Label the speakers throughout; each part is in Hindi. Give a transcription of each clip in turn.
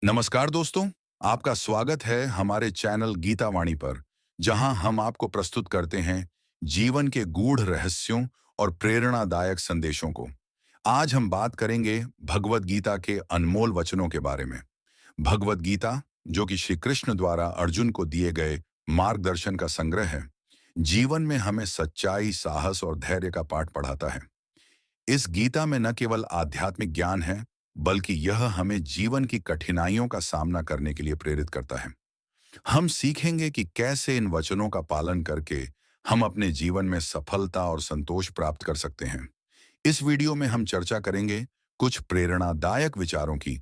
Speaker 1: नमस्कार दोस्तों, आपका स्वागत है हमारे चैनल गीता वाणी पर, जहां हम आपको प्रस्तुत करते हैं जीवन के गूढ़ रहस्यों और प्रेरणादायक संदेशों को। आज हम बात करेंगे भगवत गीता के अनमोल वचनों के बारे में। भगवत गीता, जो कि श्री कृष्ण द्वारा अर्जुन को दिए गए मार्गदर्शन का संग्रह है, जीवन में हमें सच्चाई, साहस और धैर्य का पाठ पढ़ाता है। इस गीता में न केवल आध्यात्मिक ज्ञान है, बल्कि यह हमें जीवन की कठिनाइयों का सामना करने के लिए प्रेरित करता है। हम सीखेंगे कि कैसे इन वचनों का पालन करके हम अपने जीवन में सफलता और संतोष प्राप्त कर सकते हैं। इस वीडियो में हम चर्चा करेंगे कुछ प्रेरणादायक विचारों की,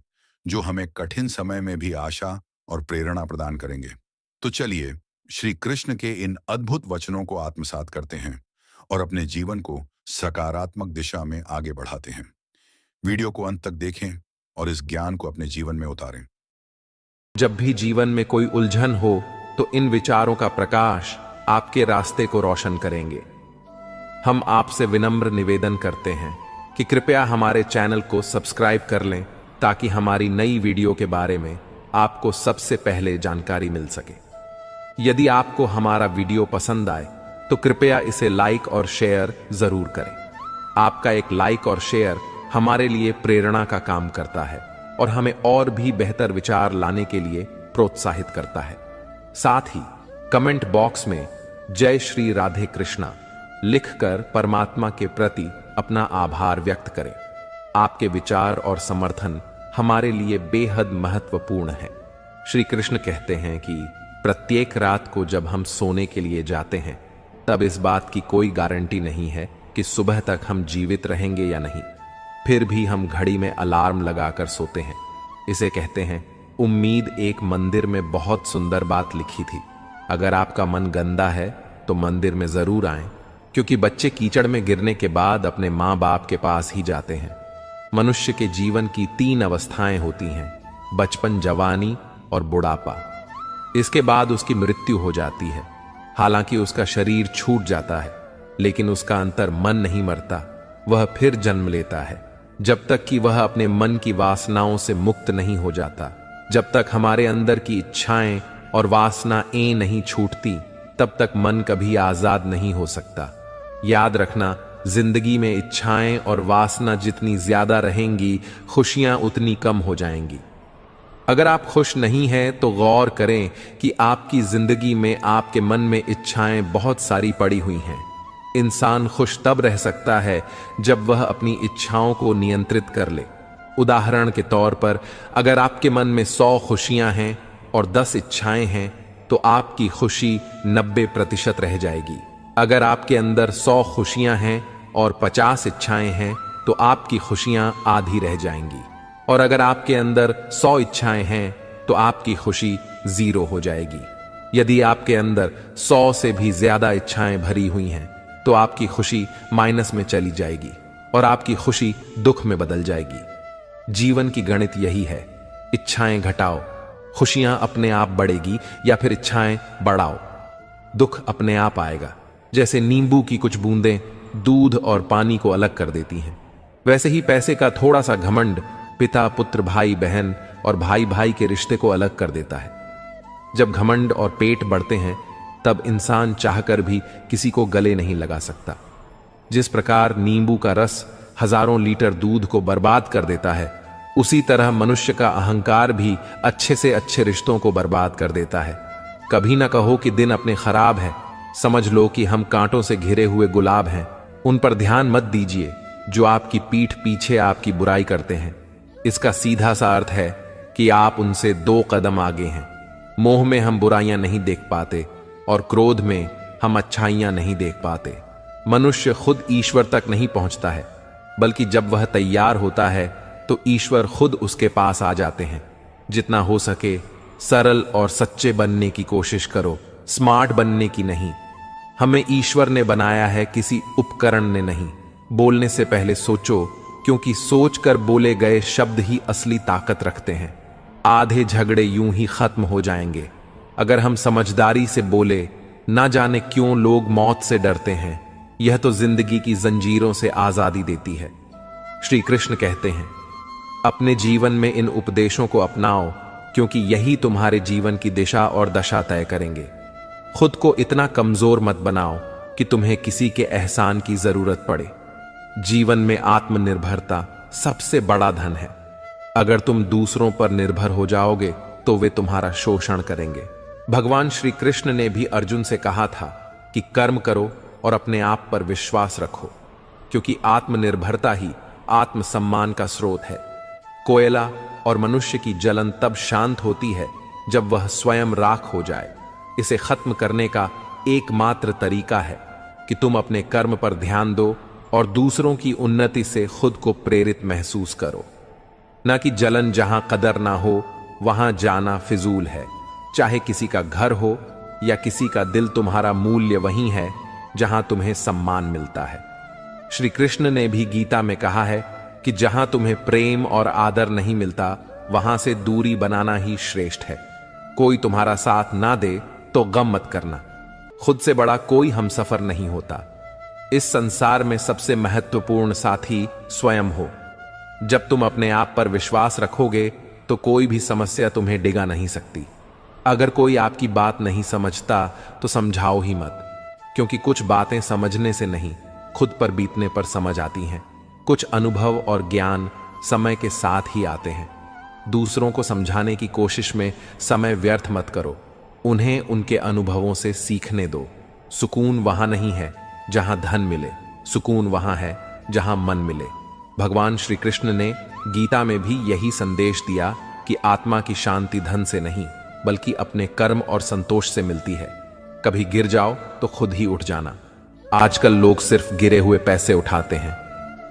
Speaker 1: जो हमें कठिन समय में भी आशा और प्रेरणा प्रदान करेंगे। तो चलिए, श्री कृष्ण के इन अद्भुत वचनों को आत्मसात करते हैं और अपने जीवन को सकारात्मक दिशा में आगे बढ़ाते हैं। वीडियो को अंत तक देखें और इस ज्ञान को अपने जीवन में उतारें।
Speaker 2: जब भी जीवन में कोई उलझन हो तो इन विचारों का प्रकाश आपके रास्ते को रोशन करेंगे। हम आपसे विनम्र निवेदन करते हैं कि कृपया हमारे चैनल को सब्सक्राइब कर लें, ताकि हमारी नई वीडियो के बारे में आपको सबसे पहले जानकारी मिल सके। यदि आपको हमारा वीडियो पसंद आए तो कृपया इसे लाइक और शेयर जरूर करें। आपका एक लाइक और शेयर हमारे लिए प्रेरणा का काम करता है और हमें और भी बेहतर विचार लाने के लिए प्रोत्साहित करता है। साथ ही कमेंट बॉक्स में जय श्री राधे कृष्णा लिखकर परमात्मा के प्रति अपना आभार व्यक्त करें। आपके विचार और समर्थन हमारे लिए बेहद महत्वपूर्ण है। श्री कृष्ण कहते हैं कि प्रत्येक रात को जब हम सोने के लिए जाते हैं, तब इस बात की कोई गारंटी नहीं है कि सुबह तक हम जीवित रहेंगे या नहीं। फिर भी हम घड़ी में अलार्म लगाकर सोते हैं। इसे कहते हैं उम्मीद। एक मंदिर में बहुत सुंदर बात लिखी थी, अगर आपका मन गंदा है तो मंदिर में जरूर आएं, क्योंकि बच्चे कीचड़ में गिरने के बाद अपने माँ बाप के पास ही जाते हैं। मनुष्य के जीवन की 3 अवस्थाएं होती हैं: बचपन, जवानी और बुढ़ापा। इसके बाद उसकी मृत्यु हो जाती है। हालांकि उसका शरीर छूट जाता है, लेकिन उसका अंतर मन नहीं मरता। वह फिर जन्म लेता है। जब तक कि वह अपने मन की वासनाओं से मुक्त नहीं हो जाता, जब तक हमारे अंदर की इच्छाएं और वासनाएं नहीं छूटती, तब तक मन कभी आजाद नहीं हो सकता। याद रखना, जिंदगी में इच्छाएं और वासना जितनी ज्यादा रहेंगी, खुशियां उतनी कम हो जाएंगी। अगर आप खुश नहीं हैं तो गौर करें कि आपकी जिंदगी में आपके मन में इच्छाएं बहुत सारी पड़ी हुई हैं। इंसान खुश तब रह सकता है जब वह अपनी इच्छाओं को नियंत्रित कर ले। उदाहरण के तौर पर, अगर आपके मन में 100 खुशियां हैं और 10 इच्छाएं हैं, तो आपकी खुशी 90% रह जाएगी। अगर आपके अंदर 100 खुशियां हैं और 50 इच्छाएं हैं, तो आपकी खुशियां आधी रह जाएंगी। और अगर आपके अंदर 100 इच्छाएं हैं, तो आपकी खुशी 0 हो जाएगी। यदि आपके अंदर 100 से भी ज्यादा इच्छाएं भरी हुई हैं, तो आपकी खुशी माइनस में चली जाएगी और आपकी खुशी दुख में बदल जाएगी। जीवन की गणित यही है: इच्छाएं घटाओ, खुशियां अपने आप बढ़ेगी, या फिर इच्छाएं बढ़ाओ, दुख अपने आप आएगा। जैसे नींबू की कुछ बूंदें दूध और पानी को अलग कर देती हैं, वैसे ही पैसे का थोड़ा सा घमंड पिता पुत्र, भाई बहन और भाई भाई के रिश्ते को अलग कर देता है। जब घमंड और पेट बढ़ते हैं, तब इंसान चाहकर भी किसी को गले नहीं लगा सकता। जिस प्रकार नींबू का रस हजारों लीटर दूध को बर्बाद कर देता है, उसी तरह मनुष्य का अहंकार भी अच्छे से अच्छे रिश्तों को बर्बाद कर देता है। कभी ना कहो कि दिन अपने खराब है, समझ लो कि हम कांटों से घिरे हुए गुलाब हैं। उन पर ध्यान मत दीजिए जो आपकी पीठ पीछे आपकी बुराई करते हैं। इसका सीधा सा अर्थ है कि आप उनसे 2 कदम आगे हैं। मोह में हम बुराइयां नहीं देख पाते और क्रोध में हम अच्छाइयां नहीं देख पाते। मनुष्य खुद ईश्वर तक नहीं पहुंचता है, बल्कि जब वह तैयार होता है तो ईश्वर खुद उसके पास आ जाते हैं। जितना हो सके सरल और सच्चे बनने की कोशिश करो, स्मार्ट बनने की नहीं। हमें ईश्वर ने बनाया है, किसी उपकरण ने नहीं। बोलने से पहले सोचो, क्योंकि सोचकर बोले गए शब्द ही असली ताकत रखते हैं। आधे झगड़े यूं ही खत्म हो जाएंगे अगर हम समझदारी से बोले। ना जाने क्यों लोग मौत से डरते हैं, यह तो जिंदगी की जंजीरों से आजादी देती है। श्री कृष्ण कहते हैं, अपने जीवन में इन उपदेशों को अपनाओ क्योंकि यही तुम्हारे जीवन की दिशा और दशा तय करेंगे। खुद को इतना कमजोर मत बनाओ कि तुम्हें किसी के एहसान की जरूरत पड़े। जीवन में आत्मनिर्भरता सबसे बड़ा धन है। अगर तुम दूसरों पर निर्भर हो जाओगे तो वे तुम्हारा शोषण करेंगे। भगवान श्री कृष्ण ने भी अर्जुन से कहा था कि कर्म करो और अपने आप पर विश्वास रखो, क्योंकि आत्मनिर्भरता ही आत्मसम्मान का स्रोत है। कोयला और मनुष्य की जलन तब शांत होती है जब वह स्वयं राख हो जाए। इसे खत्म करने का एकमात्र तरीका है कि तुम अपने कर्म पर ध्यान दो और दूसरों की उन्नति से खुद को प्रेरित महसूस करो। ना कि जलन जहां कदर ना हो वहां जाना फिजूल है। चाहे किसी का घर हो या किसी का दिल, तुम्हारा मूल्य वही है जहां तुम्हें सम्मान मिलता है। श्री कृष्ण ने भी गीता में कहा है कि जहां तुम्हें प्रेम और आदर नहीं मिलता वहां से दूरी बनाना ही श्रेष्ठ है। कोई तुम्हारा साथ ना दे तो गम मत करना। खुद से बड़ा कोई हमसफर नहीं होता। इस संसार में सबसे महत्वपूर्ण साथी स्वयं हो। जब तुम अपने आप पर विश्वास रखोगे तो कोई भी समस्या तुम्हें डिगा नहीं सकती। अगर कोई आपकी बात नहीं समझता तो समझाओ ही मत, क्योंकि कुछ बातें समझने से नहीं, खुद पर बीतने पर समझ आती हैं। कुछ अनुभव और ज्ञान समय के साथ ही आते हैं। दूसरों को समझाने की कोशिश में समय व्यर्थ मत करो। उन्हें उनके अनुभवों से सीखने दो। सुकून वहां नहीं है जहां धन मिले, सुकून वहां है जहां मन मिले। भगवान श्री कृष्ण ने गीता में भी यही संदेश दिया कि आत्मा की शांति धन से नहीं बल्कि अपने कर्म और संतोष से मिलती है। कभी गिर जाओ तो खुद ही उठ जाना। आजकल लोग सिर्फ गिरे हुए पैसे उठाते हैं।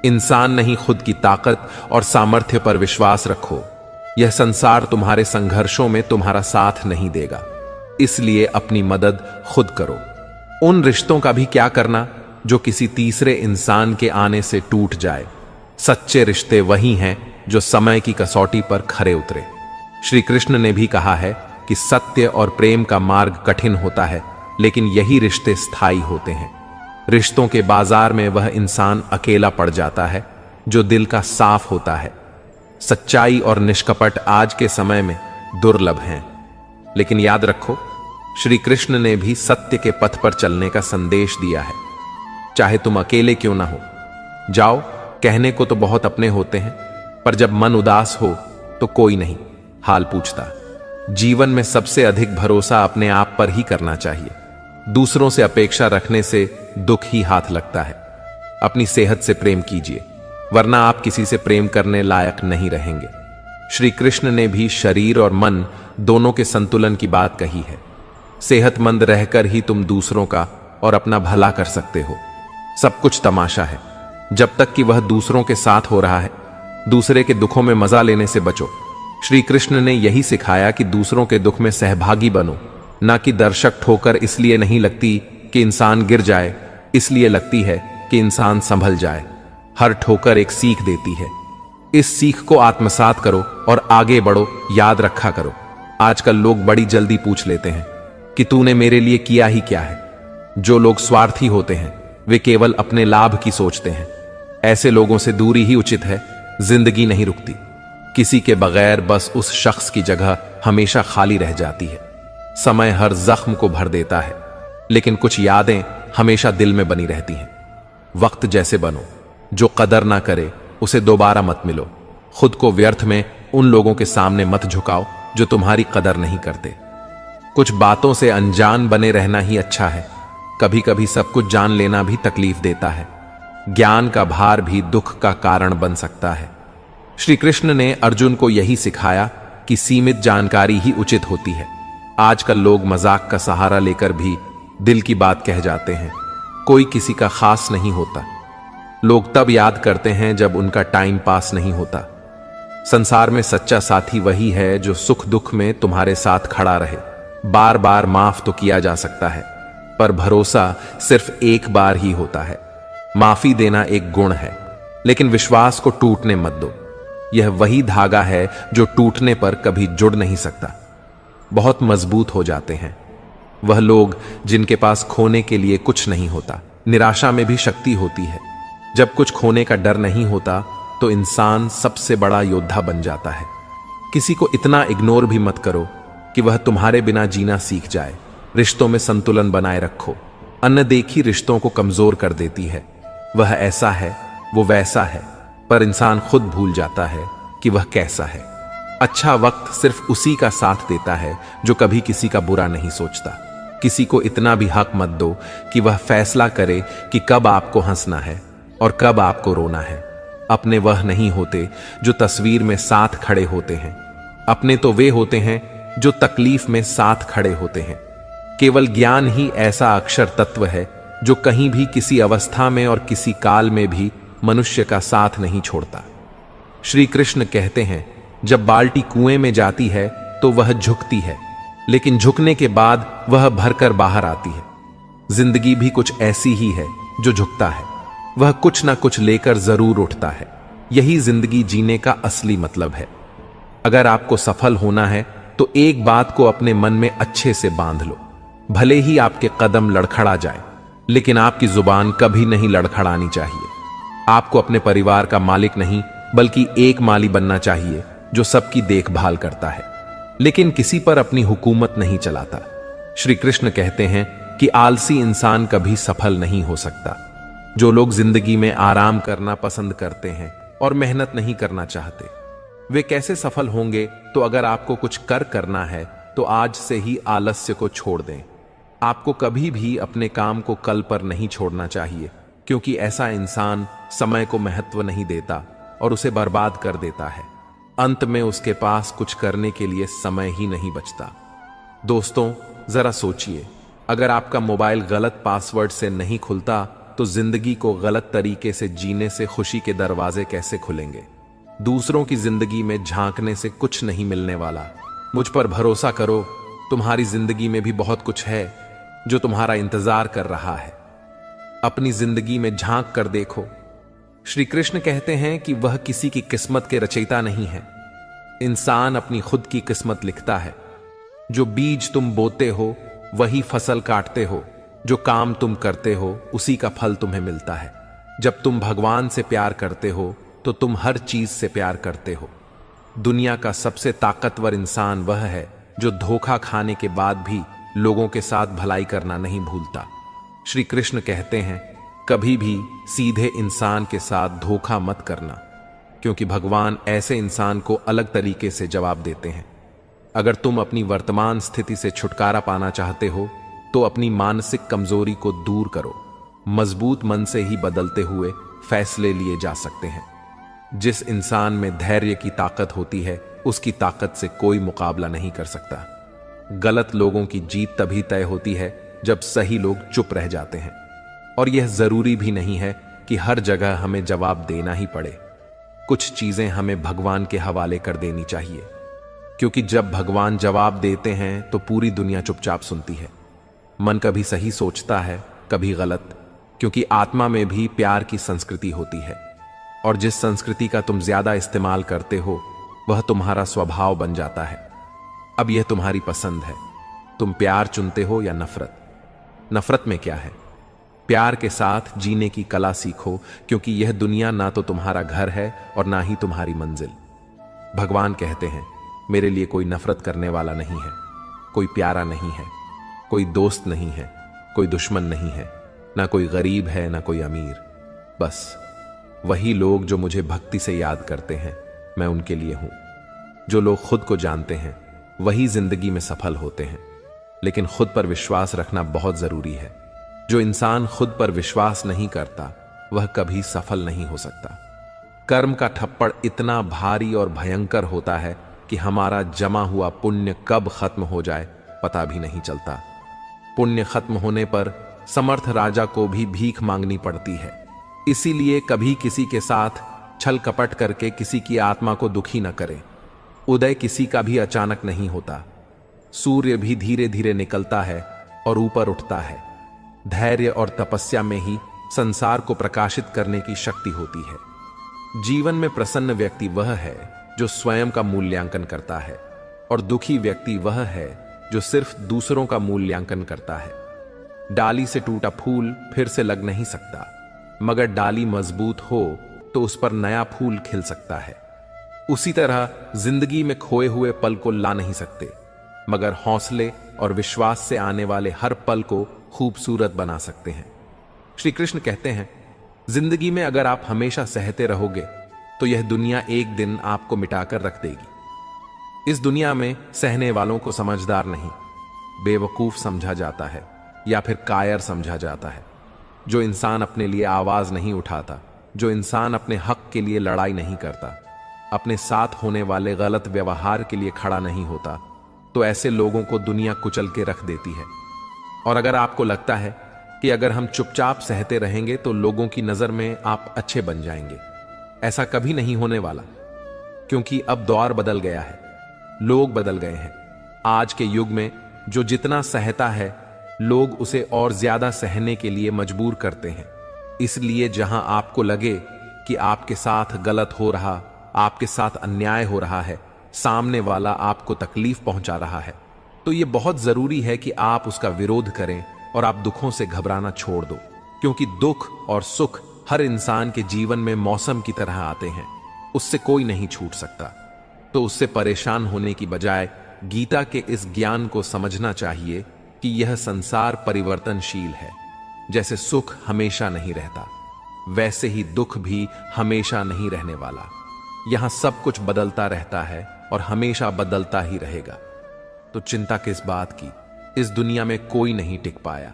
Speaker 2: इंसान नहीं, खुद की ताकत और सामर्थ्य पर विश्वास रखो। यह संसार तुम्हारे संघर्षों में तुम्हारा साथ नहीं देगा, इसलिए अपनी मदद खुद करो। उन रिश्तों का भी क्या करना जो किसी तीसरे इंसान के आने से टूट जाए। सच्चे रिश्ते वही हैं जो समय की कसौटी पर खरे उतरे। श्री कृष्ण ने भी कहा है कि सत्य और प्रेम का मार्ग कठिन होता है, लेकिन यही रिश्ते स्थायी होते हैं। रिश्तों के बाजार में वह इंसान अकेला पड़ जाता है जो दिल का साफ होता है। सच्चाई और निष्कपट आज के समय में दुर्लभ हैं, लेकिन याद रखो, श्री कृष्ण ने भी सत्य के पथ पर चलने का संदेश दिया है। चाहे तुम अकेले क्यों ना हो, जाओ। कहने को तो बहुत अपने होते हैं, पर जब मन उदास हो तो कोई नहीं हाल पूछता। जीवन में सबसे अधिक भरोसा अपने आप पर ही करना चाहिए। दूसरों से अपेक्षा रखने से दुख ही हाथ लगता है। अपनी सेहत से प्रेम कीजिए, वरना आप किसी से प्रेम करने लायक नहीं रहेंगे। श्री कृष्ण ने भी शरीर और मन दोनों के संतुलन की बात कही है। सेहतमंद रहकर ही तुम दूसरों का और अपना भला कर सकते हो। सब कुछ तमाशा है, जब तक कि वह दूसरों के साथ हो रहा है। दूसरे के दुखों में मजा लेने से बचो। श्री कृष्ण ने यही सिखाया कि दूसरों के दुख में सहभागी बनो, ना कि दर्शक। ठोकर इसलिए नहीं लगती कि इंसान गिर जाए, इसलिए लगती है कि इंसान संभल जाए। हर ठोकर एक सीख देती है। इस सीख को आत्मसात करो और आगे बढ़ो। याद रखा करो, आजकल लोग बड़ी जल्दी पूछ लेते हैं कि तूने मेरे लिए किया ही क्या है। जो लोग स्वार्थी होते हैं वे केवल अपने लाभ की सोचते हैं। ऐसे लोगों से दूरी ही उचित है। जिंदगी नहीं रुकती। किसी के बगैर बस उस शख्स की जगह हमेशा खाली रह जाती है। समय हर जख्म को भर देता है, लेकिन कुछ यादें हमेशा दिल में बनी रहती हैं। वक्त जैसे बनो, जो कदर ना करे उसे दोबारा मत मिलो। खुद को व्यर्थ में उन लोगों के सामने मत झुकाओ जो तुम्हारी कदर नहीं करते। कुछ बातों से अनजान बने रहना ही अच्छा है। कभी कभी सब कुछ जान लेना भी तकलीफ देता है। ज्ञान का भार भी दुख का कारण बन सकता है। श्री कृष्ण ने अर्जुन को यही सिखाया कि सीमित जानकारी ही उचित होती है। आजकल लोग मजाक का सहारा लेकर भी दिल की बात कह जाते हैं। कोई किसी का खास नहीं होता। लोग तब याद करते हैं जब उनका टाइम पास नहीं होता। संसार में सच्चा साथी वही है जो सुख दुख में तुम्हारे साथ खड़ा रहे। बार बार माफ तो किया जा सकता है, पर भरोसा सिर्फ एक बार ही होता है। माफी देना एक गुण है, लेकिन विश्वास को टूटने मत दो। यह वही धागा है जो टूटने पर कभी जुड़ नहीं सकता। बहुत मजबूत हो जाते हैं वह लोग जिनके पास खोने के लिए कुछ नहीं होता। निराशा में भी शक्ति होती है। जब कुछ खोने का डर नहीं होता तो इंसान सबसे बड़ा योद्धा बन जाता है। किसी को इतना इग्नोर भी मत करो कि वह तुम्हारे बिना जीना सीख जाए। रिश्तों में संतुलन बनाए रखो। अनदेखी रिश्तों को कमजोर कर देती है। वह ऐसा है, वो वैसा है, पर इंसान खुद भूल जाता है कि वह कैसा है। अच्छा वक्त सिर्फ उसी का साथ देता है जो कभी किसी का बुरा नहीं सोचता। किसी को इतना भी हक मत दो कि वह फैसला करे कि कब आपको हंसना है और कब आपको रोना है। अपने वह नहीं होते जो तस्वीर में साथ खड़े होते हैं। अपने तो वे होते हैं जो तकलीफ में साथ खड़े होते हैं। केवल ज्ञान ही ऐसा अक्षर तत्व है जो कहीं भी किसी अवस्था में और किसी काल में भी मनुष्य का साथ नहीं छोड़ता। श्री कृष्ण कहते हैं, जब बाल्टी कुएं में जाती है तो वह झुकती है, लेकिन झुकने के बाद वह भरकर बाहर आती है। जिंदगी भी कुछ ऐसी ही है जो झुकता है। वह कुछ ना कुछ लेकर जरूर उठता है। यही जिंदगी जीने का असली मतलब है। अगर आपको सफल होना है तो एक बात को अपने मन में अच्छे से बांध लो। भले ही आपके कदम लड़खड़ा जाए, लेकिन आपकी जुबान कभी नहीं लड़खड़ानी चाहिए। आपको अपने परिवार का मालिक नहीं बल्कि एक माली बनना चाहिए जो सबकी देखभाल करता है, लेकिन किसी पर अपनी हुकूमत नहीं चलाता। श्री कृष्ण कहते हैं कि आलसी इंसान कभी सफल नहीं हो सकता। जो लोग जिंदगी में आराम करना पसंद करते हैं और मेहनत नहीं करना चाहते, वे कैसे सफल होंगे? तो अगर आपको कुछ करना है तो आज से ही आलस्य को छोड़ दें। आपको कभी भी अपने काम को कल पर नहीं छोड़ना चाहिए, क्योंकि ऐसा इंसान समय को महत्व नहीं देता और उसे बर्बाद कर देता है। अंत में उसके पास कुछ करने के लिए समय ही नहीं बचता। दोस्तों, जरा सोचिए, अगर आपका मोबाइल गलत पासवर्ड से नहीं खुलता तो जिंदगी को गलत तरीके से जीने से खुशी के दरवाजे कैसे खुलेंगे? दूसरों की जिंदगी में झांकने से कुछ नहीं मिलने वाला। मुझ पर भरोसा करो, तुम्हारी जिंदगी में भी बहुत कुछ है जो तुम्हारा इंतजार कर रहा है। अपनी जिंदगी में झांक कर देखो। श्री कृष्ण कहते हैं कि वह किसी की किस्मत के रचयिता नहीं है। इंसान अपनी खुद की किस्मत लिखता है। जो बीज तुम बोते हो वही फसल काटते हो। जो काम तुम करते हो उसी का फल तुम्हें मिलता है। जब तुम भगवान से प्यार करते हो तो तुम हर चीज से प्यार करते हो। दुनिया का सबसे ताकतवर इंसान वह है जो धोखा खाने के बाद भी लोगों के साथ भलाई करना नहीं भूलता। श्री कृष्ण कहते हैं, कभी भी सीधे इंसान के साथ धोखा मत करना, क्योंकि भगवान ऐसे इंसान को अलग तरीके से जवाब देते हैं। अगर तुम अपनी वर्तमान स्थिति से छुटकारा पाना चाहते हो तो अपनी मानसिक कमजोरी को दूर करो। मजबूत मन से ही बदलते हुए फैसले लिए जा सकते हैं। जिस इंसान में धैर्य की ताकत होती है उसकी ताकत से कोई मुकाबला नहीं कर सकता। गलत लोगों की जीत तभी तय होती है जब सही लोग चुप रह जाते हैं। और यह जरूरी भी नहीं है कि हर जगह हमें जवाब देना ही पड़े। कुछ चीजें हमें भगवान के हवाले कर देनी चाहिए, क्योंकि जब भगवान जवाब देते हैं तो पूरी दुनिया चुपचाप सुनती है। मन कभी सही सोचता है, कभी गलत, क्योंकि आत्मा में भी प्यार की संस्कृति होती है। और जिस संस्कृति का तुम ज्यादा इस्तेमाल करते हो वह तुम्हारा स्वभाव बन जाता है। अब यह तुम्हारी पसंद है, तुम प्यार चुनते हो या नफरत। नफरत में क्या है? प्यार के साथ जीने की कला सीखो, क्योंकि यह दुनिया ना तो तुम्हारा घर है और ना ही तुम्हारी मंजिल। भगवान कहते हैं, मेरे लिए कोई नफरत करने वाला नहीं है, कोई प्यारा नहीं है, कोई दोस्त नहीं है, कोई दुश्मन नहीं है, ना कोई गरीब है ना कोई अमीर। बस वही लोग जो मुझे भक्ति से याद करते हैं, मैं उनके लिए हूं। जो लोग खुद को जानते हैं वही जिंदगी में सफल होते हैं, लेकिन खुद पर विश्वास रखना बहुत जरूरी है। जो इंसान खुद पर विश्वास नहीं करता वह कभी सफल नहीं हो सकता। कर्म का थप्पड़ इतना भारी और भयंकर होता है कि हमारा जमा हुआ पुण्य कब खत्म हो जाए पता भी नहीं चलता। पुण्य खत्म होने पर समर्थ राजा को भी भीख मांगनी पड़ती है। इसीलिए कभी किसी के साथ छल कपट करके किसी की आत्मा को दुखी न करें। उदय किसी का भी अचानक नहीं होता। सूर्य भी धीरे धीरे निकलता है और ऊपर उठता है। धैर्य और तपस्या में ही संसार को प्रकाशित करने की शक्ति होती है। जीवन में प्रसन्न व्यक्ति वह है जो स्वयं का मूल्यांकन करता है, और दुखी व्यक्ति वह है जो सिर्फ दूसरों का मूल्यांकन करता है। डाली से टूटा फूल फिर से लग नहीं सकता, मगर डाली मजबूत हो तो उस पर नया फूल खिल सकता है। उसी तरह जिंदगी में खोए हुए पल को ला नहीं सकते, मगर हौसले और विश्वास से आने वाले हर पल को खूबसूरत बना सकते हैं। श्री कृष्ण कहते हैं, जिंदगी में अगर आप हमेशा सहते रहोगे तो यह दुनिया एक दिन आपको मिटाकर रख देगी। इस दुनिया में सहने वालों को समझदार नहीं, बेवकूफ समझा जाता है या फिर कायर समझा जाता है। जो इंसान अपने लिए आवाज नहीं उठाता, जो इंसान अपने हक के लिए लड़ाई नहीं करता, अपने साथ होने वाले गलत व्यवहार के लिए खड़ा नहीं होता, तो ऐसे लोगों को दुनिया कुचल के रख देती है। और अगर आपको लगता है कि अगर हम चुपचाप सहते रहेंगे तो लोगों की नजर में आप अच्छे बन जाएंगे, ऐसा कभी नहीं होने वाला, क्योंकि अब दौर बदल गया है, लोग बदल गए हैं। आज के युग में जो जितना सहता है, लोग उसे और ज्यादा सहने के लिए मजबूर करते हैं। इसलिए जहां आपको लगे कि आपके साथ गलत हो रहा, आपके साथ अन्याय हो रहा है, सामने वाला आपको तकलीफ पहुंचा रहा है, तो यह बहुत जरूरी है कि आप उसका विरोध करें और आप दुखों से घबराना छोड़ दो, क्योंकि दुख और सुख हर इंसान के जीवन में मौसम की तरह आते हैं, उससे कोई नहीं छूट सकता। तो उससे परेशान होने की बजाय गीता के इस ज्ञान को समझना चाहिए कि यह संसार परिवर्तनशील है। जैसे सुख हमेशा नहीं रहता, वैसे ही दुख भी हमेशा नहीं रहने वाला। यहां सब कुछ बदलता रहता है और हमेशा बदलता ही रहेगा। तो चिंता किस बात की, इस दुनिया में कोई नहीं टिक पाया।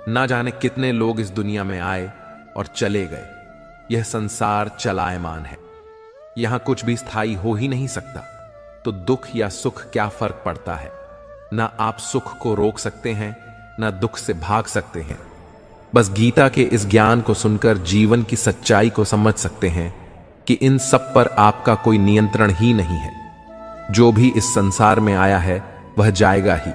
Speaker 2: ना जाने कितने लोग इस दुनिया में आए और चले गए। यह संसार चलायमान है, यहां कुछ भी स्थायी हो ही नहीं सकता। तो दुख या सुख क्या फर्क पड़ता है? ना आप सुख को रोक सकते हैं, ना दुख से भाग सकते हैं। बस गीता के इस ज्ञान को सुनकर जीवन की सच्चाई को समझ सकते हैं कि इन सब पर आपका कोई नियंत्रण ही नहीं है। जो भी इस संसार में आया है वह जाएगा ही।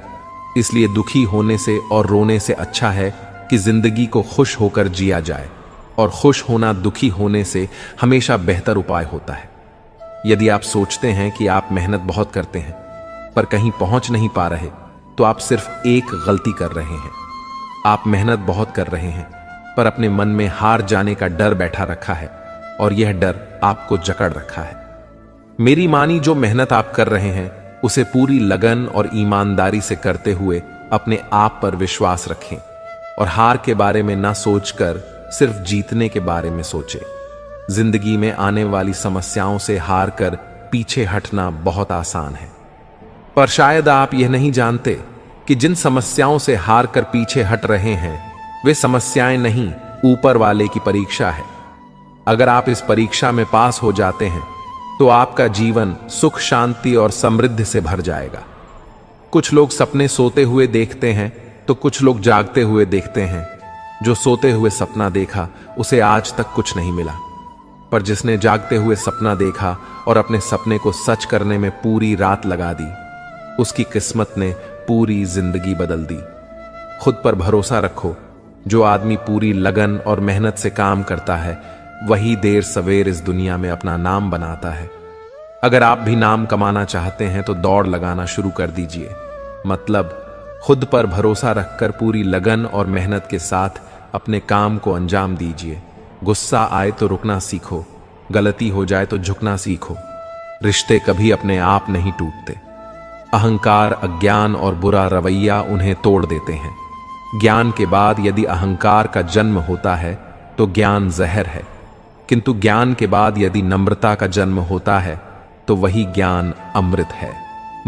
Speaker 2: इसलिए दुखी होने से और रोने से अच्छा है कि जिंदगी को खुश होकर जिया जाए, और खुश होना दुखी होने से हमेशा बेहतर उपाय होता है। यदि आप सोचते हैं कि आप मेहनत बहुत करते हैं पर कहीं पहुंच नहीं पा रहे, तो आप सिर्फ एक गलती कर रहे हैं। आप मेहनत बहुत कर रहे हैं पर अपने मन में हार जाने का डर बैठा रखा है, और यह डर आपको जकड़ रखा है। मेरी मानी, जो मेहनत आप कर रहे हैं उसे पूरी लगन और ईमानदारी से करते हुए अपने आप पर विश्वास रखें, और हार के बारे में ना सोचकर सिर्फ जीतने के बारे में सोचें। जिंदगी में आने वाली समस्याओं से हार कर पीछे हटना बहुत आसान है, पर शायद आप यह नहीं जानते कि जिन समस्याओं से हार कर पीछे हट रहे हैं वे समस्याएं नहीं, ऊपर वाले की परीक्षा है। अगर आप इस परीक्षा में पास हो जाते हैं तो आपका जीवन सुख, शांति और समृद्धि से भर जाएगा। कुछ लोग सपने सोते हुए देखते हैं तो कुछ लोग जागते हुए देखते हैं। जो सोते हुए सपना देखा उसे आज तक कुछ नहीं मिला, पर जिसने जागते हुए सपना देखा और अपने सपने को सच करने में पूरी रात लगा दी, उसकी किस्मत ने पूरी जिंदगी बदल दी। खुद पर भरोसा रखो। जो आदमी पूरी लगन और मेहनत से काम करता है वही देर सवेर इस दुनिया में अपना नाम बनाता है। अगर आप भी नाम कमाना चाहते हैं तो दौड़ लगाना शुरू कर दीजिए। मतलब खुद पर भरोसा रखकर पूरी लगन और मेहनत के साथ अपने काम को अंजाम दीजिए। गुस्सा आए तो रुकना सीखो, गलती हो जाए तो झुकना सीखो। रिश्ते कभी अपने आप नहीं टूटते। अहंकार, अज्ञान और बुरा रवैया उन्हें तोड़ देते हैं। ज्ञान के बाद यदि अहंकार का जन्म होता है तो ज्ञान जहर है, किंतु ज्ञान के बाद यदि नम्रता का जन्म होता है तो वही ज्ञान अमृत है।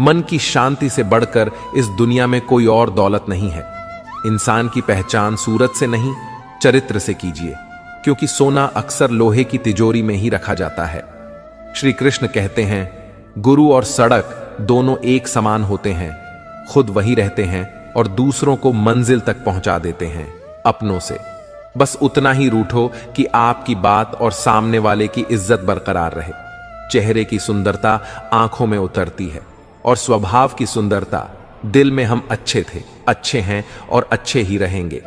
Speaker 2: मन की शांति से बढ़कर इस दुनिया में कोई और दौलत नहीं है। इंसान की पहचान सूरत से नहीं, चरित्र से कीजिए, क्योंकि सोना अक्सर लोहे की तिजोरी में ही रखा जाता है। श्री कृष्ण कहते हैं, गुरु और सड़क दोनों एक समान होते हैं। खुद वही रहते हैं और दूसरों को मंजिल तक पहुंचा देते हैं अपनों से। बस उतना ही रूठो कि आपकी बात और सामने वाले की इज्जत बरकरार रहे। चेहरे की सुंदरता आंखों में उतरती है, और स्वभाव की सुंदरता दिल में हम अच्छे थे, अच्छे हैं और अच्छे ही रहेंगे।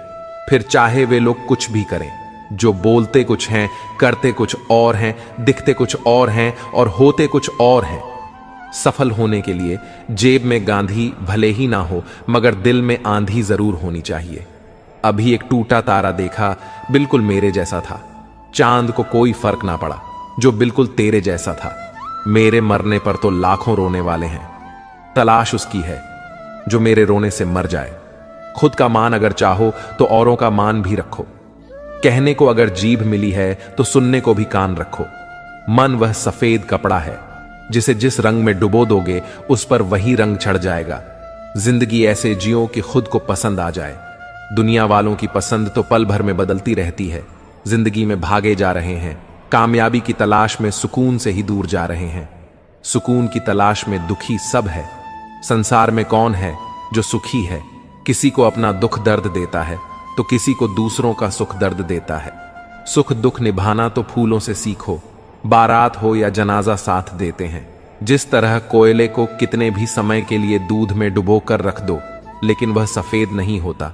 Speaker 2: फिर चाहे वे लोग कुछ भी करें। जो बोलते कुछ हैं, करते कुछ और हैं, दिखते कुछ और हैं और होते कुछ और हैं। सफल होने के लिए जेब में गांधी भले ही ना हो, मगर दिल में आंधी जरूर होनी चाहिए। अभी एक टूटा तारा देखा, बिल्कुल मेरे जैसा था। चांद को कोई फर्क ना पड़ा, जो बिल्कुल तेरे जैसा था। मेरे मरने पर तो लाखों रोने वाले हैं। तलाश उसकी है जो मेरे रोने से मर जाए। खुद का मान अगर चाहो तो औरों का मान भी रखो। कहने को अगर जीभ मिली है तो सुनने को भी कान रखो। मन वह सफेद कपड़ा है जिसे जिस रंग में डुबो दोगे उस पर वही रंग चढ़ जाएगा। जिंदगी ऐसे जियो कि खुद को पसंद आ जाए। दुनिया वालों की पसंद तो पल भर में बदलती रहती है। जिंदगी में भागे जा रहे हैं, कामयाबी की तलाश में सुकून से ही दूर जा रहे हैं। सुकून की तलाश में दुखी सब है। संसार में कौन है जो सुखी है? किसी को अपना दुख दर्द देता है तो किसी को दूसरों का सुख दर्द देता है। सुख दुख निभाना तो फूलों से सीखो। बारात हो या जनाजा साथ देते हैं। जिस तरह कोयले को कितने भी समय के लिए दूध में डुबो कर रख दो लेकिन वह सफेद नहीं होता,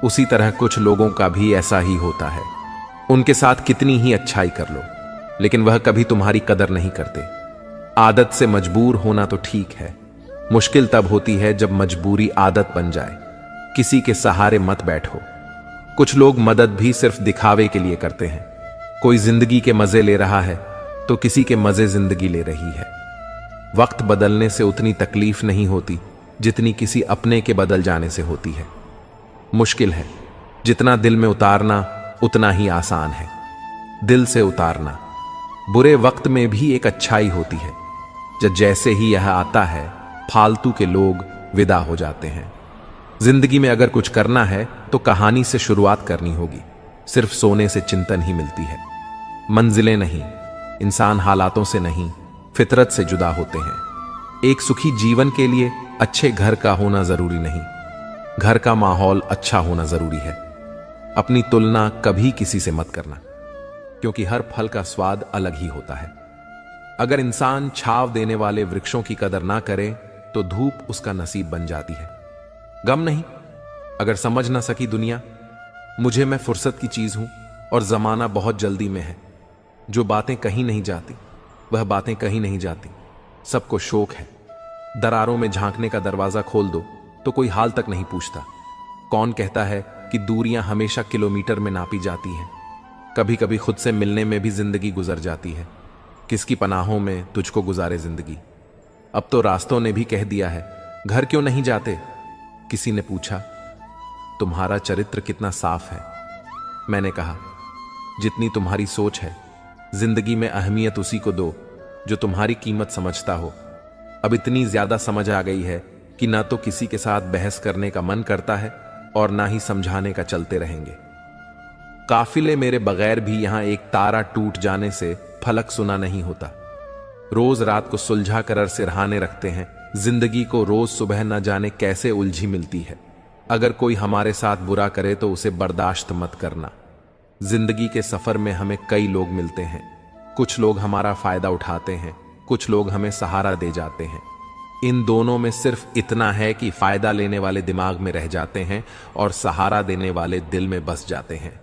Speaker 2: उसी तरह कुछ लोगों का भी ऐसा ही होता है। उनके साथ कितनी ही अच्छाई कर लो लेकिन वह कभी तुम्हारी कदर नहीं करते। आदत से मजबूर होना तो ठीक है, मुश्किल तब होती है जब मजबूरी आदत बन जाए। किसी के सहारे मत बैठो। कुछ लोग मदद भी सिर्फ दिखावे के लिए करते हैं। कोई जिंदगी के मजे ले रहा है तो किसी के मजे जिंदगी ले रही है। वक्त बदलने से उतनी तकलीफ नहीं होती जितनी किसी अपने के बदल जाने से होती है। मुश्किल है जितना दिल में उतारना उतना ही आसान है दिल से उतारना। बुरे वक्त में भी एक अच्छाई होती है। जब जैसे ही यह आता है फालतू के लोग विदा हो जाते हैं। जिंदगी में अगर कुछ करना है तो कहानी से शुरुआत करनी होगी। सिर्फ सोने से चिंतन ही मिलती है। मंजिलें नहीं, इंसान हालातों से नहीं फितरत से जुदा होते हैं। एक सुखी जीवन के लिए अच्छे घर का होना जरूरी नहीं, घर का माहौल अच्छा होना जरूरी है। अपनी तुलना कभी किसी से मत करना क्योंकि हर फल का स्वाद अलग ही होता है। अगर इंसान छाव देने वाले वृक्षों की कदर ना करे तो धूप उसका नसीब बन जाती है। गम नहीं, अगर समझ ना सकी दुनिया मुझे मैं फुर्सत की चीज हूं और जमाना बहुत जल्दी में है। जो बातें कहीं नहीं जाती वह बातें कहीं नहीं जाती। सबको शौक है दरारों में झांकने का दरवाजा खोल दो तो कोई हाल तक नहीं पूछता। कौन कहता है कि दूरियां हमेशा किलोमीटर में नापी जाती हैं? कभी कभी खुद से मिलने में भी जिंदगी गुजर जाती है। किसकी पनाहों में तुझको गुजारे जिंदगी। अब तो रास्तों ने भी कह दिया है घर क्यों नहीं जाते। किसी ने पूछा तुम्हारा चरित्र कितना साफ है। मैंने कहा जितनी तुम्हारी सोच है जिंदगी में अहमियत उसी को दो जो तुम्हारी कीमत समझता हो। अब इतनी ज्यादा समझ आ गई है कि ना तो किसी के साथ बहस करने का मन करता है और ना ही समझाने का चलते रहेंगे। काफिले मेरे बगैर भी यहां एक तारा टूट जाने से फलक सुना नहीं होता। रोज रात को सुलझा कर सिरहाने रखते हैं। जिंदगी को रोज सुबह न जाने कैसे उलझी मिलती है। अगर कोई हमारे साथ बुरा करे तो उसे बर्दाश्त मत करना। जिंदगी के सफर में हमें कई लोग मिलते हैं। कुछ लोग हमारा फायदा उठाते हैं, कुछ लोग हमें सहारा दे जाते हैं। इन दोनों में सिर्फ इतना है कि फायदा लेने वाले दिमाग में रह जाते हैं और सहारा देने वाले दिल में बस जाते हैं।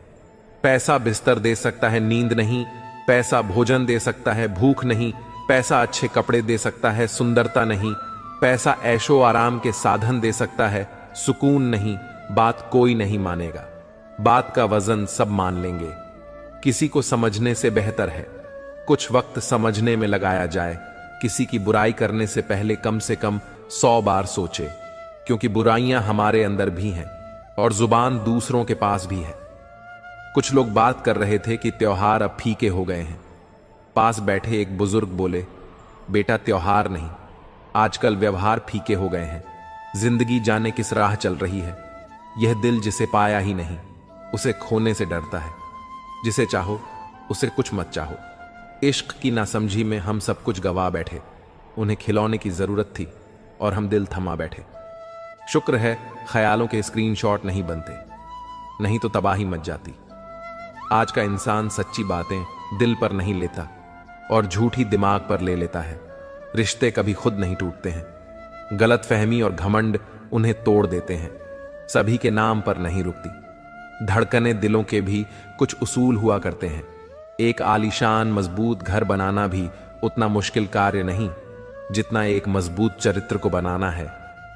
Speaker 2: पैसा बिस्तर दे सकता है, नींद नहीं। पैसा भोजन दे सकता है, भूख नहीं। पैसा अच्छे कपड़े दे सकता है, सुंदरता नहीं। पैसा ऐशो आराम के साधन दे सकता है, सुकून नहीं। बात कोई नहीं मानेगा, बात का वजन सब मान लेंगे। किसी को समझने से बेहतर है कुछ वक्त समझने में लगाया जाए। किसी की बुराई करने से पहले कम से कम 100 बार सोचे, क्योंकि बुराइयां हमारे अंदर भी हैं और जुबान दूसरों के पास भी है। कुछ लोग बात कर रहे थे कि त्योहार अब फीके हो गए हैं। पास बैठे एक बुजुर्ग बोले, बेटा त्योहार नहीं, आजकल व्यवहार फीके हो गए हैं। जिंदगी जाने किस राह चल रही है। यह दिल जिसे पाया ही नहीं उसे खोने से डरता है। जिसे चाहो उसे कुछ मत चाहो। इश्क की नासमझी में हम सब कुछ गवा बैठे। उन्हें खिलौने की जरूरत थी और हम दिल थमा बैठे। शुक्र है ख्यालों के स्क्रीनशॉट नहीं बनते, नहीं तो तबाही मच जाती। आज का इंसान सच्ची बातें दिल पर नहीं लेता और झूठी दिमाग पर ले लेता है। रिश्ते कभी खुद नहीं टूटते हैं। गलतफहमी और घमंड उन्हें तोड़ देते हैं। सभी के नाम पर नहीं रुकती। धड़कने दिलों के भी कुछ उसूल हुआ करते हैं। एक आलीशान मजबूत घर बनाना भी उतना मुश्किल कार्य नहीं जितना एक मजबूत चरित्र को बनाना है।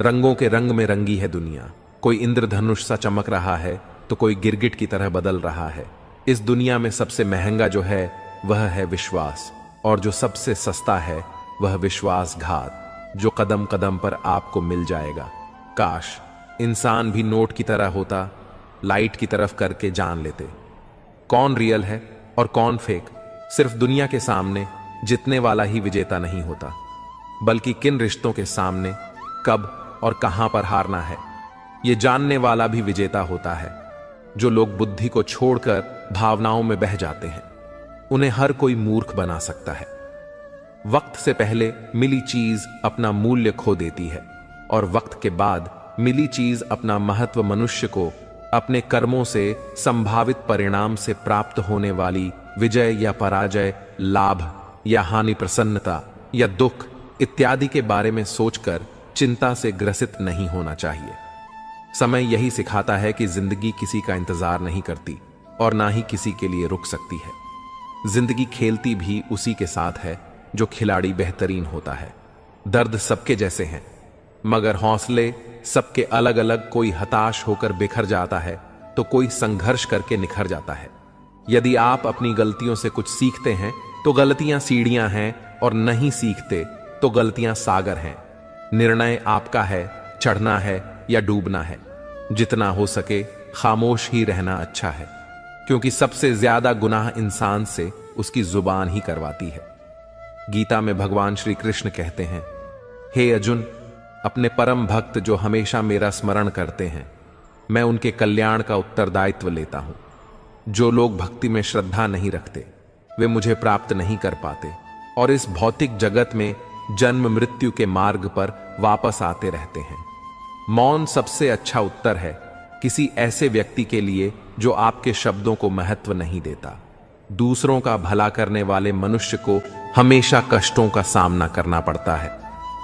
Speaker 2: रंगों के रंग में रंगी है दुनिया। कोई इंद्रधनुष सा चमक रहा है तो कोई गिरगिट की तरह बदल रहा है। इस दुनिया में सबसे महंगा जो है वह है विश्वास, और जो सबसे सस्ता है वह विश्वासघात जो कदम कदम पर आपको मिल जाएगा। काश इंसान भी नोट की तरह होता, लाइट की तरफ करके जान लेते कौन रियल है और कौन फेक। सिर्फ दुनिया के सामने जितने वाला ही विजेता नहीं होता, बल्कि किन रिश्तों के सामने कब और कहां पर हारना है यह जानने वाला भी विजेता होता है। जो लोग बुद्धि को छोड़कर भावनाओं में बह जाते हैं, उन्हें हर कोई मूर्ख बना सकता है। वक्त से पहले मिली चीज अपना मूल्य खो देती है और वक्त के बाद मिली चीज अपना महत्व मनुष्य को अपने कर्मों से संभावित परिणाम से प्राप्त होने वाली विजय या पराजय, लाभ या हानि, प्रसन्नता या दुख इत्यादि के बारे में सोचकर चिंता से ग्रसित नहीं होना चाहिए। समय यही सिखाता है कि जिंदगी किसी का इंतजार नहीं करती और ना ही किसी के लिए रुक सकती है। जिंदगी खेलती भी उसी के साथ है जो खिलाड़ी बेहतरीन होता है। दर्द सबके जैसे हैं, मगर हौसले सबके अलग अलग। कोई हताश होकर बिखर जाता है तो कोई संघर्ष करके निखर जाता है। यदि आप अपनी गलतियों से कुछ सीखते हैं तो गलतियां सीढ़ियां हैं, और नहीं सीखते तो गलतियां सागर हैं। निर्णय आपका है, चढ़ना है या डूबना है। जितना हो सके खामोश ही रहना अच्छा है, क्योंकि सबसे ज्यादा गुनाह इंसान से उसकी जुबान ही करवाती है। गीता में भगवान श्री कृष्ण कहते हैं, हे अर्जुन, अपने परम भक्त जो हमेशा मेरा स्मरण करते हैं, मैं उनके कल्याण का उत्तरदायित्व लेता हूं। जो लोग भक्ति में श्रद्धा नहीं रखते वे मुझे प्राप्त नहीं कर पाते और इस भौतिक जगत में जन्म मृत्यु के मार्ग पर वापस आते रहते हैं। मौन सबसे अच्छा उत्तर है किसी ऐसे व्यक्ति के लिए जो आपके शब्दों को महत्व नहीं देता। दूसरों का भला करने वाले मनुष्य को हमेशा कष्टों का सामना करना पड़ता है,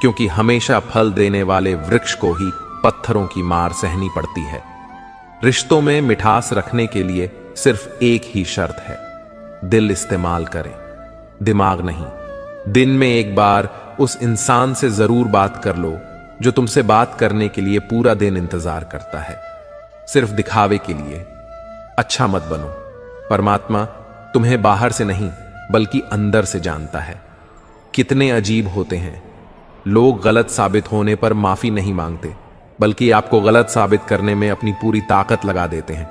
Speaker 2: क्योंकि हमेशा फल देने वाले वृक्ष को ही पत्थरों की मार सहनी पड़ती है। रिश्तों में मिठास रखने के लिए सिर्फ एक ही शर्त है, दिल इस्तेमाल करें, दिमाग नहीं। दिन में एक बार उस इंसान से जरूर बात कर लो जो तुमसे बात करने के लिए पूरा दिन इंतजार करता है, सिर्फ दिखावे के लिए। अच्छा मत बनो। परमात्मा तुम्हें बाहर से नहीं बल्कि अंदर से जानता है। कितने अजीब होते हैं लोग, गलत साबित होने पर माफी नहीं मांगते, बल्कि आपको गलत साबित करने में अपनी पूरी ताकत लगा देते हैं।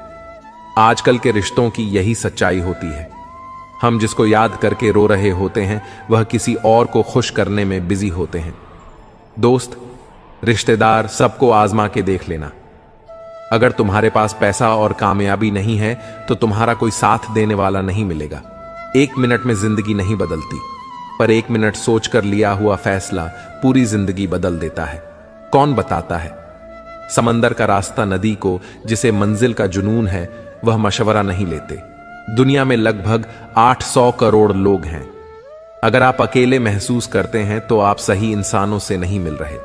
Speaker 2: आजकल के रिश्तों की यही सच्चाई होती है। हम जिसको याद करके रो रहे होते हैं वह किसी और को खुश करने में बिजी होते हैं। दोस्त, रिश्तेदार, सबको आजमा के देख लेना। अगर तुम्हारे पास पैसा और कामयाबी नहीं है तो तुम्हारा कोई साथ देने वाला नहीं मिलेगा। 1 मिनट में जिंदगी नहीं बदलती, पर 1 मिनट सोचकर लिया हुआ फैसला पूरी जिंदगी बदल देता है। कौन बताता है? समंदर का रास्ता नदी को जिसे मंजिल का जुनून है वह मशवरा नहीं लेते। दुनिया में लगभग 800 करोड़ लोग हैं। अगर आप अकेले महसूस करते हैं तो आप सही इंसानों से नहीं मिल रहे।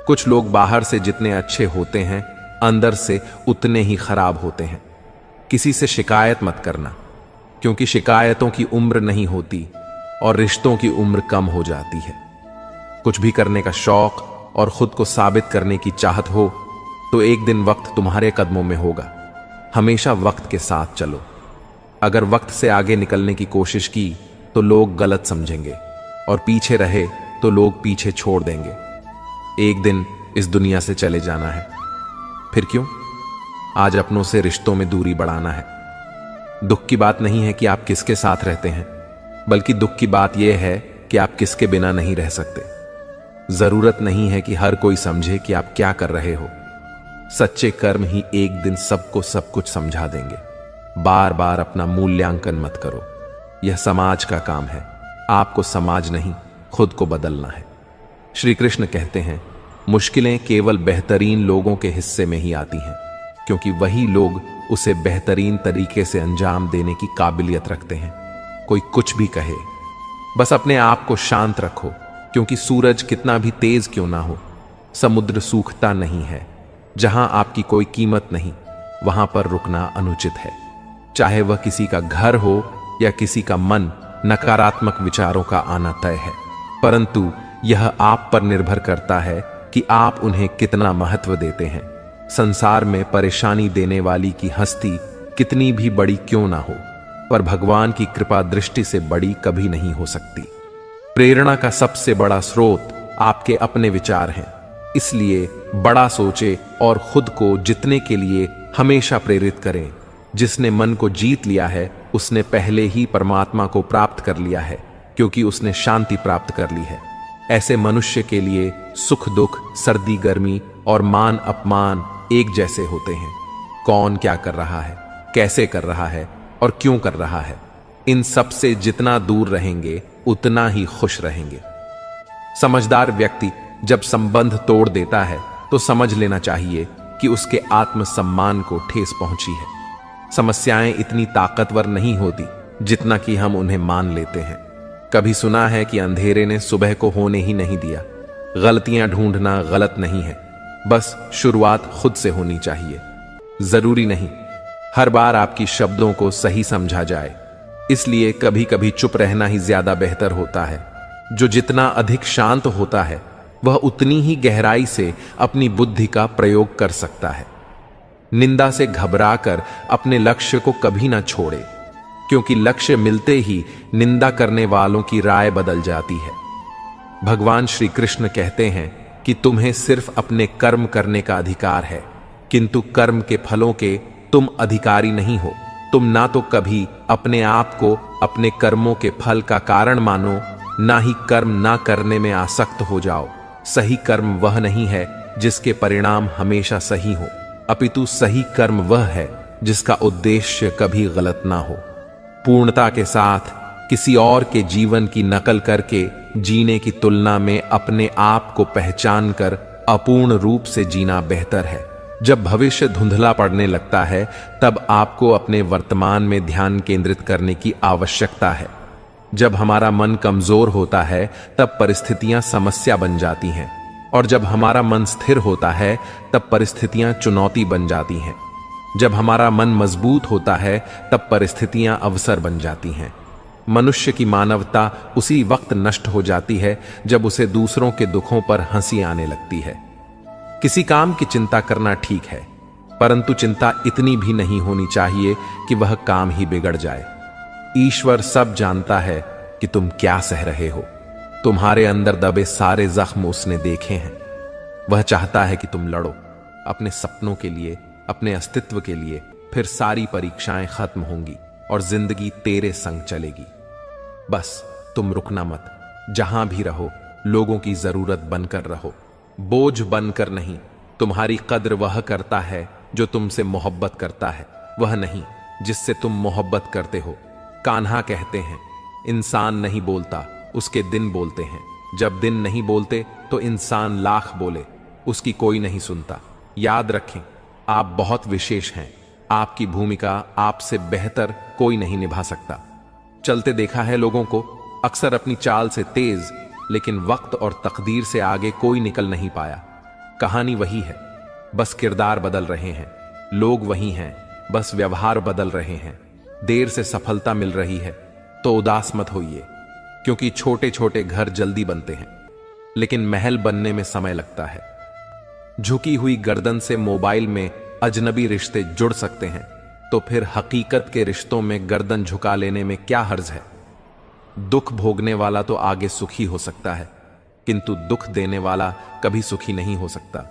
Speaker 2: कुछ लोग बाहर से जितने अच्छे होते हैं अंदर से उतने ही खराब होते हैं। किसी से शिकायत मत करना, क्योंकि शिकायतों की उम्र नहीं होती और रिश्तों की उम्र कम हो जाती है। कुछ भी करने का शौक और खुद को साबित करने की चाहत हो तो एक दिन वक्त तुम्हारे कदमों में होगा। हमेशा वक्त के साथ चलो। अगर वक्त से आगे निकलने की कोशिश की तो लोग गलत समझेंगे और पीछे रहे तो लोग पीछे छोड़ देंगे। एक दिन इस दुनिया से चले जाना है, फिर क्यों? आज अपनों से रिश्तों में दूरी बढ़ाना है। दुख की बात नहीं है कि आप किसके साथ रहते हैं, बल्कि दुख की बात यह है कि आप किसके बिना नहीं रह सकते। जरूरत नहीं है कि हर कोई समझे कि आप क्या कर रहे हो। सच्चे कर्म ही एक दिन सबको सब कुछ समझा देंगे। बार बार अपना मूल्यांकन मत करो। यह समाज का काम है। आपको समाज नहीं, खुद को बदलना है। श्री कृष्ण कहते हैं, मुश्किलें केवल बेहतरीन लोगों के हिस्से में ही आती हैं, क्योंकि वही लोग उसे बेहतरीन तरीके से अंजाम देने की काबिलियत रखते हैं। कोई कुछ भी कहे, बस अपने आप को शांत रखो, क्योंकि सूरज कितना भी तेज क्यों ना हो, समुद्र सूखता नहीं है। जहां आपकी कोई कीमत नहीं, वहां पर रुकना अनुचित है। चाहे वह किसी का घर हो या किसी का मन, नकारात्मक विचारों का आना तय है, परंतु यह आप पर निर्भर करता है कि आप उन्हें कितना महत्व देते हैं। संसार में परेशानी देने वाली की हस्ती कितनी भी बड़ी क्यों ना हो, पर भगवान की कृपा दृष्टि से बड़ी कभी नहीं हो सकती। प्रेरणा का सबसे बड़ा स्रोत आपके अपने विचार हैं। इसलिए बड़ा सोचे और खुद को जीतने के लिए हमेशा प्रेरित करें। जिसने मन को जीत लिया है उसने पहले ही परमात्मा को प्राप्त कर लिया है, क्योंकि उसने शांति प्राप्त कर ली है। ऐसे मनुष्य के लिए सुख दुख, सर्दी गर्मी और मान अपमान एक जैसे होते हैं। कौन क्या कर रहा है, कैसे कर रहा है और क्यों कर रहा है, इन सब से जितना दूर रहेंगे उतना ही खुश रहेंगे। समझदार व्यक्ति जब संबंध तोड़ देता है तो समझ लेना चाहिए कि उसके आत्मसम्मान को ठेस पहुंची है। समस्याएं इतनी ताकतवर नहीं होती जितना कि हम उन्हें मान लेते हैं। कभी सुना है कि अंधेरे ने सुबह को होने ही नहीं दिया। गलतियां ढूंढना गलत नहीं है, बस शुरुआत खुद से होनी चाहिए। जरूरी नहीं हर बार आपकी शब्दों को सही समझा जाए, इसलिए कभी कभी चुप रहना ही ज्यादा बेहतर होता है। जो जितना अधिक शांत होता है वह उतनी ही गहराई से अपनी बुद्धि का प्रयोग कर सकता है। निंदा से घबराकर अपने लक्ष्य को कभी ना छोड़े, क्योंकि लक्ष्य मिलते ही निंदा करने वालों की राय बदल जाती है। भगवान श्री कृष्ण कहते हैं कि तुम्हें सिर्फ अपने कर्म करने का अधिकार है, किंतु कर्म के फलों के तुम अधिकारी नहीं हो। तुम ना तो कभी अपने आप को अपने कर्मों के फल का कारण मानो, ना ही कर्म ना करने में आसक्त हो जाओ। सही कर्म वह नहीं है जिसके परिणाम हमेशा सही हो, अपितु सही कर्म वह है जिसका उद्देश्य कभी गलत ना हो। पूर्णता के साथ किसी और के जीवन की नकल करके जीने की तुलना में अपने आप को पहचान कर अपूर्ण रूप से जीना बेहतर है। जब भविष्य धुंधला पड़ने लगता है तब आपको अपने वर्तमान में ध्यान केंद्रित करने की आवश्यकता है। जब हमारा मन कमजोर होता है तब परिस्थितियां समस्या बन जाती हैं, और जब हमारा मन स्थिर होता है तब परिस्थितियां चुनौती बन जाती हैं। जब हमारा मन मजबूत होता है तब परिस्थितियां अवसर बन जाती हैं। मनुष्य की मानवता उसी वक्त नष्ट हो जाती है जब उसे दूसरों के दुखों पर हंसी आने लगती है। किसी काम की चिंता करना ठीक है, परंतु चिंता इतनी भी नहीं होनी चाहिए कि वह काम ही बिगड़ जाए। ईश्वर सब जानता है कि तुम क्या सह रहे हो। तुम्हारे अंदर दबे सारे जख्म उसने देखे हैं। वह चाहता है कि तुम लड़ो अपने सपनों के लिए, अपने अस्तित्व के लिए। फिर सारी परीक्षाएं खत्म होंगी और जिंदगी तेरे संग चलेगी। बस तुम रुकना मत। जहां भी रहो लोगों की जरूरत बनकर रहो, बोझ बनकर नहीं। तुम्हारी कद्र वह करता है जो तुमसे मोहब्बत करता है, वह नहीं जिससे तुम मोहब्बत करते हो। कान्हा कहते हैं, इंसान नहीं बोलता, उसके दिन बोलते हैं। जब दिन नहीं बोलते तो इंसान लाख बोले, उसकी कोई नहीं सुनता। याद रखें, आप बहुत विशेष हैं। आपकी भूमिका आपसे बेहतर कोई नहीं निभा सकता। चलते देखा है लोगों को, अक्सर अपनी चाल से तेज, लेकिन वक्त और तकदीर से आगे कोई निकल नहीं पाया। कहानी वही है, बस किरदार बदल रहे हैं। लोग वही हैं, बस व्यवहार बदल रहे हैं। देर से सफलता मिल रही है तो उदास मत होइए, क्योंकि छोटे छोटे घर जल्दी बनते हैं, लेकिन महल बनने में समय लगता है। झुकी हुई गर्दन से मोबाइल में अजनबी रिश्ते जुड़ सकते हैं, तो फिर हकीकत के रिश्तों में गर्दन झुका लेने में क्या हर्ज है। दुख भोगने वाला तो आगे सुखी हो सकता है, किंतु दुख देने वाला कभी सुखी नहीं हो सकता।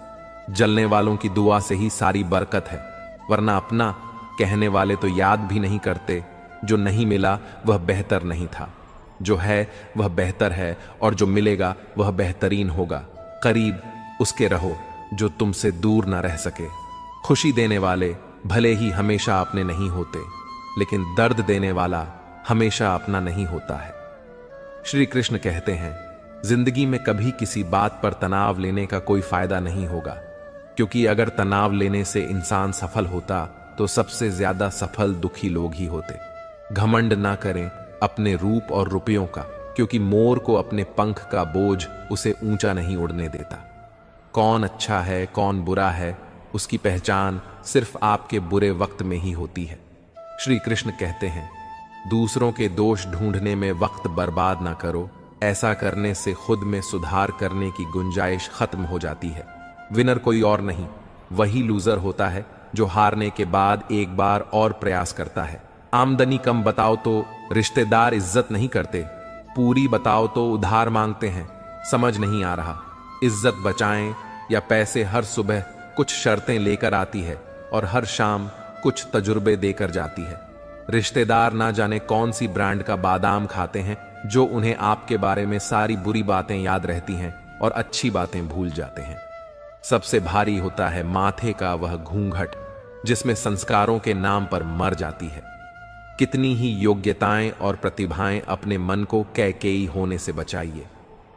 Speaker 2: जलने वालों की दुआ से ही सारी बरकत है, वरना अपना कहने वाले तो याद भी नहीं करते। जो नहीं मिला वह बेहतर नहीं था, जो है वह बेहतर है, और जो मिलेगा वह बेहतरीन होगा। करीब उसके रहो जो तुमसे दूर ना रह सके। खुशी देने वाले भले ही हमेशा अपने नहीं होते, लेकिन दर्द देने वाला हमेशा अपना नहीं होता है। श्री कृष्ण कहते हैं, जिंदगी में कभी किसी बात पर तनाव लेने का कोई फायदा नहीं होगा, क्योंकि अगर तनाव लेने से इंसान सफल होता तो सबसे ज्यादा सफल दुखी लोग ही होते। घमंड ना करें अपने रूप और रुपयों का, क्योंकि मोर को अपने पंख का बोझ उसे ऊंचा नहीं उड़ने देता। कौन अच्छा है कौन बुरा है, उसकी पहचान सिर्फ आपके बुरे वक्त में ही होती है। श्री कृष्ण कहते हैं, दूसरों के दोष ढूंढने में वक्त बर्बाद ना करो। ऐसा करने से खुद में सुधार करने की गुंजाइश खत्म हो जाती है। विनर कोई और नहीं, वही लूजर होता है जो हारने के बाद एक बार और प्रयास करता है। आमदनी कम बताओ तो रिश्तेदार इज्जत नहीं करते, पूरी बताओ तो उधार मांगते हैं, समझ नहीं आ रहा। इज्जत बचाएं या पैसे, हर सुबह कुछ शर्तें लेकर आती है और हर शाम कुछ तजुर्बे देकर जाती है। रिश्तेदार ना जाने कौन सी ब्रांड का बादाम खाते हैं जो उन्हें आपके बारे में सारी बुरी बातें याद रहती हैं और अच्छी बातें भूल जाते हैं। सबसे भारी होता है माथे का वह घूंघट जिसमें संस्कारों के नाम पर मर जाती है। कितनी ही योग्यताएं और प्रतिभाएं अपने मन को कैकेयी होने से बचाइए,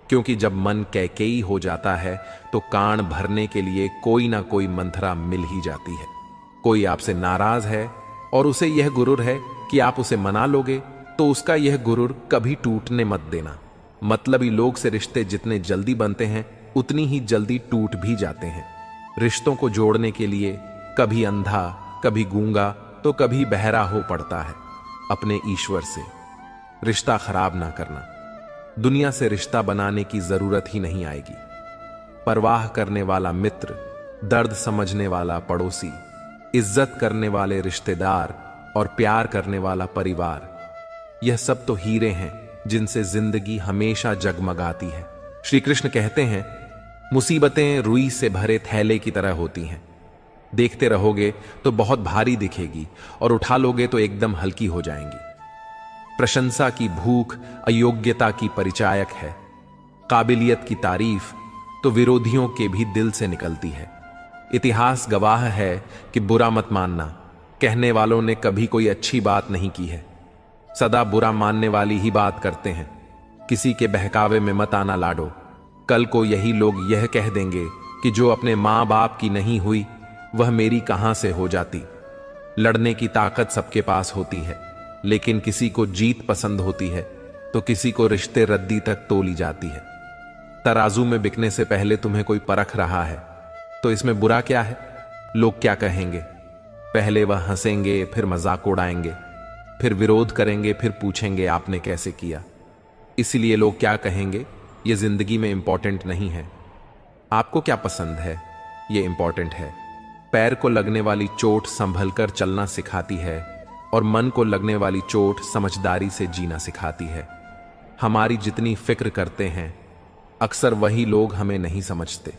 Speaker 2: क्योंकि जब मन कैकेयी हो जाता है तो कान भरने के लिए कोई ना कोई मंथरा मिल ही जाती है। कोई आपसे नाराज है और उसे यह गुरूर है कि आप उसे मना लोगे, तो उसका यह गुरूर कभी टूटने मत देना। मतलबी लोग से रिश्ते जितने जल्दी बनते हैं उतनी ही जल्दी टूट भी जाते हैं। रिश्तों को जोड़ने के लिए कभी अंधा, कभी गूंगा, तो कभी बहरा हो पड़ता है। अपने ईश्वर से रिश्ता खराब ना करना। दुनिया से रिश्ता बनाने की जरूरत ही नहीं आएगी। परवाह करने वाला मित्र, दर्द समझने वाला पड़ोसी, इज्जत करने वाले रिश्तेदार और प्यार करने वाला परिवार, यह सब तो हीरे हैं जिनसे जिंदगी हमेशा जगमगाती है। श्री कृष्ण कहते हैं, मुसीबतें रुई से भरे थैले की तरह होती हैं। देखते रहोगे तो बहुत भारी दिखेगी और उठा लोगे तो एकदम हल्की हो जाएंगी। प्रशंसा की भूख अयोग्यता की परिचायक है। काबिलियत की तारीफ तो विरोधियों के भी दिल से निकलती है। इतिहास गवाह है कि बुरा मत मानना, कहने वालों ने कभी कोई अच्छी बात नहीं की है। सदा बुरा मानने वाली ही बात करते हैं। किसी के बहकावे में मत आना लाडो। कल को यही लोग यह कह देंगे कि जो अपने मां बाप की नहीं हुई वह मेरी कहां से हो जाती। लड़ने की ताकत सबके पास होती है, लेकिन किसी को जीत पसंद होती है तो किसी को रिश्ते रद्दी तक तोली जाती है। तराजू में बिकने से पहले तुम्हें कोई परख रहा है तो इसमें बुरा क्या है? लोग क्या कहेंगे? पहले वह हंसेंगे, फिर मजाक उड़ाएंगे, फिर विरोध करेंगे, फिर पूछेंगे आपने कैसे किया। इसलिए लोग क्या कहेंगे यह जिंदगी में इंपॉर्टेंट नहीं है। आपको क्या पसंद है यह इंपॉर्टेंट है। पैर को लगने वाली चोट संभल कर चलना सिखाती है और मन को लगने वाली चोट समझदारी से जीना सिखाती है। हमारी जितनी फिक्र करते हैं अक्सर वही लोग हमें नहीं समझते।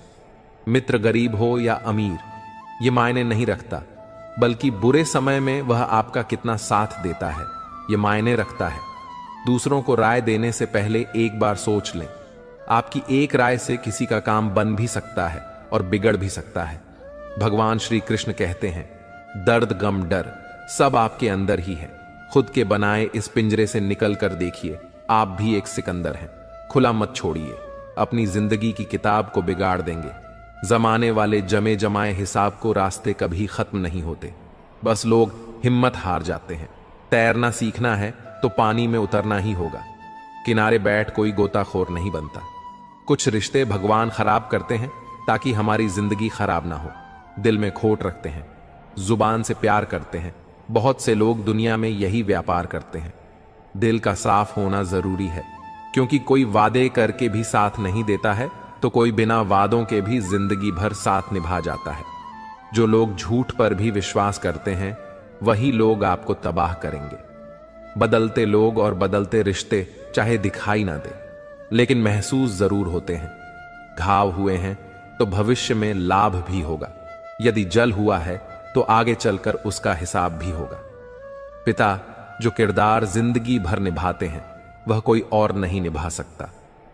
Speaker 2: मित्र गरीब हो या अमीर ये मायने नहीं रखता, बल्कि बुरे समय में वह आपका कितना साथ देता है ये मायने रखता है। दूसरों को राय देने से पहले एक बार सोच लें। आपकी एक राय से किसी का काम बन भी सकता है और बिगड़ भी सकता है। भगवान श्री कृष्ण कहते हैं, दर्द गम डर सब आपके अंदर ही है। खुद के बनाए इस पिंजरे से निकल कर देखिए, आप भी एक सिकंदर हैं। खुला मत छोड़िए, अपनी जिंदगी की किताब को बिगाड़ देंगे। जमाने वाले जमे जमाए हिसाब को रास्ते कभी खत्म नहीं होते, बस लोग हिम्मत हार जाते हैं। तैरना सीखना है तो पानी में उतरना ही होगा। किनारे बैठ कोई गोताखोर नहीं बनता। कुछ रिश्ते भगवान खराब करते हैं ताकि हमारी जिंदगी खराब ना हो। दिल में खोट रखते हैं, जुबान से प्यार करते हैं। बहुत से लोग दुनिया में यही व्यापार करते हैं। दिल का साफ होना जरूरी है, क्योंकि कोई वादे करके भी साथ नहीं देता है तो कोई बिना वादों के भी जिंदगी भर साथ निभा जाता है। जो लोग झूठ पर भी विश्वास करते हैं वही लोग आपको तबाह करेंगे। बदलते लोग और बदलते रिश्ते चाहे दिखाई ना दे, लेकिन महसूस जरूर होते हैं। घाव हुए हैं तो भविष्य में लाभ भी होगा। यदि जल हुआ है तो आगे चलकर उसका हिसाब भी होगा। पिता जो किरदार जिंदगी भर निभाते हैं वह कोई और नहीं निभा सकता।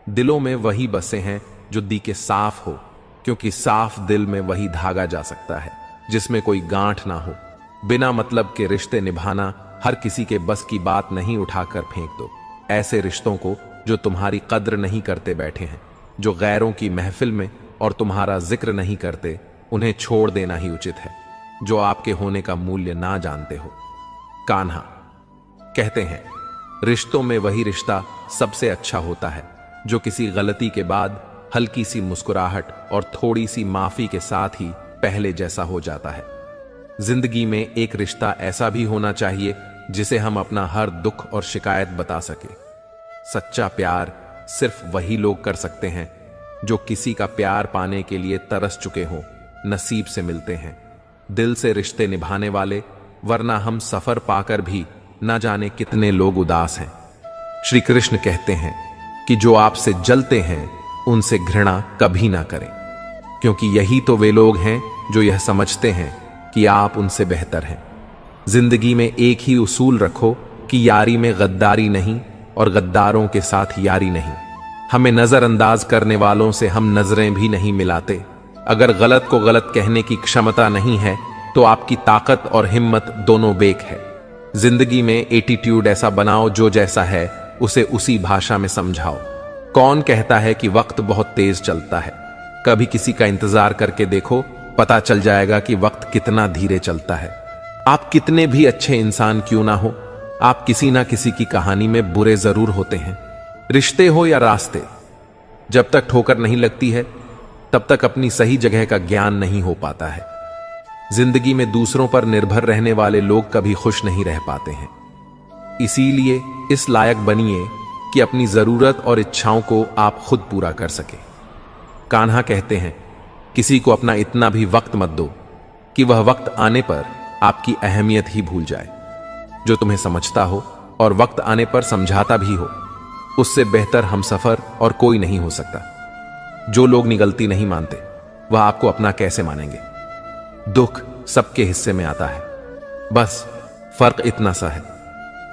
Speaker 2: दिलों में वही बसे हैं जो दिल साफ हो, क्योंकि साफ दिल में वही धागा जा सकता है जिसमें कोई गांठ ना हो। बिना मतलब के रिश्ते निभाना हर किसी के बस की बात नहीं। उठाकर फेंक दो ऐसे रिश्तों को जो तुम्हारी कद्र नहीं करते बैठे हैं, जो गैरों की महफिल में और तुम्हारा जिक्र नहीं करते। उन्हें छोड़ देना ही उचित है, जो आपके होने का मूल्य ना जानते हो। कान्हा कहते हैं, रिश्तों में वही रिश्ता सबसे अच्छा होता है जो किसी गलती के बाद हल्की सी मुस्कुराहट और थोड़ी सी माफी के साथ ही पहले जैसा हो जाता है। जिंदगी में एक रिश्ता ऐसा भी होना चाहिए जिसे हम अपना हर दुख और शिकायत बता सके। सच्चा प्यार सिर्फ वही लोग कर सकते हैं जो किसी का प्यार पाने के लिए तरस चुके हों, नसीब से मिलते हैं। दिल से रिश्ते निभाने वाले, वरना हम सफर पाकर भी न जाने कितने लोग उदास हैं। श्री कृष्ण कहते हैं कि जो आपसे जलते हैं उनसे घृणा कभी ना करें, क्योंकि यही तो वे लोग हैं जो यह समझते हैं कि आप उनसे बेहतर हैं। जिंदगी में एक ही उसूल रखो कि यारी में गद्दारी नहीं और गद्दारों के साथ यारी नहीं। हमें नजरअंदाज करने वालों से हम नजरें भी नहीं मिलाते। अगर गलत को गलत कहने की क्षमता नहीं है तो आपकी ताकत और हिम्मत दोनों बेक है। जिंदगी में एटीट्यूड ऐसा बनाओ जो जैसा है उसे उसी भाषा में समझाओ। कौन कहता है कि वक्त बहुत तेज चलता है? कभी किसी का इंतजार करके देखो, पता चल जाएगा कि वक्त कितना धीरे चलता है। आप कितने भी अच्छे इंसान क्यों ना हो, आप किसी ना किसी की कहानी में बुरे जरूर होते हैं। रिश्ते हो या रास्ते, जब तक ठोकर नहीं लगती है तब तक अपनी सही जगह का ज्ञान नहीं हो पाता है। जिंदगी में दूसरों पर निर्भर रहने वाले लोग कभी खुश नहीं रह पाते हैं। इसीलिए इस लायक बनिए कि अपनी जरूरत और इच्छाओं को आप खुद पूरा कर सके। कान्हा कहते हैं, किसी को अपना इतना भी वक्त मत दो कि वह वक्त आने पर आपकी अहमियत ही भूल जाए। जो तुम्हें समझता हो और वक्त आने पर समझाता भी हो, उससे बेहतर हमसफर और कोई नहीं हो सकता। जो लोग निगलती नहीं मानते वह आपको अपना कैसे मानेंगे? दुख सबके हिस्से में आता है, बस फर्क इतना सा है,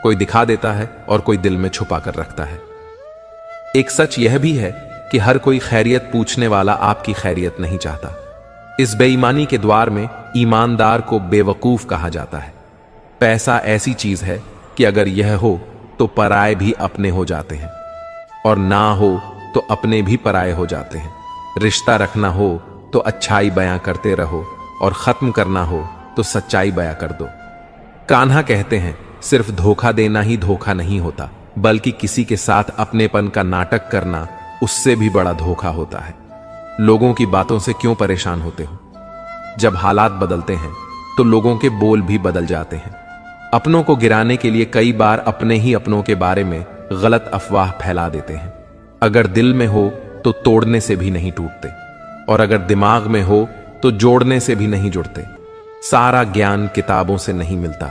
Speaker 2: कोई दिखा देता है और कोई दिल में छुपा कर रखता है। एक सच यह भी है कि हर कोई खैरियत पूछने वाला आपकी खैरियत नहीं चाहता। इस बेईमानी के द्वार में ईमानदार को बेवकूफ कहा जाता है। पैसा ऐसी चीज है कि अगर यह हो तो पराये भी अपने हो जाते हैं, और ना हो तो अपने भी पराये हो जाते हैं। रिश्ता रखना हो तो अच्छाई बयां करते रहो, और खत्म करना हो तो सच्चाई बयां कर दो। कान्हा कहते हैं, सिर्फ धोखा देना ही धोखा नहीं होता, बल्कि किसी के साथ अपनेपन का नाटक करना उससे भी बड़ा धोखा होता है। लोगों की बातों से क्यों परेशान होते हो? जब हालात बदलते हैं तो लोगों के बोल भी बदल जाते हैं। अपनों को गिराने के लिए कई बार अपने ही अपनों के बारे में गलत अफवाह फैला देते हैं। अगर दिल में हो तो तोड़ने से भी नहीं टूटते, और अगर दिमाग में हो तो जोड़ने से भी नहीं जुड़ते। सारा ज्ञान किताबों से नहीं मिलता,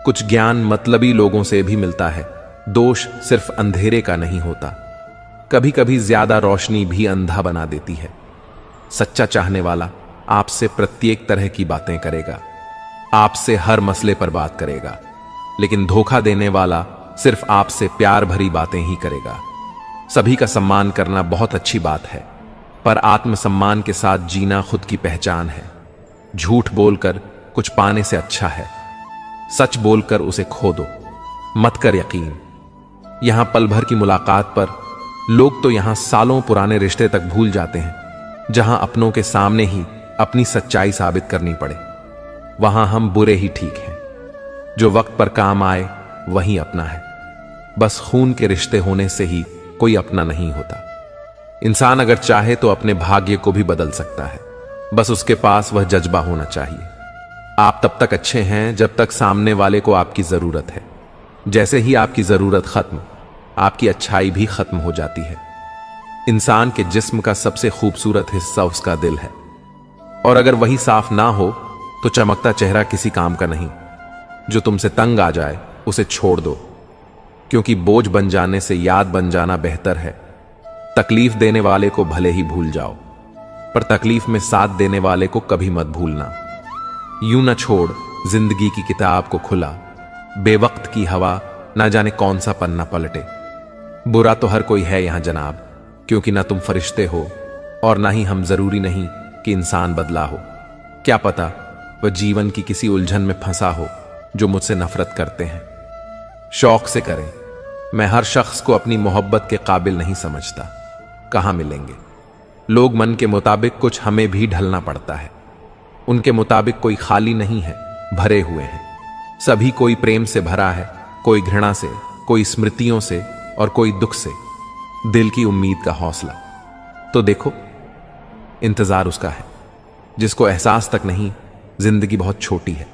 Speaker 2: कुछ ज्ञान मतलबी लोगों से भी मिलता है। दोष सिर्फ अंधेरे का नहीं होता, कभी कभी ज्यादा रोशनी भी अंधा बना देती है। सच्चा चाहने वाला आपसे प्रत्येक तरह की बातें करेगा, आपसे हर मसले पर बात करेगा, लेकिन धोखा देने वाला सिर्फ आपसे प्यार भरी बातें ही करेगा। सभी का सम्मान करना बहुत अच्छी बात है, पर आत्मसम्मान के साथ जीना खुद की पहचान है। झूठ बोलकर कुछ पाने से अच्छा है सच बोलकर उसे खो दो। मत कर यकीन। यहां पल भर की मुलाकात पर लोग तो यहां सालों पुराने रिश्ते तक भूल जाते हैं। जहां अपनों के सामने ही अपनी सच्चाई साबित करनी पड़े, वहां हम बुरे ही ठीक हैं। जो वक्त पर काम आए वही अपना है। बस खून के रिश्ते होने से ही कोई अपना नहीं होता। इंसान अगर चाहे तो अपने भाग्य को भी बदल सकता है, बस उसके पास वह जज्बा होना चाहिए। आप तब तक अच्छे हैं जब तक सामने वाले को आपकी जरूरत है। जैसे ही आपकी जरूरत खत्म, आपकी अच्छाई भी खत्म हो जाती है। इंसान के जिस्म का सबसे खूबसूरत हिस्सा उसका दिल है, और अगर वही साफ ना हो तो चमकता चेहरा किसी काम का नहीं। जो तुमसे तंग आ जाए उसे छोड़ दो, क्योंकि बोझ बन जाने से याद बन जाना बेहतर है। तकलीफ देने वाले को भले ही भूल जाओ, पर तकलीफ में साथ देने वाले को कभी मत भूलना। यूं न छोड़ जिंदगी की किताब को खुला, बेवक्त की हवा ना जाने कौन सा पन्ना पलटे। बुरा तो हर कोई है यहां जनाब, क्योंकि ना तुम फरिश्ते हो और ना ही हम जरूरी नहीं कि इंसान बदला हो। क्या पता वह जीवन की किसी उलझन में फंसा हो जो मुझसे नफरत करते हैं। शौक से करें। मैं हर शख्स को अपनी मोहब्बत के काबिल नहीं समझता। कहां मिलेंगे? लोग मन के मुताबिक कुछ हमें भी ढलना पड़ता है। उनके मुताबिक कोई खाली नहीं है, भरे हुए हैं। सभी कोई प्रेम से भरा है, कोई घृणा से, कोई स्मृतियों से और कोई दुख से। दिल की उम्मीद का हौसला तो देखो, इंतजार उसका है जिसको एहसास तक नहीं जिंदगी बहुत छोटी है।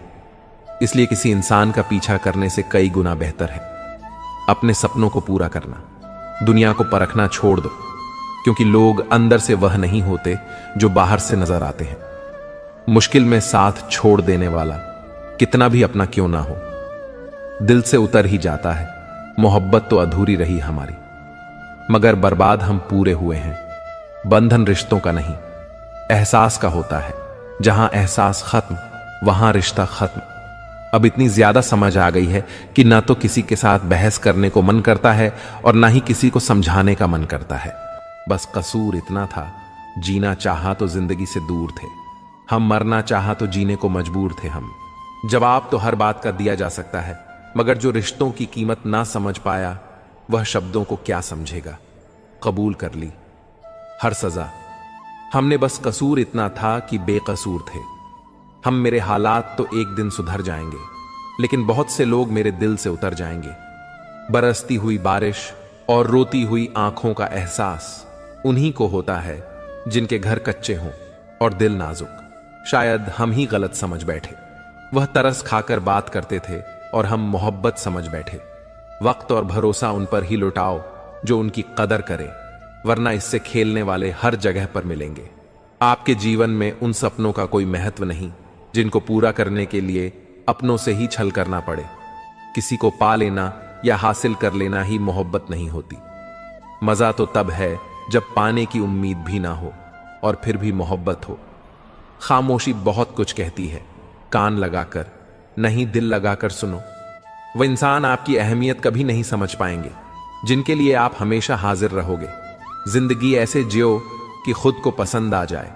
Speaker 2: इसलिए किसी इंसान का पीछा करने से कई गुना बेहतर है अपने सपनों को पूरा करना। दुनिया को परखना छोड़ दो, क्योंकि लोग अंदर से वह नहीं होते जो बाहर से नजर आते हैं। मुश्किल में साथ छोड़ देने वाला कितना भी अपना क्यों ना हो, दिल से उतर ही जाता है मोहब्बत तो अधूरी रही हमारी, मगर बर्बाद हम पूरे हुए हैं। बंधन रिश्तों का नहीं, एहसास का होता है। जहां एहसास खत्म, वहां रिश्ता खत्म। अब इतनी ज्यादा समझ आ गई है कि ना तो किसी के साथ बहस करने को मन करता है और ना ही किसी को समझाने का मन करता है। बस कसूर इतना था, जीना चाहा तो जिंदगी से दूर थे हम, मरना चाहा तो जीने को मजबूर थे हम। जवाब तो हर बात का दिया जा सकता है, मगर जो रिश्तों की कीमत ना समझ पाया, वह शब्दों को क्या समझेगा। कबूल कर ली हर सजा हमने, बस कसूर इतना था कि बेकसूर थे हम। मेरे हालात तो एक दिन सुधर जाएंगे, लेकिन बहुत से लोग मेरे दिल से उतर जाएंगे। बरसती हुई बारिश और रोती हुई आंखों का एहसास उन्हीं को होता है जिनके घर कच्चे हों और दिल नाजुक। शायद हम ही गलत समझ बैठे। वह तरस खाकर बात करते थे और हम मोहब्बत समझ बैठे। वक्त और भरोसा उन पर ही लुटाओ जो उनकी कदर करे, वरना इससे खेलने वाले हर जगह पर मिलेंगे। आपके जीवन में उन सपनों का कोई महत्व नहीं जिनको पूरा करने के लिए अपनों से ही छल करना पड़े। किसी को पा लेना या हासिल कर लेना ही मोहब्बत नहीं होती। मजा तो तब है जब पाने की उम्मीद भी ना हो और फिर भी मोहब्बत हो। खामोशी बहुत कुछ कहती है, कान लगाकर नहीं दिल लगाकर सुनो। वह इंसान आपकी अहमियत कभी नहीं समझ पाएंगे जिनके लिए आप हमेशा हाजिर रहोगे। जिंदगी ऐसे जियो कि खुद को पसंद आ जाए।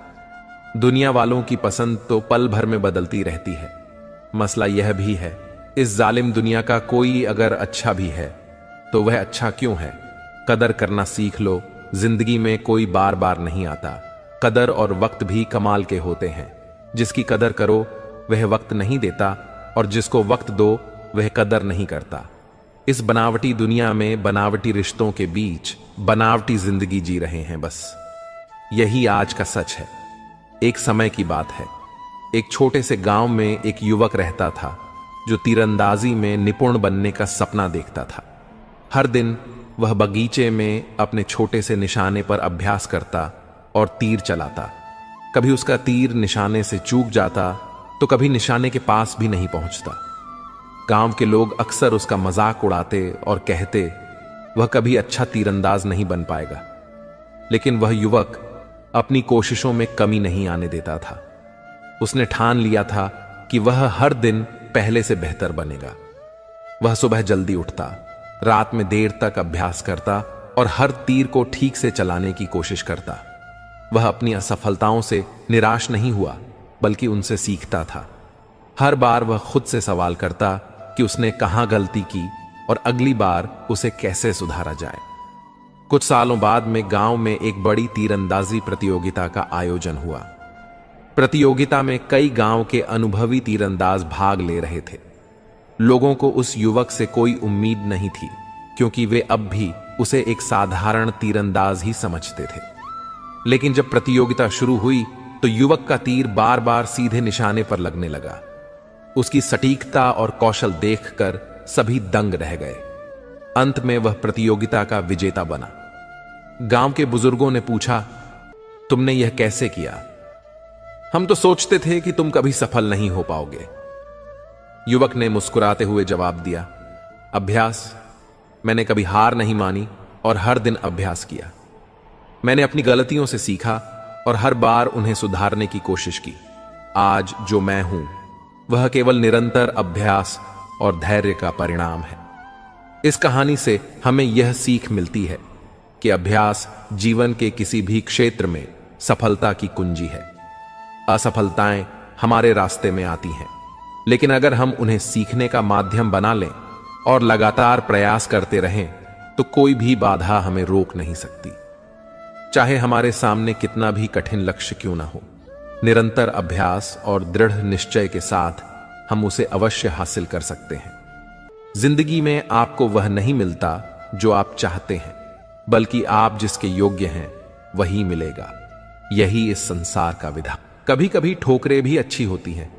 Speaker 2: दुनिया वालों की पसंद तो पल भर में बदलती रहती है। मसला यह भी है, इस जालिम दुनिया का कोई अगर अच्छा भी है तो वह अच्छा क्यों है। कदर करना सीख लो, जिंदगी में कोई बार बार नहीं आता। कदर और वक्त भी कमाल के होते हैं। जिसकी कदर करो वह वक्त नहीं देता, और जिसको वक्त दो वह कदर नहीं करता। इस बनावटी दुनिया में बनावटी रिश्तों के बीच बनावटी जिंदगी जी रहे हैं बस। यही आज का सच है। एक समय की बात है, एक छोटे से गांव में एक युवक रहता था जो तीरंदाजी में निपुण बनने का सपना देखता था। हर दिन वह बगीचे में अपने छोटे से निशाने पर अभ्यास करता और तीर चलाता। कभी उसका तीर निशाने से चूक जाता तो कभी निशाने के पास भी नहीं पहुंचता। गांव के लोग अक्सर उसका मजाक उड़ाते और कहते वह कभी अच्छा तीरंदाज नहीं बन पाएगा। लेकिन वह युवक अपनी कोशिशों में कमी नहीं आने देता था। उसने ठान लिया था कि वह हर दिन पहले से बेहतर बनेगा। वह सुबह जल्दी उठता, रात में देर तक अभ्यास करता और हर तीर को ठीक से चलाने की कोशिश करता। वह अपनी असफलताओं से निराश नहीं हुआ, बल्कि उनसे सीखता था। हर बार वह खुद से सवाल करता कि उसने कहां गलती की और अगली बार उसे कैसे सुधारा जाए। कुछ सालों बाद में गांव में एक बड़ी तीरंदाजी प्रतियोगिता का आयोजन हुआ। प्रतियोगिता में कई गांव के अनुभवी तीरंदाज भाग ले रहे थे। लोगों को उस युवक से कोई उम्मीद नहीं थी, क्योंकि वे अब भी उसे एक साधारण तीरंदाज ही समझते थे। लेकिन जब प्रतियोगिता शुरू हुई तो युवक का तीर बार बार सीधे निशाने पर लगने लगा। उसकी सटीकता और कौशल देखकर सभी दंग रह गए। अंत में वह प्रतियोगिता का विजेता बना। गांव के बुजुर्गों ने पूछा, तुमने यह कैसे किया? हम तो सोचते थे कि तुम कभी सफल नहीं हो पाओगे। युवक ने मुस्कुराते हुए जवाब दिया, अभ्यास। मैंने कभी हार नहीं मानी और हर दिन अभ्यास किया। मैंने अपनी गलतियों से सीखा और हर बार उन्हें सुधारने की कोशिश की। आज जो मैं हूं वह केवल निरंतर अभ्यास और धैर्य का परिणाम है। इस कहानी से हमें यह सीख मिलती है कि अभ्यास जीवन के किसी भी क्षेत्र में सफलता की कुंजी है। असफलताएं हमारे रास्ते में आती हैं, लेकिन अगर हम उन्हें सीखने का माध्यम बना लें और लगातार प्रयास करते रहें तो कोई भी बाधा हमें रोक नहीं सकती। चाहे हमारे सामने कितना भी कठिन लक्ष्य क्यों ना हो, निरंतर अभ्यास और दृढ़ निश्चय के साथ हम उसे अवश्य हासिल कर सकते हैं। जिंदगी में आपको वह नहीं मिलता जो आप चाहते हैं, बल्कि आप जिसके योग्य हैं वही मिलेगा। यही इस संसार का विधान। कभी कभी ठोकरें भी अच्छी होती हैं।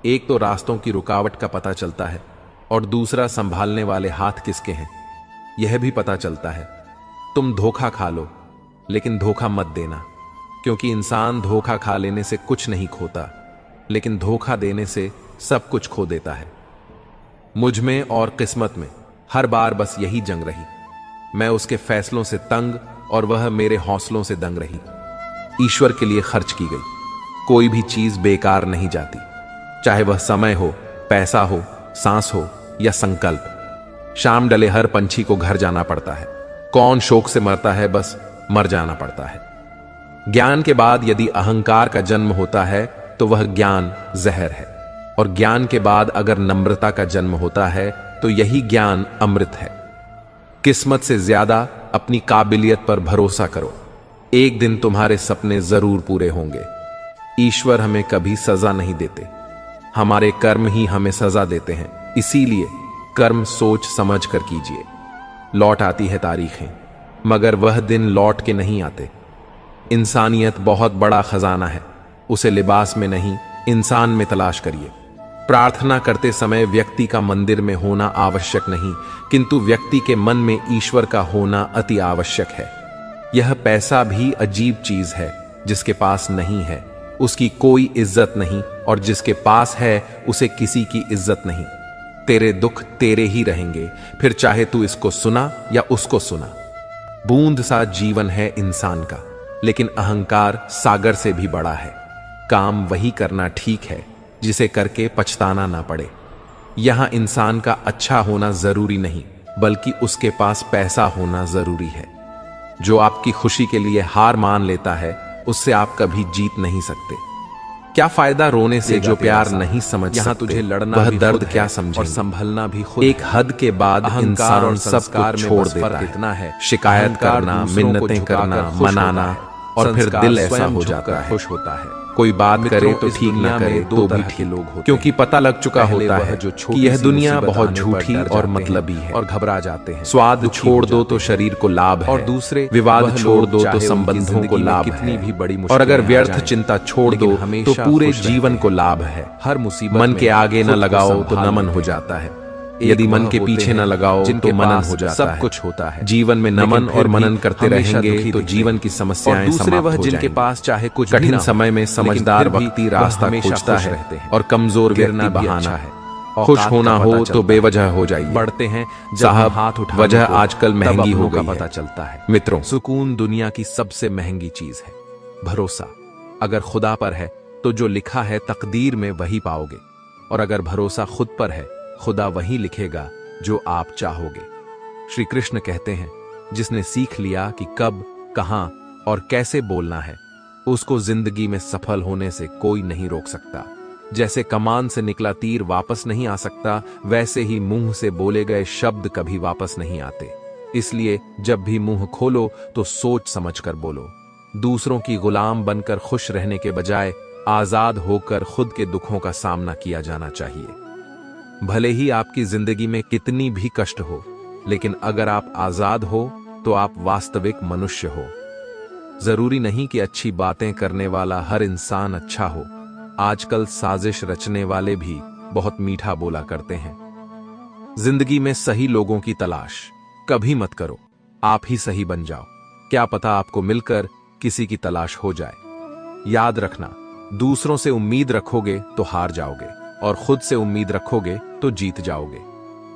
Speaker 2: एक तो रास्तों की रुकावट का पता चलता है और दूसरा संभालने वाले हाथ किसके हैं यह भी पता चलता है। तुम धोखा खा लो, लेकिन धोखा मत देना, क्योंकि इंसान धोखा खा लेने से कुछ नहीं खोता, लेकिन धोखा देने से सब कुछ खो देता है। मुझ में और किस्मत में हर बार बस यही जंग रही। मैं उसके फैसलों से तंग और वह मेरे हौसलों से दंग रही। ईश्वर के लिए खर्च की गई कोई भी चीज बेकार नहीं जाती, चाहे वह समय हो, पैसा हो, सांस हो या संकल्प। शाम डले हर पंछी को घर जाना पड़ता है। कौन शोक से मरता है, बस मर जाना पड़ता है। ज्ञान के बाद यदि अहंकार का जन्म होता है तो वह ज्ञान जहर है, और ज्ञान के बाद अगर नम्रता का जन्म होता है तो यही ज्ञान अमृत है। किस्मत से ज्यादा अपनी काबिलियत पर भरोसा करो, एक दिन तुम्हारे सपने जरूर पूरे होंगे। ईश्वर हमें कभी सजा नहीं देते, हमारे कर्म ही हमें सजा देते हैं। इसीलिए कर्म सोच समझ कर कीजिए। लौट आती है तारीखें, मगर वह दिन लौट के नहीं आते। इंसानियत बहुत बड़ा खजाना है, उसे लिबास में नहीं इंसान में तलाश करिए। प्रार्थना करते समय व्यक्ति का मंदिर में होना आवश्यक नहीं, किंतु व्यक्ति के मन में ईश्वर का होना अति आवश्यक है। यह पैसा भी अजीब चीज है, जिसके पास नहीं है उसकी कोई इज्जत नहीं, और जिसके पास है उसे किसी की इज्जत नहीं। तेरे दुख तेरे ही रहेंगे, फिर चाहे तू इसको सुना या उसको सुना। बूंद सा जीवन है इंसान का, लेकिन अहंकार सागर से भी बड़ा है। काम वही करना ठीक है जिसे करके पछताना ना पड़े। यहां इंसान का अच्छा होना जरूरी नहीं, बल्कि उसके पास पैसा होना जरूरी है। जो आपकी खुशी के लिए हार मान लेता है, उससे आप कभी जीत नहीं सकते। क्या फायदा रोने से जो प्यार नहीं समझ यहाँ तुझे लड़ना वह दर्द क्या समझे, और संभलना भी खुद। एक हद के बाद इंसान सब कुछ छोड़ देता है। इतना है शिकायत करना, मिन्नतें करना, मनाना, और फिर दिल ऐसा हो जाता है, खुश होता है। कोई बात करे तो ठीक ना करे तो भी ठीक लोग होते, क्योंकि पता लग चुका होता है कि यह दुनिया बहुत झूठी और मतलबी है, और घबरा जाते हैं। स्वाद छोड़ दो तो शरीर को लाभ है, और दूसरे विवाद छोड़ दो तो संबंधों को लाभ है, भी बड़ी और अगर व्यर्थ चिंता छोड़ दो तो पूरे जीवन को लाभ है। हर मुसीबत मन के आगे न लगाओ तो नमन हो जाता है, यदि मन के पीछे न लगाओ तो मनन हो जाता है। सब कुछ होता है जीवन में, नमन और मनन करते रहेंगे तो जीवन की समस्याएं दूसरे वह जिनके पास चाहे कुछ कठिन समय में समझदार व्यक्ति रास्ता खोजता है, और कमजोर व्यक्ति बहाना है। खुश होना हो तो बेवजह हो जाइए। बढ़ते हैं साहब, हाथ उठा, वजह आजकल महंगी हो गई, पता चलता है। मित्रों, सुकून दुनिया की सबसे महंगी चीज है। भरोसा अगर खुदा पर है तो जो लिखा है तकदीर में वही पाओगे, और अगर भरोसा खुद पर है, खुदा वही लिखेगा जो आप चाहोगे। श्री कृष्ण कहते हैं, जिसने सीख लिया कि कब, कहां और कैसे बोलना है, उसको जिंदगी में सफल होने से कोई नहीं रोक सकता। जैसे कमान से निकला तीर वापस नहीं आ सकता, वैसे ही मुंह से बोले गए शब्द कभी वापस नहीं आते। इसलिए जब भी मुंह खोलो तो सोच समझकर बोलो। दूसरों की गुलाम बनकर खुश रहने के बजाय आजाद होकर खुद के दुखों का सामना किया जाना चाहिए। भले ही आपकी जिंदगी में कितनी भी कष्ट हो, लेकिन अगर आप आजाद हो तो आप वास्तविक मनुष्य हो। जरूरी नहीं कि अच्छी बातें करने वाला हर इंसान अच्छा हो। आजकल साजिश रचने वाले भी बहुत मीठा बोला करते हैं। जिंदगी में सही लोगों की तलाश कभी मत करो, आप ही सही बन जाओ। क्या पता आपको मिलकर किसी की तलाश हो जाए। याद रखना, दूसरों से उम्मीद रखोगे तो हार जाओगे, और खुद से उम्मीद रखोगे तो जीत जाओगे।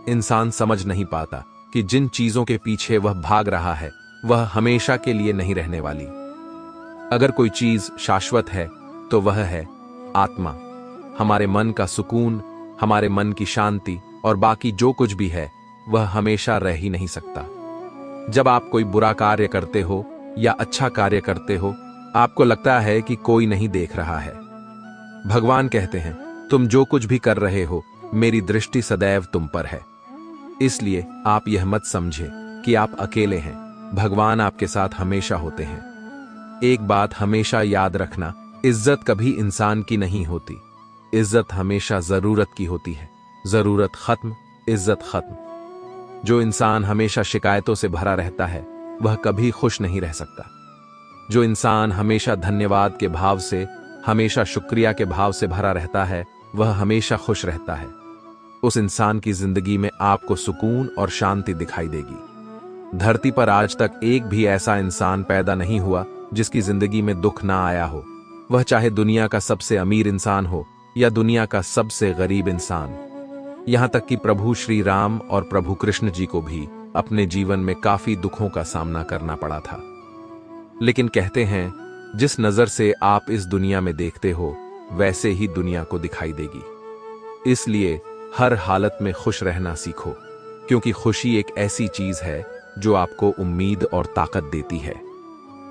Speaker 2: इंसान समझ नहीं पाता कि जिन चीजों के पीछे वह भाग रहा है, वह हमेशा के लिए नहीं रहने वाली। अगर कोई चीज शाश्वत है तो वह है आत्मा, हमारे मन का सुकून, हमारे मन की शांति, और बाकी जो कुछ भी है वह हमेशा रह ही नहीं सकता। जब आप कोई बुरा कार्य करते हो या अच्छा कार्य करते हो, आपको लगता है कि कोई नहीं देख रहा है। भगवान कहते हैं, तुम जो कुछ भी कर रहे हो, मेरी दृष्टि सदैव तुम पर है। इसलिए आप यह मत समझे कि आप अकेले हैं, भगवान आपके साथ हमेशा होते हैं। एक बात हमेशा याद रखना, इज्जत कभी इंसान की नहीं होती, इज्जत हमेशा जरूरत की होती है। जरूरत खत्म, इज्जत खत्म। जो इंसान हमेशा शिकायतों से भरा रहता है, वह कभी खुश नहीं रह सकता। जो इंसान हमेशा धन्यवाद के भाव से, हमेशा शुक्रिया के भाव से भरा रहता है, वह हमेशा खुश रहता है। उस इंसान की जिंदगी में आपको सुकून और शांति दिखाई देगी। धरती पर आज तक एक भी ऐसा इंसान पैदा नहीं हुआ जिसकी जिंदगी में दुख ना आया हो, वह चाहे दुनिया का सबसे अमीर इंसान हो या दुनिया का सबसे गरीब इंसान। यहां तक कि प्रभु श्री राम और प्रभु कृष्ण जी को भी अपने जीवन में काफी दुखों का सामना करना पड़ा था। लेकिन कहते हैं, जिस नजर से आप इस दुनिया में देखते हो वैसे ही दुनिया को दिखाई देगी। इसलिए हर हालत में खुश रहना सीखो, क्योंकि खुशी एक ऐसी चीज है जो आपको उम्मीद और ताकत देती है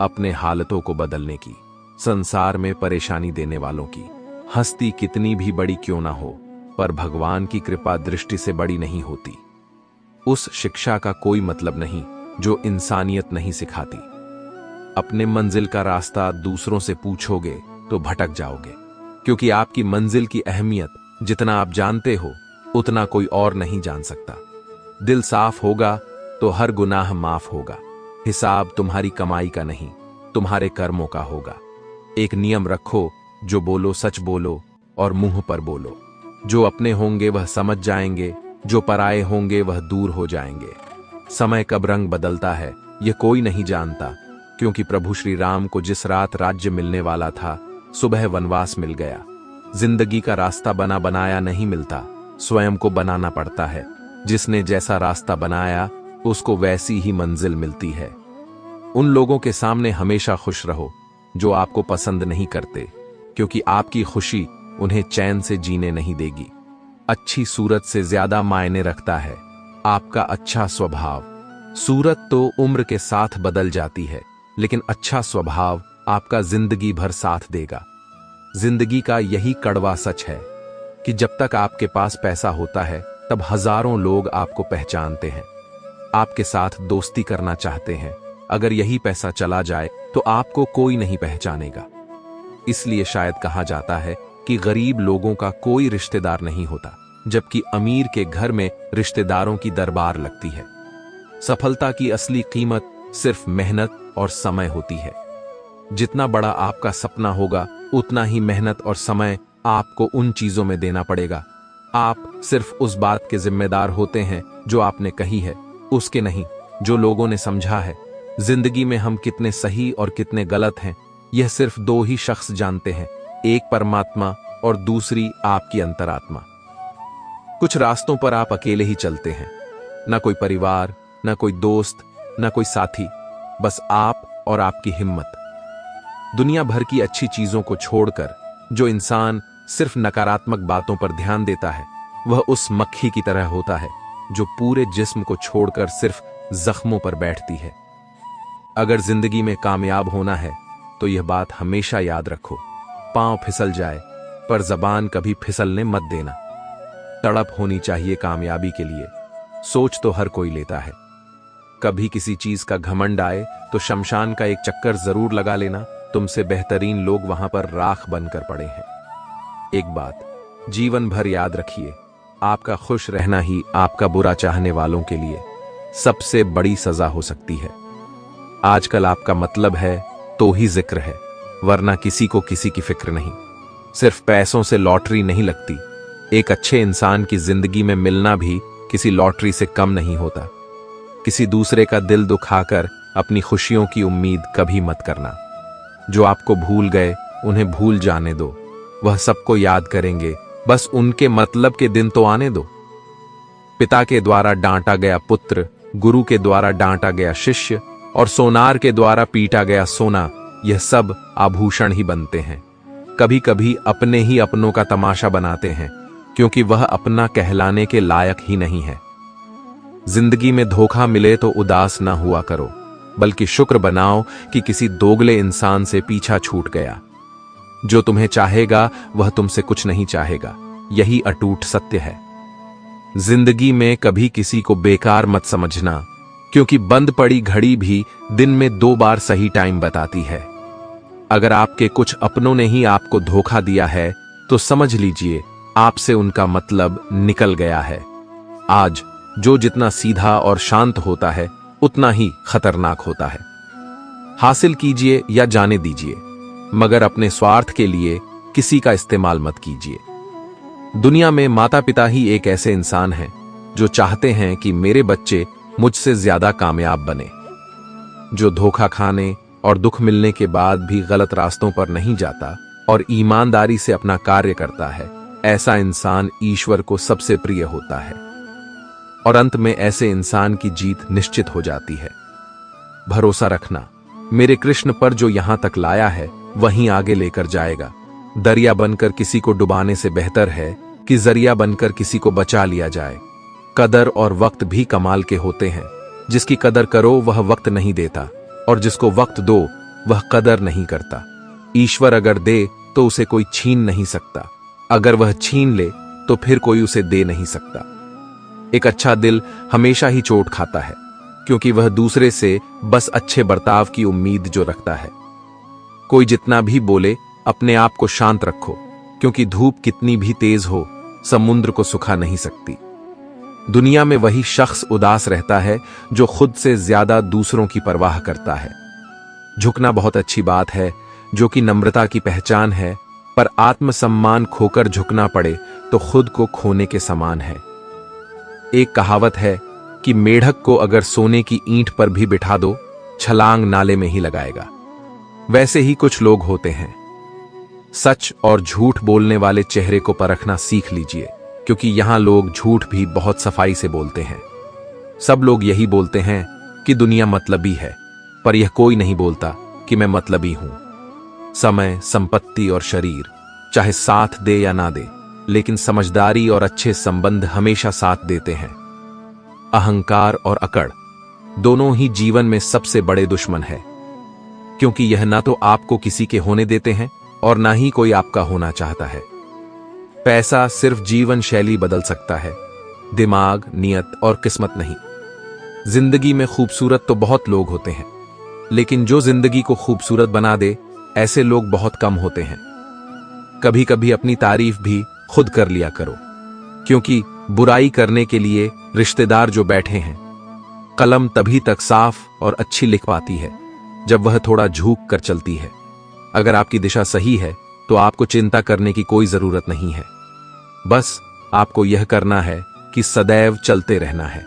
Speaker 2: अपने हालतों को बदलने की। संसार में परेशानी देने वालों की हस्ती कितनी भी बड़ी क्यों ना हो, पर भगवान की कृपा दृष्टि से बड़ी नहीं होती। उस शिक्षा का कोई मतलब नहीं जो इंसानियत नहीं सिखाती। अपने मंजिल का रास्ता दूसरों से पूछोगे तो भटक जाओगे, क्योंकि आपकी मंजिल की अहमियत जितना आप जानते हो उतना कोई और नहीं जान सकता। दिल साफ होगा तो हर गुनाह माफ होगा। हिसाब तुम्हारी कमाई का नहीं, तुम्हारे कर्मों का होगा। एक नियम रखो, जो बोलो सच बोलो और मुंह पर बोलो। जो अपने होंगे वह समझ जाएंगे, जो पराये होंगे वह दूर हो जाएंगे। समय कब रंग बदलता है यह कोई नहीं जानता, क्योंकि प्रभु श्री राम को जिस रात राज्य मिलने वाला था, सुबह वनवास मिल गया। जिंदगी का रास्ता बना बनाया नहीं मिलता, स्वयं को बनाना पड़ता है। जिसने जैसा रास्ता बनाया उसको वैसी ही मंजिल मिलती है। उन लोगों के सामने हमेशा खुश रहो जो आपको पसंद नहीं करते, क्योंकि आपकी खुशी उन्हें चैन से जीने नहीं देगी। अच्छी सूरत से ज्यादा मायने रखता है आपका अच्छा स्वभाव। सूरत तो उम्र के साथ बदल जाती है, लेकिन अच्छा स्वभाव आपका जिंदगी भर साथ देगा। जिंदगी का यही कड़वा सच है कि जब तक आपके पास पैसा होता है तब हजारों लोग आपको पहचानते हैं, आपके साथ दोस्ती करना चाहते हैं। अगर यही पैसा चला जाए तो आपको कोई नहीं पहचानेगा। इसलिए शायद कहा जाता है कि गरीब लोगों का कोई रिश्तेदार नहीं होता, जबकि अमीर के घर में रिश्तेदारों की दरबार लगती है। सफलता की असली कीमत सिर्फ मेहनत और समय होती है। जितना बड़ा आपका सपना होगा उतना ही मेहनत और समय आपको उन चीजों में देना पड़ेगा। आप सिर्फ उस बात के जिम्मेदार होते हैं जो आपने कही है, उसके नहीं जो लोगों ने समझा है। जिंदगी में हम कितने सही और कितने गलत हैं यह सिर्फ दो ही शख्स जानते हैं, एक परमात्मा और दूसरी आपकी अंतरात्मा। कुछ रास्तों पर आप अकेले ही चलते हैं, ना कोई परिवार, ना कोई दोस्त, ना कोई साथी, बस आप और आपकी हिम्मत। दुनिया भर की अच्छी चीजों को छोड़कर जो इंसान सिर्फ नकारात्मक बातों पर ध्यान देता है वह उस मक्खी की तरह होता है जो पूरे जिस्म को छोड़कर सिर्फ जख्मों पर बैठती है। अगर जिंदगी में कामयाब होना है तो यह बात हमेशा याद रखो, पांव फिसल जाए पर जबान कभी फिसलने मत देना। तड़प होनी चाहिए कामयाबी के लिए, सोच तो हर कोई लेता है। कभी किसी चीज का घमंड आए तो शमशान का एक चक्कर जरूर लगा लेना, तुमसे बेहतरीन लोग वहां पर राख बनकर पड़े हैं। एक बात जीवन भर याद रखिए, आपका खुश रहना ही आपका बुरा चाहने वालों के लिए सबसे बड़ी सजा हो सकती है। आजकल आपका मतलब है तो ही जिक्र है, वरना किसी को किसी की फिक्र नहीं। सिर्फ पैसों से लॉटरी नहीं लगती, एक अच्छे इंसान की जिंदगी में मिलना भी किसी लॉटरी से कम नहीं होता। किसी दूसरे का दिल दुखाकर अपनी खुशियों की उम्मीद कभी मत करना। जो आपको भूल गए उन्हें भूल जाने दो, वह सबको याद करेंगे, बस उनके मतलब के दिन तो आने दो। पिता के द्वारा डांटा गया पुत्र, गुरु के द्वारा डांटा गया शिष्य और सोनार के द्वारा पीटा गया सोना, यह सब आभूषण ही बनते हैं। कभी कभी अपने ही अपनों का तमाशा बनाते हैं, क्योंकि वह अपना कहलाने के लायक ही नहीं है। जिंदगी में धोखा मिले तो उदास ना हुआ करो, बल्कि शुक्र बनाओ कि किसी दोगले इंसान से पीछा छूट गया। जो तुम्हें चाहेगा वह तुमसे कुछ नहीं चाहेगा, यही अटूट सत्य है। जिंदगी में कभी किसी को बेकार मत समझना, क्योंकि बंद पड़ी घड़ी भी दिन में 2 बार सही टाइम बताती है। अगर आपके कुछ अपनों ने ही आपको धोखा दिया है तो समझ लीजिए आपसे उनका मतलब निकल गया है। आज जो जितना सीधा और शांत होता है उतना ही खतरनाक होता है। हासिल कीजिए या जाने दीजिए, मगर अपने स्वार्थ के लिए किसी का इस्तेमाल मत कीजिए। दुनिया में माता पिता ही एक ऐसे इंसान हैं जो चाहते हैं कि मेरे बच्चे मुझसे ज्यादा कामयाब बने। जो धोखा खाने और दुख मिलने के बाद भी गलत रास्तों पर नहीं जाता और ईमानदारी से अपना कार्य करता है, ऐसा इंसान ईश्वर को सबसे प्रिय होता है और अंत में ऐसे इंसान की जीत निश्चित हो जाती है। भरोसा रखना, मेरे कृष्ण पर जो यहां तक लाया है वहीं आगे लेकर जाएगा। दरिया बनकर किसी को डुबाने से बेहतर है कि जरिया बनकर किसी को बचा लिया जाए। कदर और वक्त भी कमाल के होते हैं। जिसकी कदर करो वह वक्त नहीं देता, और जिसको वक्त दो वह कदर नहीं करता। ईश्वर अगर दे तो उसे कोई छीन नहीं सकता, अगर वह छीन ले तो फिर कोई उसे दे नहीं सकता। एक अच्छा दिल हमेशा ही चोट खाता है, क्योंकि वह दूसरे से बस अच्छे बर्ताव की उम्मीद जो रखता है। कोई जितना भी बोले, अपने आप को शांत रखो, क्योंकि धूप कितनी भी तेज हो समुद्र को सुखा नहीं सकती। दुनिया में वही शख्स उदास रहता है जो खुद से ज्यादा दूसरों की परवाह करता है। झुकना बहुत अच्छी बात है, जो कि नम्रता की पहचान है, पर आत्मसम्मान खोकर झुकना पड़े तो खुद को खोने के समान है। एक कहावत है कि मेढक को अगर सोने की ईंट पर भी बिठा दो, छलांग नाले में ही लगाएगा। वैसे ही कुछ लोग होते हैं। सच और झूठ बोलने वाले चेहरे को परखना सीख लीजिए, क्योंकि यहां लोग झूठ भी बहुत सफाई से बोलते हैं। सब लोग यही बोलते हैं कि दुनिया मतलबी है, पर यह कोई नहीं बोलता कि मैं मतलबी हूं। समय, संपत्ति और शरीर चाहे साथ दे या ना दे, लेकिन समझदारी और अच्छे संबंध हमेशा साथ देते हैं। अहंकार और अकड़ दोनों ही जीवन में सबसे बड़े दुश्मन है, क्योंकि यह ना तो आपको किसी के होने देते हैं और ना ही कोई आपका होना चाहता है। पैसा सिर्फ जीवन शैली बदल सकता है, दिमाग, नियत और किस्मत नहीं। जिंदगी में खूबसूरत तो बहुत लोग होते हैं, लेकिन जो जिंदगी को खूबसूरत बना दे, ऐसे लोग बहुत कम होते हैं। कभी कभी अपनी तारीफ भी खुद कर लिया करो, क्योंकि बुराई करने के लिए रिश्तेदार जो बैठे हैं, कलम तभी तक साफ और अच्छी लिख पाती है जब वह थोड़ा झुक कर चलती है। अगर आपकी दिशा सही है तो आपको चिंता करने की कोई जरूरत नहीं है। बस आपको यह करना है कि सदैव चलते रहना है।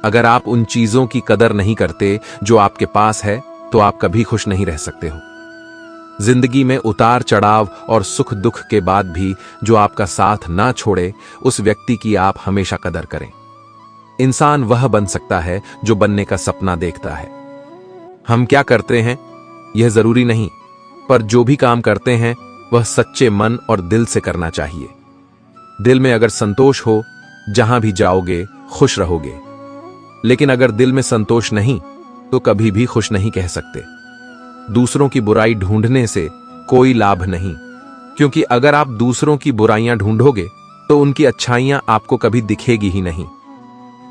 Speaker 2: अगर आप उन चीजों की कदर नहीं करते जो आपके पास है, तो आप कभी खुश नहीं रह सकते हो। जिंदगी में उतार चढ़ाव और सुख दुख के बाद भी जो आपका साथ ना छोड़े, उस व्यक्ति की आप हमेशा कदर करें। इंसान वह बन सकता है जो बनने का सपना देखता है। हम क्या करते हैं यह जरूरी नहीं, पर जो भी काम करते हैं वह सच्चे मन और दिल से करना चाहिए। दिल में अगर संतोष हो, जहां भी जाओगे खुश रहोगे। लेकिन अगर दिल में संतोष नहीं, तो कभी भी खुश नहीं कह सकते। दूसरों की बुराई ढूंढने से कोई लाभ नहीं, क्योंकि अगर आप दूसरों की बुराइयां ढूंढोगे तो उनकी अच्छाइयां आपको कभी दिखेगी ही नहीं।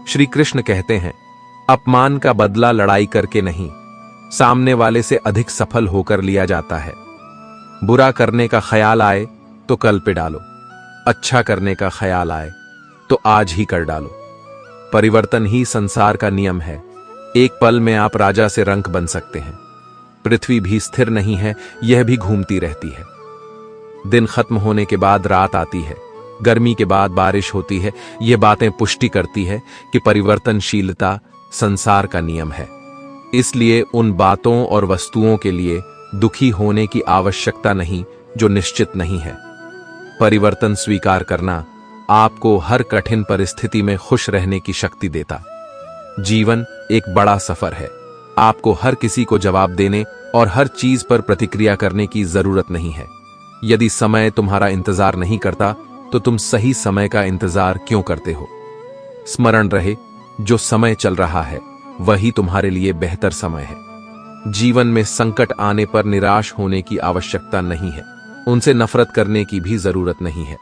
Speaker 2: श्री कृष्ण कहते हैं, अपमान का बदला लड़ाई करके नहीं, सामने वाले से अधिक सफल होकर लिया जाता है। बुरा करने का ख्याल आए तो कल पे डालो, अच्छा करने का ख्याल आए तो आज ही कर डालो। परिवर्तन ही संसार का नियम है। एक पल में आप राजा से रंक बन सकते हैं। पृथ्वी भी स्थिर नहीं है, यह भी घूमती रहती है। दिन खत्म होने के बाद रात आती है, गर्मी के बाद बारिश होती है। ये बातें पुष्टि करती है कि परिवर्तनशीलता संसार का नियम है। इसलिए उन बातों और वस्तुओं के लिए दुखी होने की आवश्यकता नहीं जो निश्चित नहीं है। परिवर्तन स्वीकार करना आपको हर कठिन परिस्थिति में खुश रहने की शक्ति देता। जीवन एक बड़ा सफर है। आपको हर किसी को जवाब देने और हर चीज पर प्रतिक्रिया करने की जरूरत नहीं है। यदि समय तुम्हारा इंतजार नहीं करता, तो तुम सही समय का इंतजार क्यों करते हो? स्मरण रहे, जो समय चल रहा है वही तुम्हारे लिए बेहतर समय है। जीवन में संकट आने पर निराश होने की आवश्यकता नहीं है, उनसे नफरत करने की भी जरूरत नहीं है,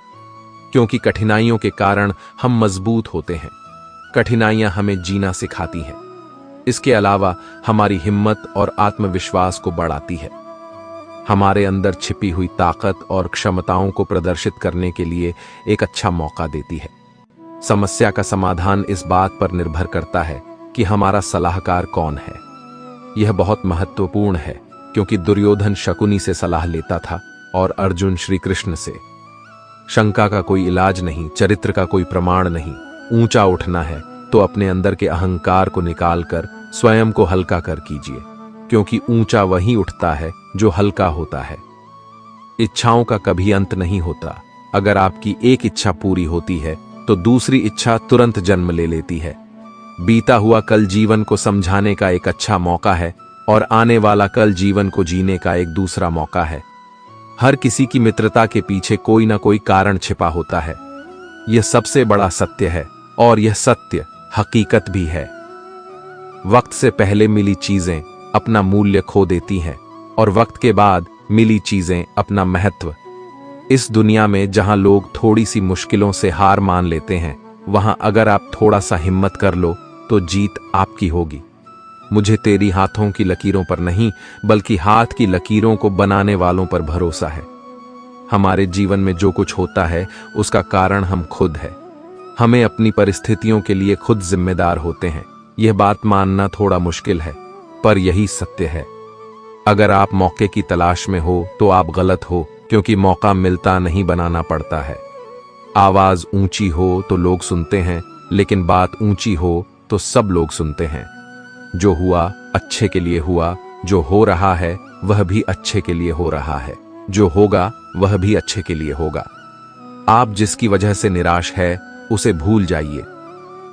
Speaker 2: क्योंकि कठिनाइयों के कारण हम मजबूत होते हैं। कठिनाइयां हमें जीना सिखाती हैं। इसके अलावा हमारी हिम्मत और आत्मविश्वास को बढ़ाती है। हमारे अंदर छिपी हुई ताकत और क्षमताओं को प्रदर्शित करने के लिए एक अच्छा मौका देती है। समस्या का समाधान इस बात पर निर्भर करता है कि हमारा सलाहकार कौन है। यह बहुत महत्वपूर्ण है, क्योंकि दुर्योधन शकुनी से सलाह लेता था और अर्जुन श्री कृष्ण से। शंका का कोई इलाज नहीं, चरित्र का कोई प्रमाण नहीं। ऊंचा उठना है तो अपने अंदर के अहंकार को निकालकर स्वयं को हल्का कर कीजिए, क्योंकि ऊंचा वही उठता है जो हल्का होता है। इच्छाओं का कभी अंत नहीं होता, अगर आपकी एक इच्छा पूरी होती है तो दूसरी इच्छा तुरंत जन्म ले लेती है। बीता हुआ कल जीवन को समझाने का एक अच्छा मौका है और आने वाला कल जीवन को जीने का एक दूसरा मौका है। हर किसी की मित्रता के पीछे कोई ना कोई कारण छिपा होता है। यह सबसे बड़ा सत्य है और यह सत्य हकीकत भी है। वक्त से पहले मिली चीजें अपना मूल्य खो देती हैं और वक्त के बाद मिली चीजें अपना महत्व। इस दुनिया में जहां लोग थोड़ी सी मुश्किलों से हार मान लेते हैं, वहां अगर आप थोड़ा सा हिम्मत कर लो तो जीत आपकी होगी। मुझे तेरी हाथों की लकीरों पर नहीं, बल्कि हाथ की लकीरों को बनाने वालों पर भरोसा है। हमारे जीवन में जो कुछ होता है उसका कारण हम खुद है। हमें अपनी परिस्थितियों के लिए खुद जिम्मेदार होते हैं। यह बात मानना थोड़ा मुश्किल है, पर यही सत्य है। अगर आप मौके की तलाश में हो तो आप गलत हो, क्योंकि मौका मिलता नहीं, बनाना पड़ता है। आवाज ऊंची हो तो लोग सुनते हैं, लेकिन बात ऊंची हो तो सब लोग सुनते हैं। जो हुआ अच्छे के लिए हुआ, जो हो रहा है वह भी अच्छे के लिए हो रहा है, जो होगा वह भी अच्छे के लिए होगा। आप जिसकी वजह से निराश है उसे भूल जाइए।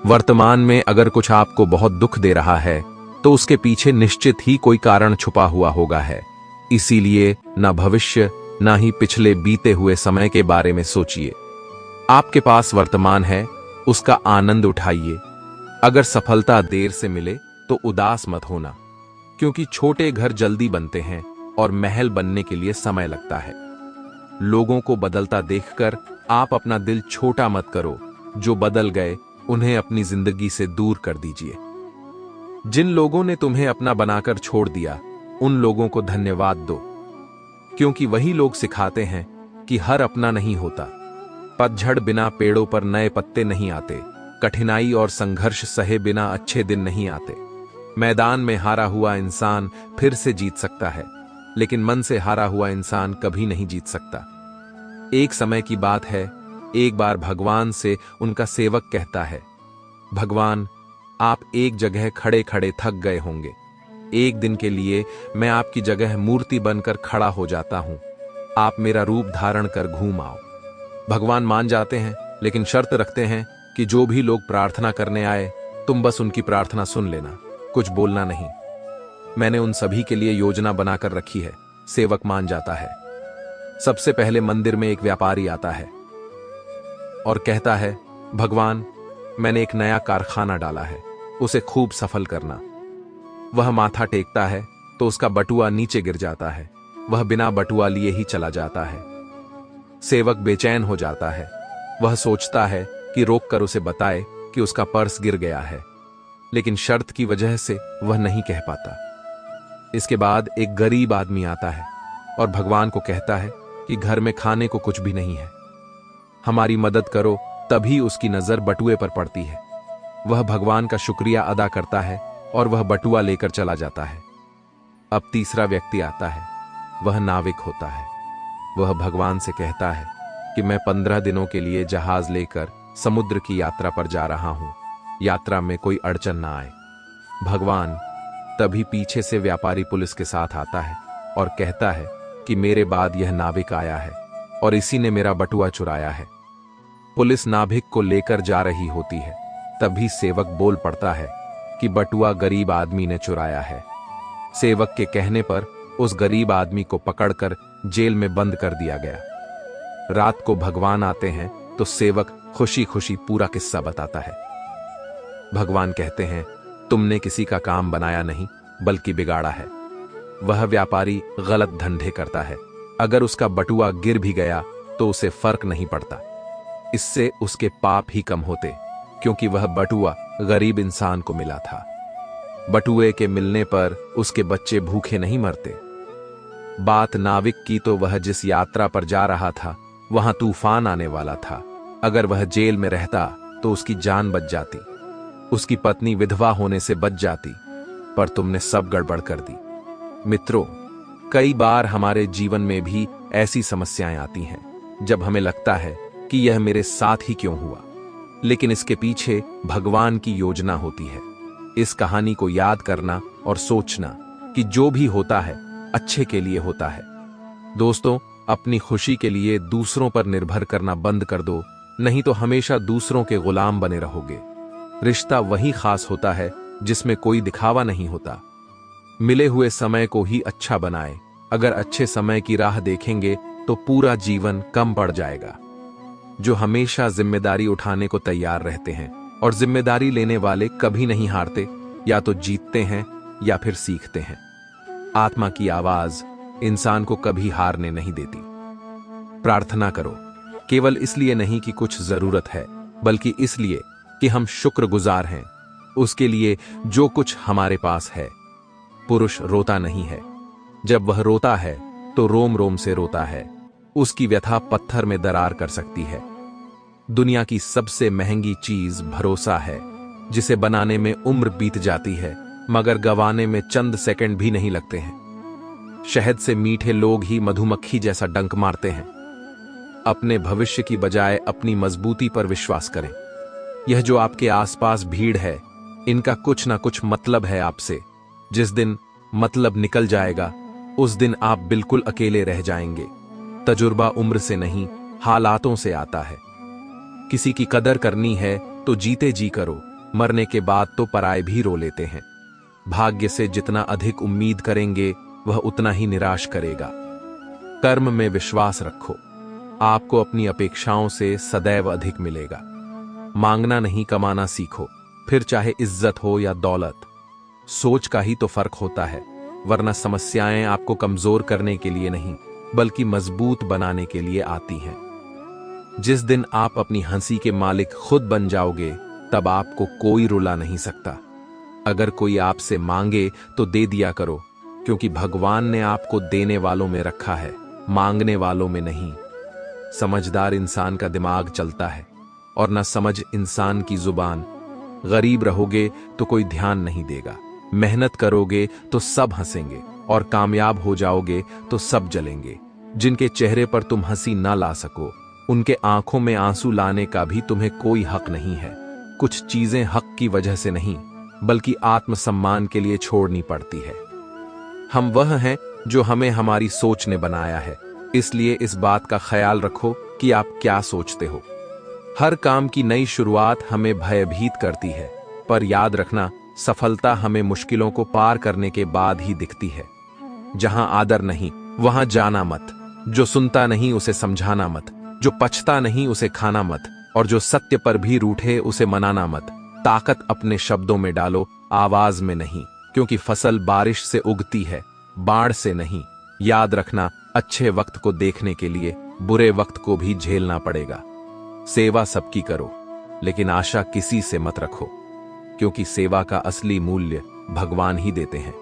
Speaker 2: वर्तमान में अगर कुछ आपको बहुत दुख दे रहा है तो उसके पीछे निश्चित ही कोई कारण छुपा हुआ होगा है। इसीलिए ना भविष्य ना ही पिछले बीते हुए समय के बारे में सोचिए। आपके पास वर्तमान है, उसका आनंद उठाइए। अगर सफलता देर से मिले तो उदास मत होना, क्योंकि छोटे घर जल्दी बनते हैं और महल बनने के लिए समय लगता है। लोगों को बदलता देखकर आप अपना दिल छोटा मत करो। जो बदल गए उन्हें अपनी जिंदगी से दूर कर दीजिए। जिन लोगों ने तुम्हें अपना बनाकर छोड़ दिया, उन लोगों को धन्यवाद दो, क्योंकि वही लोग सिखाते हैं कि हर अपना नहीं होता। पतझड़ बिना पेड़ों पर नए पत्ते नहीं आते। कठिनाई और संघर्ष सहे बिना अच्छे दिन नहीं आते। मैदान में हारा हुआ इंसान फिर से जीत सकता है, लेकिन मन से हारा हुआ इंसान कभी नहीं जीत सकता। एक समय की बात है, एक बार भगवान से उनका सेवक कहता है, भगवान, आप एक जगह खड़े खड़े थक गए होंगे। एक दिन के लिए मैं आपकी जगह मूर्ति बनकर खड़ा हो जाता हूं। आप मेरा रूप धारण कर घूम आओ। भगवान मान जाते हैं, लेकिन शर्त रखते हैं कि जो भी लोग प्रार्थना करने आए, तुम बस उनकी प्रार्थना सुन लेना, कुछ बोलना नहीं। मैंने उन सभी के लिए योजना बनाकर रखी है। सेवक मान जाता है। सबसे पहले मंदिर में एक व्यापारी आता है और कहता है, भगवान, मैंने एक नया कारखाना डाला है, उसे खूब सफल करना। वह माथा टेकता है तो उसका बटुआ नीचे गिर जाता है। वह बिना बटुआ लिए ही चला जाता है। सेवक बेचैन हो जाता है। वह सोचता है कि रोककर उसे बताए कि उसका पर्स गिर गया है, लेकिन शर्त की वजह से वह नहीं कह पाता। इसके बाद एक गरीब आदमी आता है और भगवान को कहता है कि घर में खाने को कुछ भी नहीं है, हमारी मदद करो। तभी उसकी नजर बटुए पर पड़ती है। वह भगवान का शुक्रिया अदा करता है और वह बटुआ लेकर चला जाता है। अब तीसरा व्यक्ति आता है। वह नाविक होता है। वह भगवान से कहता है कि मैं 15 दिनों के लिए जहाज लेकर समुद्र की यात्रा पर जा रहा हूं। यात्रा में कोई अड़चन ना आए। भगवान, तभी पीछे से व्यापारी पुलिस के साथ आता है और कहता है कि मेरे बाद यह नाविक आया है और इसी ने मेरा बटुआ चुराया है। पुलिस नाविक को लेकर जा रही होती है। तभी सेवक बोल पड़ता है कि बटुआ गरीब आदमी ने चुराया है। सेवक के कहने पर उस गरीब आदमी को पकड़कर जेल में बंद कर दिया गया। रात को भगवान आते हैं तो सेवक खुशी खुशी पूरा किस्सा बताता है। भगवान कहते हैं, तुमने किसी का काम बनाया नहीं, बल्कि बिगाड़ा है। वह व्यापारी गलत धंधे करता है। अगर उसका बटुआ गिर भी गया तो उसे फर्क नहीं पड़ता। इससे उसके पाप ही कम होते, क्योंकि वह बटुआ गरीब इंसान को मिला था। बटुए के मिलने पर उसके बच्चे भूखे नहीं मरते। बात नाविक की तो वह जिस यात्रा पर जा रहा था वहां तूफान आने वाला था। अगर वह जेल में रहता तो उसकी जान बच जाती, उसकी पत्नी विधवा होने से बच जाती, पर तुमने सब गड़बड़ कर दी। मित्रों, कई बार हमारे जीवन में भी ऐसी समस्याएं आती हैं जब हमें लगता है कि यह मेरे साथ ही क्यों हुआ, लेकिन इसके पीछे भगवान की योजना होती है। इस कहानी को याद करना और सोचना कि जो भी होता है अच्छे के लिए होता है। दोस्तों, अपनी खुशी के लिए दूसरों पर निर्भर करना बंद कर दो, नहीं तो हमेशा दूसरों के गुलाम बने रहोगे। रिश्ता वही खास होता है जिसमें कोई दिखावा नहीं होता। मिले हुए समय को ही अच्छा बनाए। अगर अच्छे समय की राह देखेंगे तो पूरा जीवन कम पड़ जाएगा। जो हमेशा जिम्मेदारी उठाने को तैयार रहते हैं और जिम्मेदारी लेने वाले कभी नहीं हारते, या तो जीतते हैं या फिर सीखते हैं। आत्मा की आवाज इंसान को कभी हारने नहीं देती। प्रार्थना करो, केवल इसलिए नहीं कि कुछ जरूरत है, बल्कि इसलिए कि हम शुक्रगुजार हैं उसके लिए जो कुछ हमारे पास है। पुरुष रोता नहीं है, जब वह रोता है तो रोम रोम से रोता है। उसकी व्यथा पत्थर में दरार कर सकती है। दुनिया की सबसे महंगी चीज भरोसा है, जिसे बनाने में उम्र बीत जाती है मगर गंवाने में चंद सेकंड भी नहीं लगते हैं। शहद से मीठे लोग ही मधुमक्खी जैसा डंक मारते हैं। अपने भविष्य की बजाय अपनी मजबूती पर विश्वास करें। यह जो आपके आसपास भीड़ है, इनका कुछ ना कुछ मतलब है आपसे। जिस दिन मतलब निकल जाएगा उस दिन आप बिल्कुल अकेले रह जाएंगे। तजुर्बा उम्र से नहीं, हालातों से आता है। किसी की कदर करनी है तो जीते जी करो, मरने के बाद तो पराए भी रो लेते हैं। भाग्य से जितना अधिक उम्मीद करेंगे वह उतना ही निराश करेगा। कर्म में विश्वास रखो, आपको अपनी अपेक्षाओं से सदैव अधिक मिलेगा। मांगना नहीं, कमाना सीखो, फिर चाहे इज्जत हो या दौलत। सोच का ही तो फर्क होता है, वरना समस्याएं आपको कमजोर करने के लिए नहीं बल्कि मजबूत बनाने के लिए आती हैं। जिस दिन आप अपनी हंसी के मालिक खुद बन जाओगे, तब आपको कोई रुला नहीं सकता। अगर कोई आपसे मांगे तो दे दिया करो, क्योंकि भगवान ने आपको देने वालों में रखा है, मांगने वालों में नहीं। समझदार इंसान का दिमाग चलता है और न समझ इंसान की जुबान। गरीब रहोगे तो कोई ध्यान नहीं देगा, मेहनत करोगे तो सब हंसेंगे और कामयाब हो जाओगे तो सब जलेंगे। जिनके चेहरे पर तुम हंसी ना ला सको, उनके आंखों में आंसू लाने का भी तुम्हें कोई हक नहीं है। कुछ चीजें हक की वजह से नहीं बल्कि आत्मसम्मान के लिए छोड़नी पड़ती है। हम वह हैं जो हमें हमारी सोच ने बनाया है, इसलिए इस बात का ख्याल रखो कि आप क्या सोचते हो। हर काम की नई शुरुआत हमें भयभीत करती है, पर याद रखना, सफलता हमें मुश्किलों को पार करने के बाद ही दिखती है। जहां आदर नहीं वहां जाना मत, जो सुनता नहीं उसे समझाना मत, जो पछता नहीं उसे खाना मत, और जो सत्य पर भी रूठे उसे मनाना मत। ताकत अपने शब्दों में डालो, आवाज में नहीं, क्योंकि फसल बारिश से उगती है, बाढ़ से नहीं। याद रखना, अच्छे वक्त को देखने के लिए बुरे वक्त को भी झेलना पड़ेगा। सेवा सबकी करो, लेकिन आशा किसी से मत रखो, क्योंकि सेवा का असली मूल्य भगवान ही देते हैं।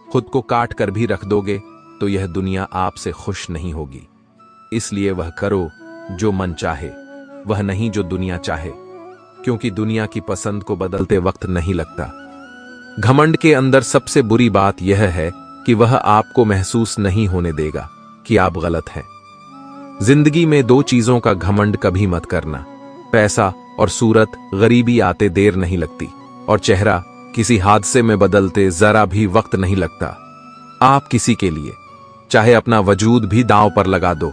Speaker 2: खुद को काट कर भी रख दोगे तो यह दुनिया आपसे खुश नहीं होगी। इसलिए वह करो जो मन चाहे, वह नहीं जो दुनिया चाहे, क्योंकि दुनिया की पसंद को बदलते वक्त नहीं लगता। घमंड के अंदर सबसे बुरी बात यह है कि वह आपको महसूस नहीं होने देगा कि आप गलत हैं। जिंदगी में दो चीजों का घमंड कभी मत करना, पैसा और सूरत। गरीबी आते देर नहीं लगती और चेहरा किसी हादसे में बदलते जरा भी वक्त नहीं लगता। आप किसी के लिए चाहे अपना वजूद भी दांव पर लगा दो,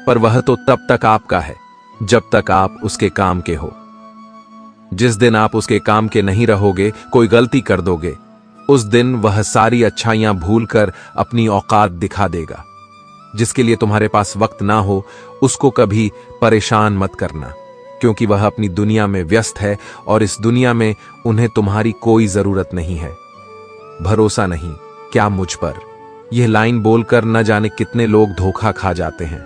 Speaker 2: पर वह तो तब तक आपका है जब तक आप उसके काम के हो। जिस दिन आप उसके काम के नहीं रहोगे, कोई गलती कर दोगे, उस दिन वह सारी अच्छाइयां भूलकर अपनी औकात दिखा देगा। जिसके लिए तुम्हारे पास वक्त ना हो, उसको कभी परेशान मत करना, क्योंकि वह अपनी दुनिया में व्यस्त है और इस दुनिया में उन्हें तुम्हारी कोई जरूरत नहीं है। भरोसा नहीं, क्या मुझ पर? यह लाइन बोलकर न जाने कितने लोग धोखा खा जाते हैं।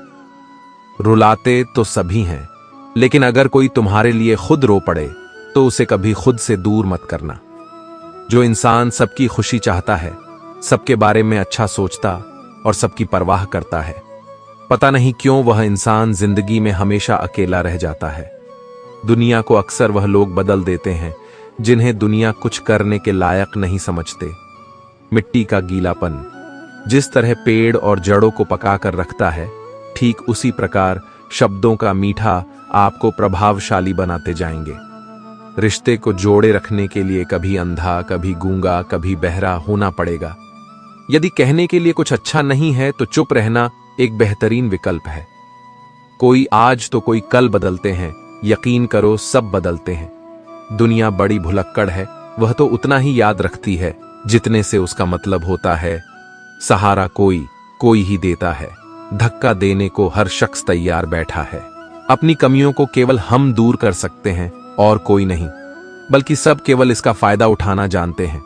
Speaker 2: रुलाते तो सभी हैं, लेकिन अगर कोई तुम्हारे लिए खुद रो पड़े तो उसे कभी खुद से दूर मत करना। जो इंसान सबकी खुशी चाहता है, सबके बारे में अच्छा सोचता और सबकी परवाह करता है, पता नहीं क्यों वह इंसान जिंदगी में हमेशा अकेला रह जाता है। दुनिया को अक्सर वह लोग बदल देते हैं जिन्हें दुनिया कुछ करने के लायक नहीं समझते। मिट्टी का गीलापन जिस तरह पेड़ और जड़ों को पकाकर रखता है, ठीक उसी प्रकार शब्दों का मीठा आपको प्रभावशाली बनाते जाएंगे। रिश्ते को जोड़े रखने के लिए कभी अंधा, कभी गूंगा, कभी बहरा होना पड़ेगा। यदि कहने के लिए कुछ अच्छा नहीं है तो चुप रहना एक बेहतरीन विकल्प है। कोई आज तो कोई कल बदलते हैं, यकीन करो सब बदलते हैं। दुनिया बड़ी भुलक्कड़ है, वह तो उतना ही याद रखती है जितने से उसका मतलब होता है। सहारा कोई ही देता है, धक्का देने को हर शख्स तैयार बैठा है। अपनी कमियों को केवल हम दूर कर सकते हैं और कोई नहीं, बल्कि सब केवल इसका फायदा उठाना जानते हैं।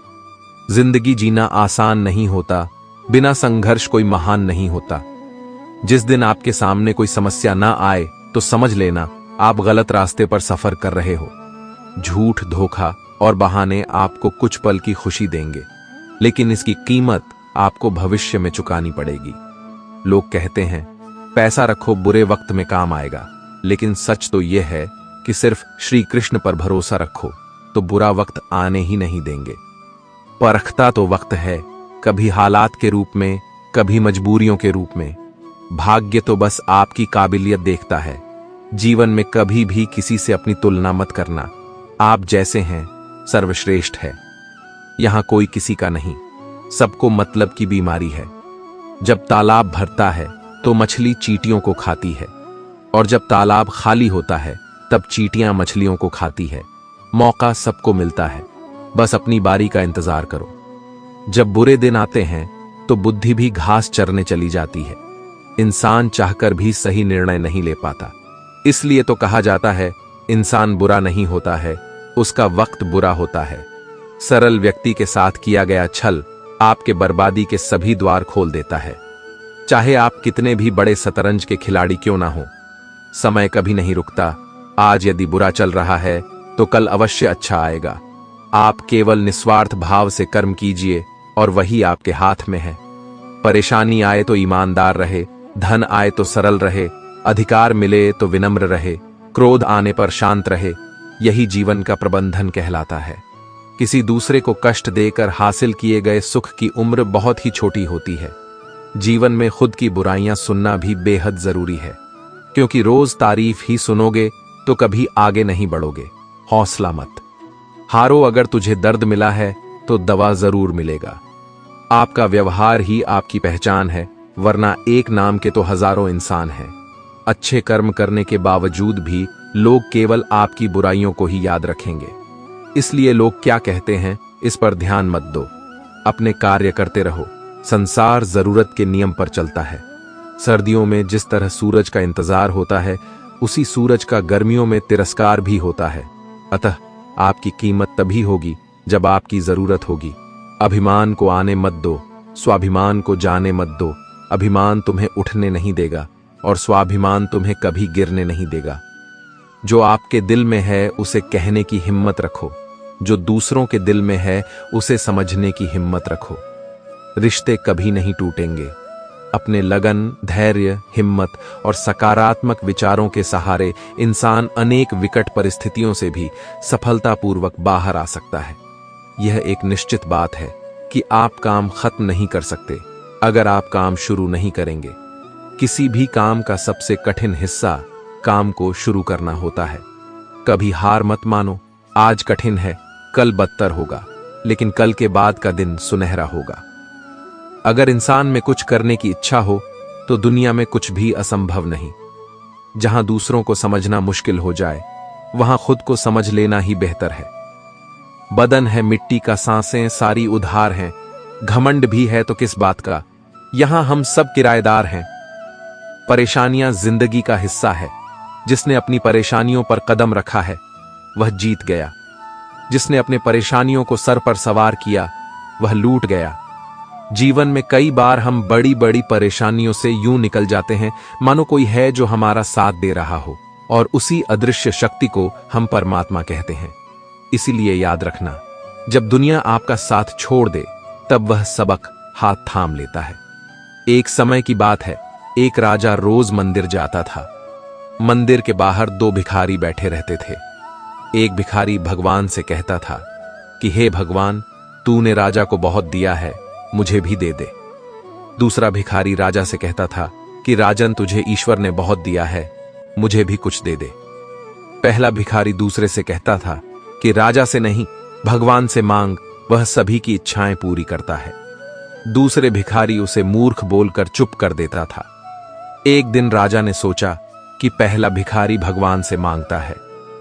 Speaker 2: जिंदगी जीना आसान नहीं होता, बिना संघर्ष कोई महान नहीं होता। जिस दिन आपके सामने कोई समस्या ना आए तो समझ लेना आप गलत रास्ते पर सफर कर रहे हो। झूठ, धोखा और बहाने आपको कुछ पल की खुशी देंगे, लेकिन इसकी कीमत आपको भविष्य में चुकानी पड़ेगी। लोग कहते हैं पैसा रखो बुरे वक्त में काम आएगा, लेकिन सच तो यह है कि सिर्फ श्री कृष्ण पर भरोसा रखो तो बुरा वक्त आने ही नहीं देंगे। परखता तो वक्त है, कभी हालात के रूप में, कभी मजबूरियों के रूप में। भाग्य तो बस आपकी काबिलियत देखता है। जीवन में कभी भी किसी से अपनी तुलना मत करना। आप जैसे हैं सर्वश्रेष्ठ है। यहां कोई किसी का नहीं, सबको मतलब की बीमारी है। जब तालाब भरता है तो मछली चींटियों को खाती है, और जब तालाब खाली होता है तब चींटियां मछलियों को खाती है। मौका सबको मिलता है, बस अपनी बारी का इंतजार करो। जब बुरे दिन आते हैं तो बुद्धि भी घास चरने चली जाती है। इंसान चाहकर भी सही निर्णय नहीं ले पाता। इसलिए तो कहा जाता है इंसान बुरा नहीं होता है, उसका वक्त बुरा होता है। सरल व्यक्ति के साथ किया गया छल आपके बर्बादी के सभी द्वार खोल देता है। चाहे आप कितने भी बड़े शतरंज के खिलाड़ी क्यों ना हो, समय कभी नहीं रुकता। आज यदि बुरा चल रहा है तो कल अवश्य अच्छा आएगा। आप केवल निस्वार्थ भाव से कर्म कीजिए और वही आपके हाथ में है। परेशानी आए तो ईमानदार रहे, धन आए तो सरल रहे, अधिकार मिले तो विनम्र रहे, क्रोध आने पर शांत रहे। यही जीवन का प्रबंधन कहलाता है। किसी दूसरे को कष्ट देकर हासिल किए गए सुख की उम्र बहुत ही छोटी होती है। जीवन में खुद की बुराइयां सुनना भी बेहद जरूरी है, क्योंकि रोज तारीफ ही सुनोगे तो कभी आगे नहीं बढ़ोगे। हौसला मत हारो। अगर तुझे दर्द मिला है तो दवा जरूर मिलेगा। आपका व्यवहार ही आपकी पहचान है, वरना एक नाम के तो हजारों इंसान हैं। अच्छे कर्म करने के बावजूद भी लोग केवल आपकी बुराइयों को ही याद रखेंगे। इसलिए लोग क्या कहते हैं इस पर ध्यान मत दो, अपने कार्य करते रहो। संसार जरूरत के नियम पर चलता है। सर्दियों में जिस तरह सूरज का इंतजार होता है, उसी सूरज का गर्मियों में तिरस्कार भी होता है। अतः आपकी कीमत तभी होगी जब आपकी जरूरत होगी। अभिमान को आने मत दो, स्वाभिमान को जाने मत दो। अभिमान तुम्हें उठने नहीं देगा और स्वाभिमान तुम्हें कभी गिरने नहीं देगा। जो आपके दिल में है उसे कहने की हिम्मत रखो, जो दूसरों के दिल में है उसे समझने की हिम्मत रखो। रिश्ते कभी नहीं टूटेंगे। अपने लगन, धैर्य, हिम्मत और सकारात्मक विचारों के सहारे इंसान अनेक विकट परिस्थितियों से भी सफलतापूर्वक बाहर आ सकता है। यह एक निश्चित बात है कि आप काम खत्म नहीं कर सकते अगर आप काम शुरू नहीं करेंगे। किसी भी काम का सबसे कठिन हिस्सा काम को शुरू करना होता है। कभी हार मत मानो। आज कठिन है, कल बदतर होगा, लेकिन कल के बाद का दिन सुनहरा होगा। अगर इंसान में कुछ करने की इच्छा हो तो दुनिया में कुछ भी असंभव नहीं। जहां दूसरों को समझना मुश्किल हो जाए, वहां खुद को समझ लेना ही बेहतर है। बदन है मिट्टी का, सांसें सारी उधार हैं। घमंड भी है तो किस बात का, यहां हम सब किराएदार हैं। परेशानियां जिंदगी का हिस्सा है। जिसने अपनी परेशानियों पर कदम रखा है वह जीत गया। जिसने अपने परेशानियों को सर पर सवार किया वह लूट गया। जीवन में कई बार हम बड़ी बड़ी परेशानियों से यूं निकल जाते हैं मानो कोई है जो हमारा साथ दे रहा हो, और उसी अदृश्य शक्ति को हम परमात्मा कहते हैं। इसीलिए याद रखना, जब दुनिया आपका साथ छोड़ दे तब वह सबक हाथ थाम लेता है। एक समय की बात है, एक राजा रोज मंदिर जाता था। मंदिर के बाहर दो भिखारी बैठे रहते थे। एक भिखारी भगवान से कहता था कि हे भगवान, तूने राजा को बहुत दिया है, मुझे भी दे दे। दूसरा भिखारी राजा से कहता था कि राजन, तुझे ईश्वर ने बहुत दिया है, मुझे भी कुछ दे दे। पहला भिखारी दूसरे से कहता था कि राजा से नहीं, भगवान से मांग, वह सभी की इच्छाएं पूरी करता है। दूसरे भिखारी उसे मूर्ख बोलकर चुप कर देता था। एक दिन राजा ने सोचा कि पहला भिखारी भगवान से मांगता है,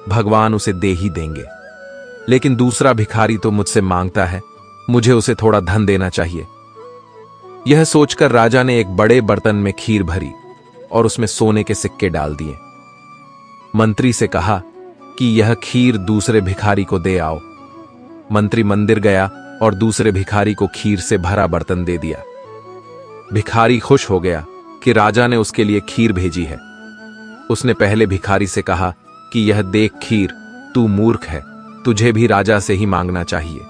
Speaker 2: भगवान उसे दे ही देंगे। लेकिन दूसरा भिखारी तो मुझसे मांगता है, मुझे उसे थोड़ा धन देना चाहिए। यह सोचकर राजा ने एक बड़े बर्तन में खीर भरी और उसमें सोने के सिक्के डाल दिए। मंत्री से कहा कि यह खीर दूसरे भिखारी को दे आओ। मंत्री मंदिर गया और दूसरे भिखारी को खीर से भरा बर्तन दे दिया। भिखारी खुश हो गया कि राजा ने उसके लिए खीर भेजी है। उसने पहले भिखारी से कहा कि यह देख खीर, तू मूर्ख है, तुझे भी राजा से ही मांगना चाहिए।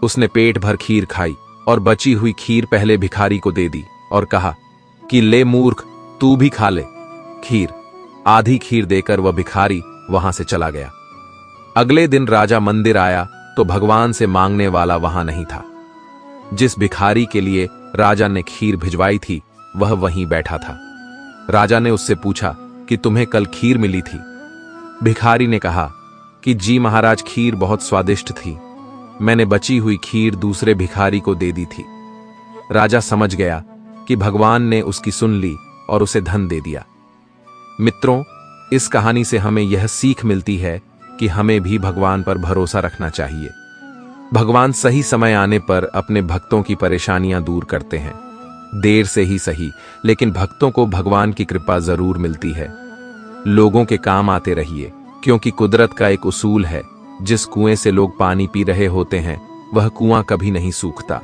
Speaker 2: उसने पेट भर खीर खाई और बची हुई खीर पहले भिखारी को दे दी और कहा कि ले मूर्ख, तू भी खा ले खीर। आधी खीर देकर वह भिखारी वहां से चला गया। अगले दिन राजा मंदिर आया तो भगवान से मांगने वाला वहां नहीं था। जिस भिखारी के लिए राजा ने खीर भिजवाई थी वह वहीं बैठा था। राजा ने उससे पूछा कि तुम्हें कल खीर मिली थी? भिखारी ने कहा कि जी महाराज, खीर बहुत स्वादिष्ट थी, मैंने बची हुई खीर दूसरे भिखारी को दे दी थी। राजा समझ गया कि भगवान ने उसकी सुन ली और उसे धन दे दिया। मित्रों, इस कहानी से हमें यह सीख मिलती है कि हमें भी भगवान पर भरोसा रखना चाहिए। भगवान सही समय आने पर अपने भक्तों की परेशानियां दूर करते हैं। देर से ही सही, लेकिन भक्तों को भगवान की कृपा जरूर मिलती है। लोगों के काम आते रहिए, क्योंकि कुदरत का एक उसूल है, जिस कुएं से लोग पानी पी रहे होते हैं वह कुआं कभी नहीं सूखता।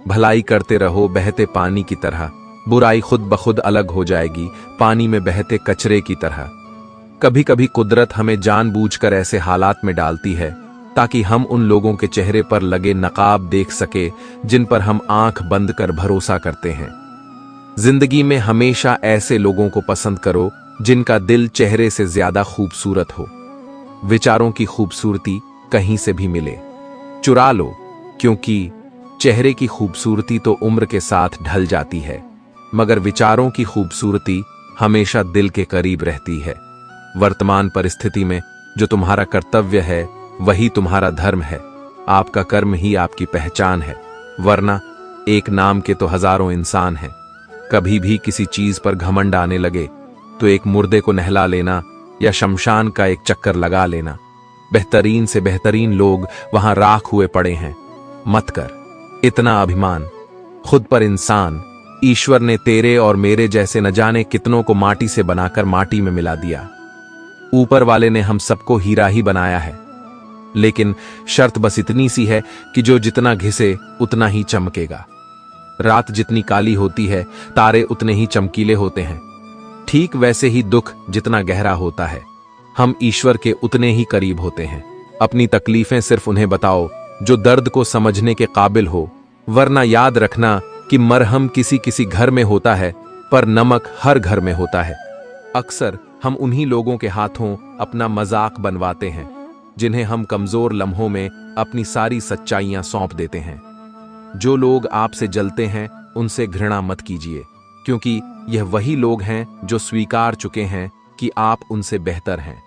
Speaker 2: भलाई करते रहो बहते पानी की तरह, बुराई खुद बखुद अलग हो जाएगी पानी में बहते कचरे की तरह। कभी कभी कुदरत हमें जानबूझकर ऐसे हालात में डालती है ताकि हम उन लोगों के चेहरे पर लगे नकाब देख सके जिन पर हम आंख बंद कर भरोसा करते हैं। जिंदगी में हमेशा ऐसे लोगों को पसंद करो जिनका दिल चेहरे से ज्यादा खूबसूरत हो। विचारों की खूबसूरती कहीं से भी मिले, चुरा लो, क्योंकि चेहरे की खूबसूरती तो उम्र के साथ ढल जाती है, मगर विचारों की खूबसूरती हमेशा दिल के करीब रहती है। वर्तमान परिस्थिति में जो तुम्हारा कर्तव्य है वही तुम्हारा धर्म है। आपका कर्म ही आपकी पहचान है, वरना एक नाम के तो हजारों इंसान हैं। कभी भी किसी चीज पर घमंड आने लगे तो एक मुर्दे को नहला लेना या शमशान का एक चक्कर लगा लेना। बेहतरीन से बेहतरीन लोग वहां राख हुए पड़े हैं। मत कर इतना अभिमान खुद पर। इंसान, ईश्वर ने तेरे और मेरे जैसे न जाने कितनों को माटी से बनाकर माटी में मिला दिया। ऊपर वाले ने हम सबको हीरा ही बनाया है, लेकिन शर्त बस इतनी सी है कि जो जितना घिसे उतना ही चमकेगा। रात जितनी काली होती है तारे उतने ही चमकीले होते हैं। ठीक वैसे ही दुख जितना गहरा होता है हम ईश्वर के उतने ही करीब होते हैं। अपनी तकलीफें सिर्फ उन्हें बताओ जो दर्द को समझने के काबिल हो, वरना याद रखना कि मरहम किसी किसी घर में होता है पर नमक हर घर में होता है। अक्सर हम उन्हीं लोगों के हाथों अपना मजाक बनवाते हैं जिन्हें हम कमजोर लम्हों में अपनी सारी सच्चाइयां सौंप देते हैं। जो लोग आपसे जलते हैं उनसे घृणा मत कीजिए, क्योंकि यह वही लोग हैं जो स्वीकार चुके हैं कि आप उनसे बेहतर हैं।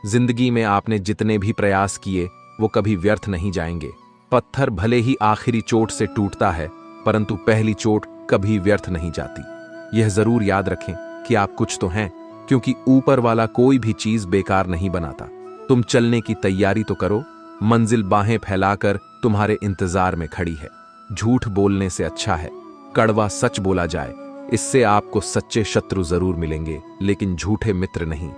Speaker 2: जिंदगी में आपने जितने भी प्रयास किए वो कभी व्यर्थ नहीं जाएंगे। पत्थर भले ही आखिरी चोट से टूटता है, परंतु पहली चोट कभी व्यर्थ नहीं जाती। यह जरूर याद रखें कि आप कुछ तो हैं, क्योंकि ऊपर वाला कोई भी चीज बेकार नहीं बनाता। तुम चलने की तैयारी तो करो, मंजिल बाहें फैलाकर तुम्हारे इंतजार में खड़ी है। झूठ बोलने से अच्छा है कड़वा सच बोला जाए। इससे आपको सच्चे शत्रु जरूर मिलेंगे, लेकिन झूठे मित्र नहीं।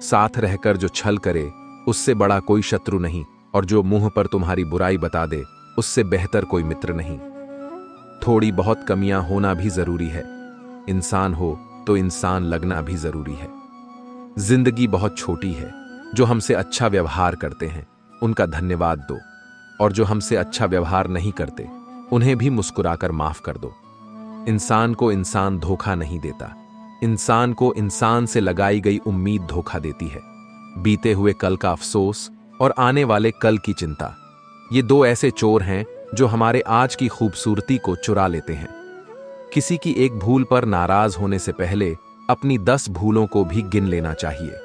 Speaker 2: साथ रहकर जो छल करे उससे बड़ा कोई शत्रु नहीं, और जो मुंह पर तुम्हारी बुराई बता दे उससे बेहतर कोई मित्र नहीं। थोड़ी बहुत कमियां होना भी जरूरी है। इंसान हो तो इंसान लगना भी जरूरी है। जिंदगी बहुत छोटी है। जो हमसे अच्छा व्यवहार करते हैं उनका धन्यवाद दो, और जो हमसे अच्छा व्यवहार नहीं करते उन्हें भी मुस्कुराकर माफ कर दो। इंसान को इंसान धोखा नहीं देता, इंसान को इंसान से लगाई गई उम्मीद धोखा देती है। बीते हुए कल का अफसोस और आने वाले कल की चिंता, ये दो ऐसे चोर हैं जो हमारे आज की खूबसूरती को चुरा लेते हैं। किसी की एक भूल पर नाराज होने से पहले अपनी 10 भूलों को भी गिन लेना चाहिए।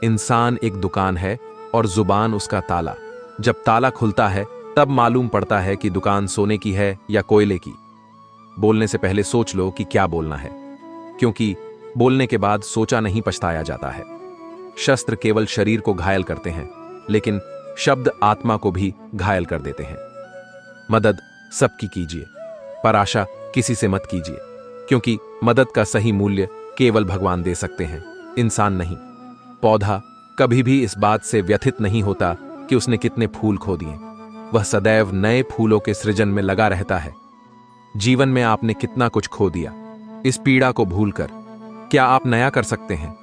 Speaker 2: इंसान एक दुकान है और जुबान उसका ताला। जब ताला खुलता है तब मालूम पड़ता है कि दुकान सोने की है या कोयले की। बोलने से पहले सोच लो कि क्या बोलना है, क्योंकि बोलने के बाद सोचा नहीं पछताया जाता है। शस्त्र केवल शरीर को घायल करते हैं, लेकिन शब्द आत्मा को भी घायल कर देते हैं। मदद सबकी कीजिए, पर आशा किसी से मत कीजिए, क्योंकि मदद का सही मूल्य केवल भगवान दे सकते हैं, इंसान नहीं। पौधा कभी भी इस बात से व्यथित नहीं होता कि उसने कितने फूल खो दिए। वह सदैव नए फूलों के सृजन में लगा रहता है। जीवन में आपने कितना कुछ खो दिया, इस पीड़ा को भूलकर क्या आप नया कर सकते हैं?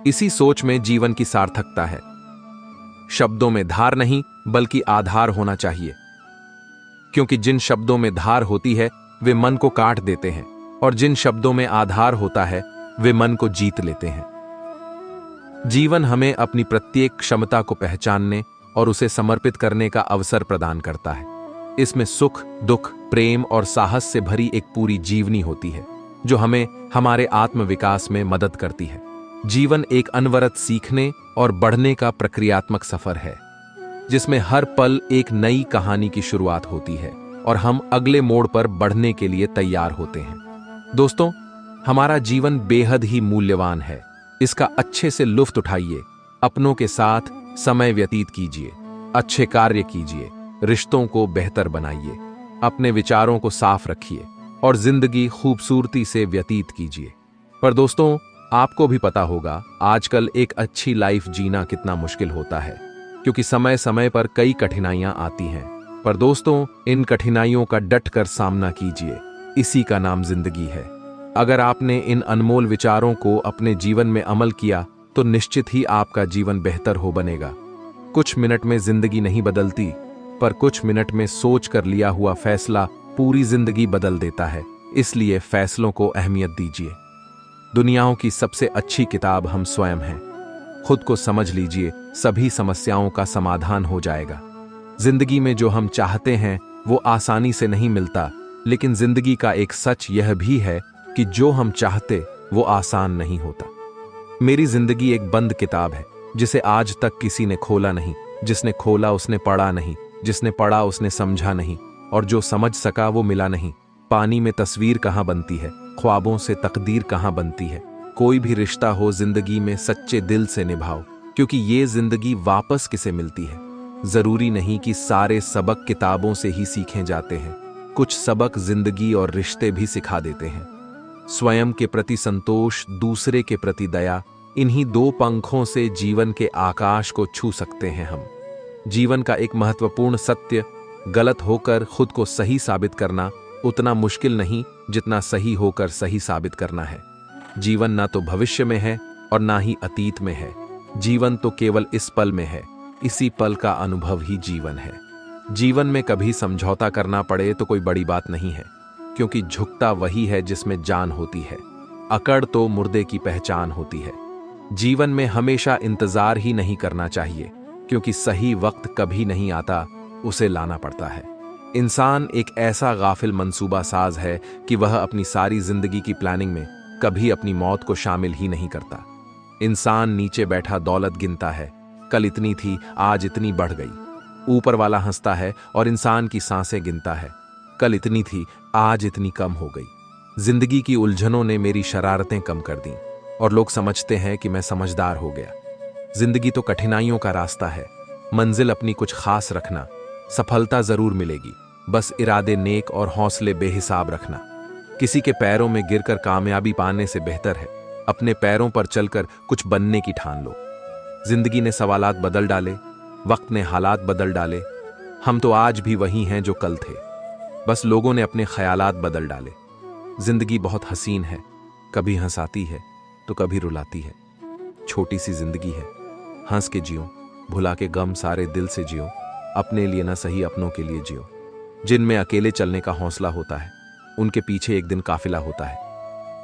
Speaker 2: इसी सोच में जीवन की सार्थकता है। शब्दों में धार नहीं, बल्कि आधार होना चाहिए, क्योंकि जिन शब्दों में धार होती है वे मन को काट देते हैं, और जिन शब्दों में आधार होता है वे मन को जीत लेते हैं। जीवन हमें अपनी प्रत्येक क्षमता को पहचानने और उसे समर्पित करने का अवसर प्रदान करता है। इसमें सुख, दुख, प्रेम और साहस से भरी एक पूरी जीवनी होती है, जो हमें हमारे आत्मविकास में मदद करती है। जीवन एक अनवरत सीखने और बढ़ने का प्रक्रियात्मक सफर है, जिसमें हर पल एक नई कहानी की शुरुआत होती है और हम अगले मोड़ पर बढ़ने के लिए तैयार होते हैं। दोस्तों, हमारा जीवन बेहद ही मूल्यवान है। इसका अच्छे से लुत्फ उठाइए, अपनों के साथ समय व्यतीत कीजिए, अच्छे कार्य कीजिए, रिश्तों को बेहतर बनाइए, अपने विचारों को साफ रखिए और जिंदगी खूबसूरती से व्यतीत कीजिए। पर दोस्तों, आपको भी पता होगा आजकल एक अच्छी लाइफ जीना कितना मुश्किल होता है, क्योंकि समय समय पर कई कठिनाइयां आती हैं। पर दोस्तों, इन कठिनाइयों का डटकर सामना कीजिए, इसी का नाम जिंदगी है। अगर आपने इन अनमोल विचारों को अपने जीवन में अमल किया तो निश्चित ही आपका जीवन बेहतर हो बनेगा। कुछ मिनट में जिंदगी नहीं बदलती, पर कुछ मिनट में सोच कर लिया हुआ फैसला पूरी जिंदगी बदल देता है। इसलिए फैसलों को अहमियत दीजिए। दुनियाओं की सबसे अच्छी किताब हम स्वयं हैं। खुद को समझ लीजिए, सभी समस्याओं का समाधान हो जाएगा। जिंदगी में जो हम चाहते हैं वो आसानी से नहीं मिलता, लेकिन जिंदगी का एक सच यह भी है कि जो हम चाहते वो आसान नहीं होता। मेरी जिंदगी एक बंद किताब है, जिसे आज तक किसी ने खोला नहीं। जिसने खोला उसने पढ़ा नहीं, जिसने पढ़ा उसने समझा नहीं, और जो समझ सका वो मिला नहीं। पानी में तस्वीर कहाँ बनती है, ख्वाबों से तकदीर कहाँ बनती है। कोई भी रिश्ता हो जिंदगी में सच्चे दिल से निभाओ, क्योंकि ये जिंदगी वापस किसे मिलती है। जरूरी नहीं कि सारे सबक किताबों से ही सीखे जाते हैं, कुछ सबक जिंदगी और रिश्ते भी सिखा देते हैं। स्वयं के प्रति संतोष, दूसरे के प्रति दया, इन्हीं दो पंखों से जीवन के आकाश को छू सकते हैं हम। जीवन का एक महत्वपूर्ण सत्य, गलत होकर खुद को सही साबित करना उतना मुश्किल नहीं जितना सही होकर सही साबित करना है। जीवन ना तो भविष्य में है और ना ही अतीत में है। जीवन तो केवल इस पल में है। इसी पल का अनुभव ही जीवन है। जीवन में कभी समझौता करना पड़े तो कोई बड़ी बात नहीं है, क्योंकि झुकता वही है जिसमें जान होती है। अकड़ तो मुर्दे की पहचान होती है। जीवन में हमेशा इंतजार ही नहीं करना चाहिए, क्योंकि सही वक्त कभी नहीं आता, उसे लाना पड़ता है। इंसान एक ऐसा गाफिल मंसूबा साज है कि वह अपनी सारी जिंदगी की प्लानिंग में कभी अपनी मौत को शामिल ही नहीं करता। इंसान नीचे बैठा दौलत गिनता है, कल इतनी थी आज इतनी बढ़ गई। ऊपर वाला हंसता है और इंसान की सांसें गिनता है, कल इतनी थी आज इतनी कम हो गई। जिंदगी की उलझनों ने मेरी शरारतें कम कर दी और लोग समझते हैं कि मैं समझदार हो गया। जिंदगी तो कठिनाइयों का रास्ता है। मंजिल अपनी कुछ खास रखना, सफलता जरूर मिलेगी, बस इरादे नेक और हौसले बेहिसाब रखना। किसी के पैरों में गिरकर कामयाबी पाने से बेहतर है अपने पैरों पर चलकर कुछ बनने की ठान लो। जिंदगी ने सवालात बदल डाले, वक्त ने हालात बदल डाले। हम तो आज भी वही हैं जो कल थे, बस लोगों ने अपने ख्यालात बदल डाले। जिंदगी बहुत हसीन है, कभी हंसाती है तो कभी रुलाती है। छोटी सी जिंदगी है, हंस के जियो, भुला के गम सारे दिल से जियो। अपने लिए ना सही अपनों के लिए जियो। जिनमें अकेले चलने का हौसला होता है, उनके पीछे एक दिन काफिला होता है।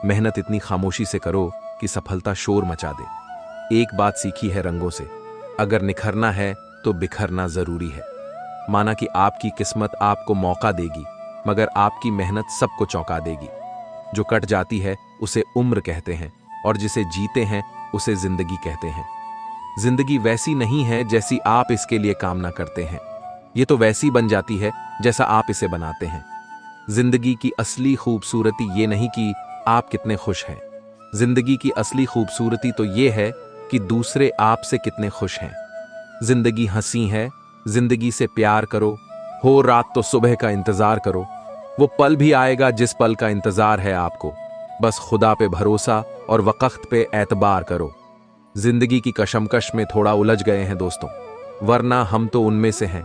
Speaker 2: मेहनत इतनी खामोशी से करो कि सफलता शोर मचा दे। एक बात सीखी है रंगों से, अगर निखरना है तो बिखरना जरूरी है। माना कि आपकी किस्मत आपको मौका देगी, मगर आपकी मेहनत सबको चौंका देगी। जो कट जाती है उसे उम्र कहते हैं, और जिसे जीते हैं उसे जिंदगी कहते हैं। जिंदगी वैसी नहीं है जैसी आप इसके लिए कामना करते हैं, ये तो वैसी बन जाती है जैसा आप इसे बनाते हैं। जिंदगी की असली खूबसूरती ये नहीं कि आप कितने खुश हैं, जिंदगी की असली खूबसूरती तो ये है कि दूसरे आपसे कितने खुश हैं। जिंदगी हंसी है, जिंदगी से प्यार करो। हो रात तो सुबह का इंतजार करो। वो पल भी आएगा जिस पल का इंतजार है आपको। बस खुदा पे भरोसा और वक्त पे एतबार करो। जिंदगी की कशमकश में थोड़ा उलझ गए हैं दोस्तों, वरना हम तो उनमें से हैं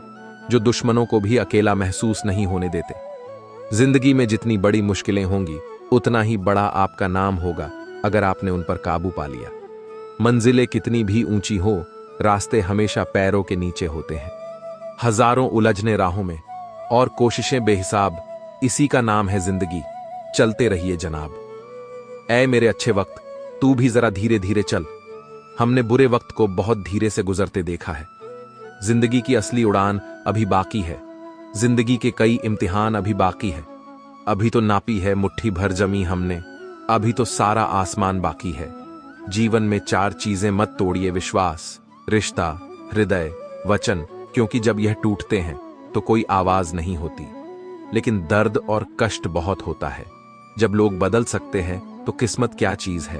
Speaker 2: जो दुश्मनों को भी अकेला महसूस नहीं होने देते। जिंदगी में जितनी बड़ी मुश्किलें होंगी उतना ही बड़ा आपका नाम होगा अगर आपने उन पर काबू पा लिया। मंजिलें कितनी भी ऊंची हो, रास्ते हमेशा पैरों के नीचे होते हैं। हजारों उलझने राहों में और कोशिशें बेहिसाब, इसी का नाम है जिंदगी। चलते रहिए जनाब। ऐ मेरे अच्छे वक्त, तू भी जरा धीरे धीरे चल। हमने बुरे वक्त को बहुत धीरे से गुजरते देखा है। जिंदगी की असली उड़ान अभी बाकी है। जिंदगी के कई इम्तिहान अभी बाकी है। अभी तो नापी है मुट्ठी भर जमी हमने, अभी तो सारा आसमान बाकी है। जीवन में 4 चीजें मत तोड़िए, विश्वास, रिश्ता, हृदय, वचन, क्योंकि जब यह टूटते हैं तो कोई आवाज नहीं होती, लेकिन दर्द और कष्ट बहुत होता है। जब लोग बदल सकते हैं तो किस्मत क्या चीज है।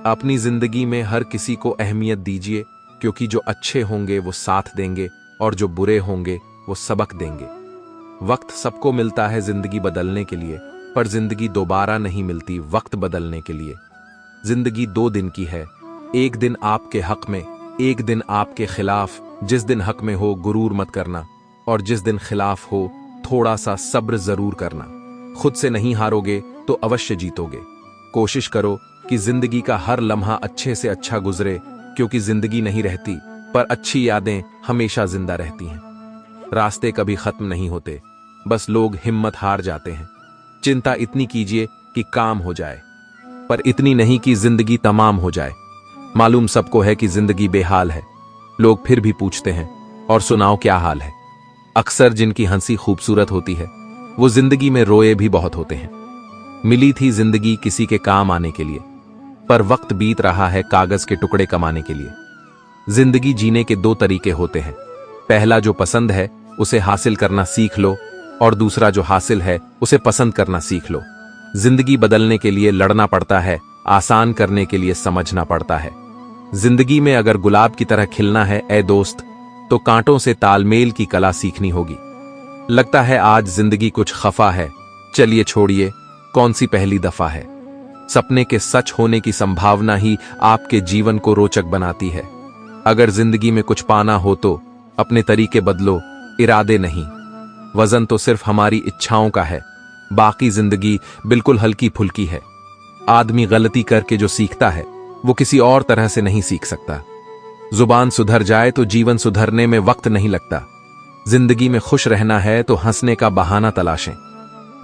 Speaker 2: अपनी जिंदगी में हर किसी को अहमियत दीजिए, क्योंकि जो अच्छे होंगे वो साथ देंगे और जो बुरे होंगे वो सबक देंगे। वक्त सबको मिलता है जिंदगी बदलने के लिए, पर जिंदगी दोबारा नहीं मिलती वक्त बदलने के लिए। जिंदगी 2 दिन की है, एक दिन आपके हक में, एक दिन आपके खिलाफ। जिस दिन हक में हो गुरूर मत करना, और जिस दिन खिलाफ हो थोड़ा सा सब्र जरूर करना। खुद से नहीं हारोगे तो अवश्य जीतोगे। कोशिश करो कि जिंदगी का हर लम्हा अच्छे से अच्छा गुजरे, क्योंकि जिंदगी नहीं रहती पर अच्छी यादें हमेशा जिंदा रहती हैं। रास्ते कभी खत्म नहीं होते, बस लोग हिम्मत हार जाते हैं। चिंता इतनी कीजिए कि काम हो जाए, पर इतनी नहीं कि जिंदगी तमाम हो जाए। मालूम सबको है कि जिंदगी बेहाल है, लोग फिर भी पूछते हैं और सुनाओ क्या हाल है। अक्सर जिनकी हंसी खूबसूरत होती है वो जिंदगी में रोए भी बहुत होते हैं। मिली थी जिंदगी किसी के काम आने के लिए, पर वक्त बीत रहा है कागज के टुकड़े कमाने के लिए। जिंदगी जीने के 2 तरीके होते हैं। पहला जो पसंद है उसे हासिल करना सीख लो, और दूसरा जो हासिल है उसे पसंद करना सीख लो। जिंदगी बदलने के लिए लड़ना पड़ता है, आसान करने के लिए समझना पड़ता है। जिंदगी में अगर गुलाब की तरह खिलना है ए दोस्त, तो कांटों से तालमेल की कला सीखनी होगी। लगता है आज जिंदगी कुछ खफा है, चलिए छोड़िए कौन सी पहली दफा है। सपने के सच होने की संभावना ही आपके जीवन को रोचक बनाती है। अगर जिंदगी में कुछ पाना हो तो अपने तरीके बदलो, इरादे नहीं। वजन तो सिर्फ हमारी इच्छाओं का है, बाकी जिंदगी बिल्कुल हल्की फुल्की है। आदमी गलती करके जो सीखता है वो किसी और तरह से नहीं सीख सकता। जुबान सुधर जाए तो जीवन सुधरने में वक्त नहीं लगता। जिंदगी में खुश रहना है तो हंसने का बहाना तलाशें।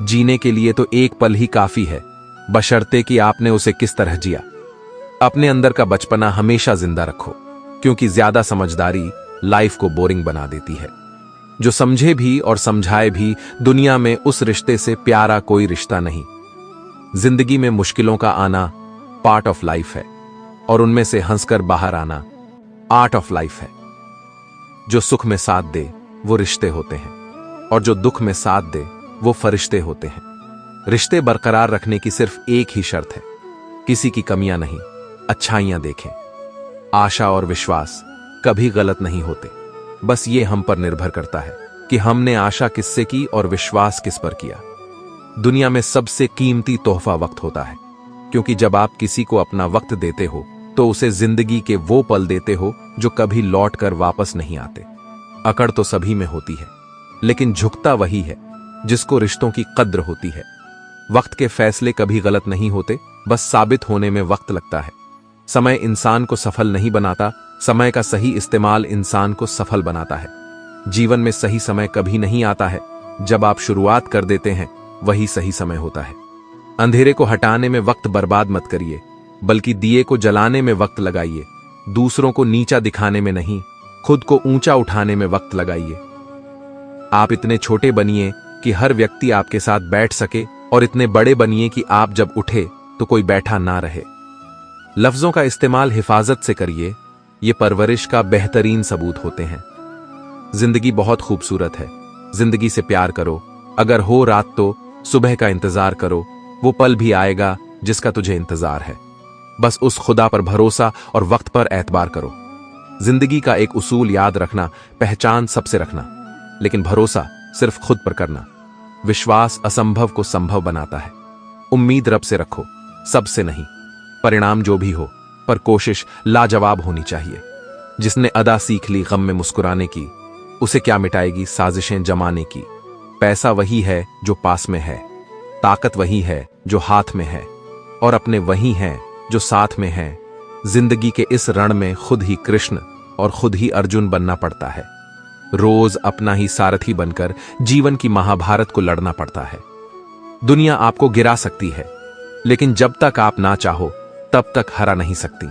Speaker 2: जीने के लिए तो एक पल ही काफी है, बशर्ते कि आपने उसे किस तरह जिया। अपने अंदर का बचपना हमेशा जिंदा रखो, क्योंकि ज्यादा समझदारी लाइफ को बोरिंग बना देती है। जो समझे भी और समझाए भी, दुनिया में उस रिश्ते से प्यारा कोई रिश्ता नहीं। जिंदगी में मुश्किलों का आना पार्ट ऑफ लाइफ है, और उनमें से हंसकर बाहर आना आर्ट ऑफ लाइफ है। जो सुख में साथ दे वो रिश्ते होते हैं, और जो दुख में साथ दे वो फरिश्ते होते हैं। रिश्ते बरकरार रखने की सिर्फ एक ही शर्त है, किसी की कमियां नहीं, अच्छाइयां देखें। आशा और विश्वास कभी गलत नहीं होते, बस ये हम पर निर्भर करता है कि हमने आशा किससे की और विश्वास किस पर किया। दुनिया में सबसे कीमती तोहफा वक्त होता है, क्योंकि जब आप किसी को अपना वक्त देते हो तो उसे जिंदगी के वो पल देते हो जो कभी लौट कर वापस नहीं आते। अकड़ तो सभी में होती है, लेकिन झुकता वही है जिसको रिश्तों की कद्र होती है। वक्त के फैसले कभी गलत नहीं होते, बस साबित होने में वक्त लगता है। समय इंसान को सफल नहीं बनाता, समय का सही इस्तेमाल इंसान को सफल बनाता है। जीवन में सही समय कभी नहीं आता है, जब आप शुरुआत कर देते हैं वही सही समय होता है। अंधेरे को हटाने में वक्त बर्बाद मत करिए, बल्कि दिए को जलाने में वक्त लगाइए। दूसरों को नीचा दिखाने में नहीं, खुद को ऊंचा उठाने में वक्त लगाइए। आप इतने छोटे बनिए कि हर व्यक्ति आपके साथ बैठ सके, और इतने बड़े बनिए कि आप जब उठे तो कोई बैठा ना रहे। लफ्जों का इस्तेमाल हिफाजत से करिए, ये परवरिश का बेहतरीन सबूत होते हैं। जिंदगी बहुत खूबसूरत है, जिंदगी से प्यार करो। अगर हो रात तो सुबह का इंतजार करो, वो पल भी आएगा जिसका तुझे इंतजार है। बस उस खुदा पर भरोसा और वक्त पर एतबार करो। जिंदगी का एक उसूल याद रखना, पहचान सबसे रखना, लेकिन भरोसा सिर्फ खुद पर करना। विश्वास असंभव को संभव बनाता है। उम्मीद रब से रखो, सबसे नहीं। परिणाम जो भी हो, पर कोशिश लाजवाब होनी चाहिए। जिसने अदा सीख ली गम में मुस्कुराने की, उसे क्या मिटाएगी साजिशें जमाने की। पैसा वही है जो पास में है, ताकत वही है जो हाथ में है, और अपने वही हैं जो साथ में हैं। जिंदगी के इस रण में खुद ही कृष्ण और खुद ही अर्जुन बनना पड़ता है। रोज अपना ही सारथी बनकर जीवन की महाभारत को लड़ना पड़ता है। दुनिया आपको गिरा सकती है, लेकिन जब तक आप ना चाहो तब तक हरा नहीं सकती।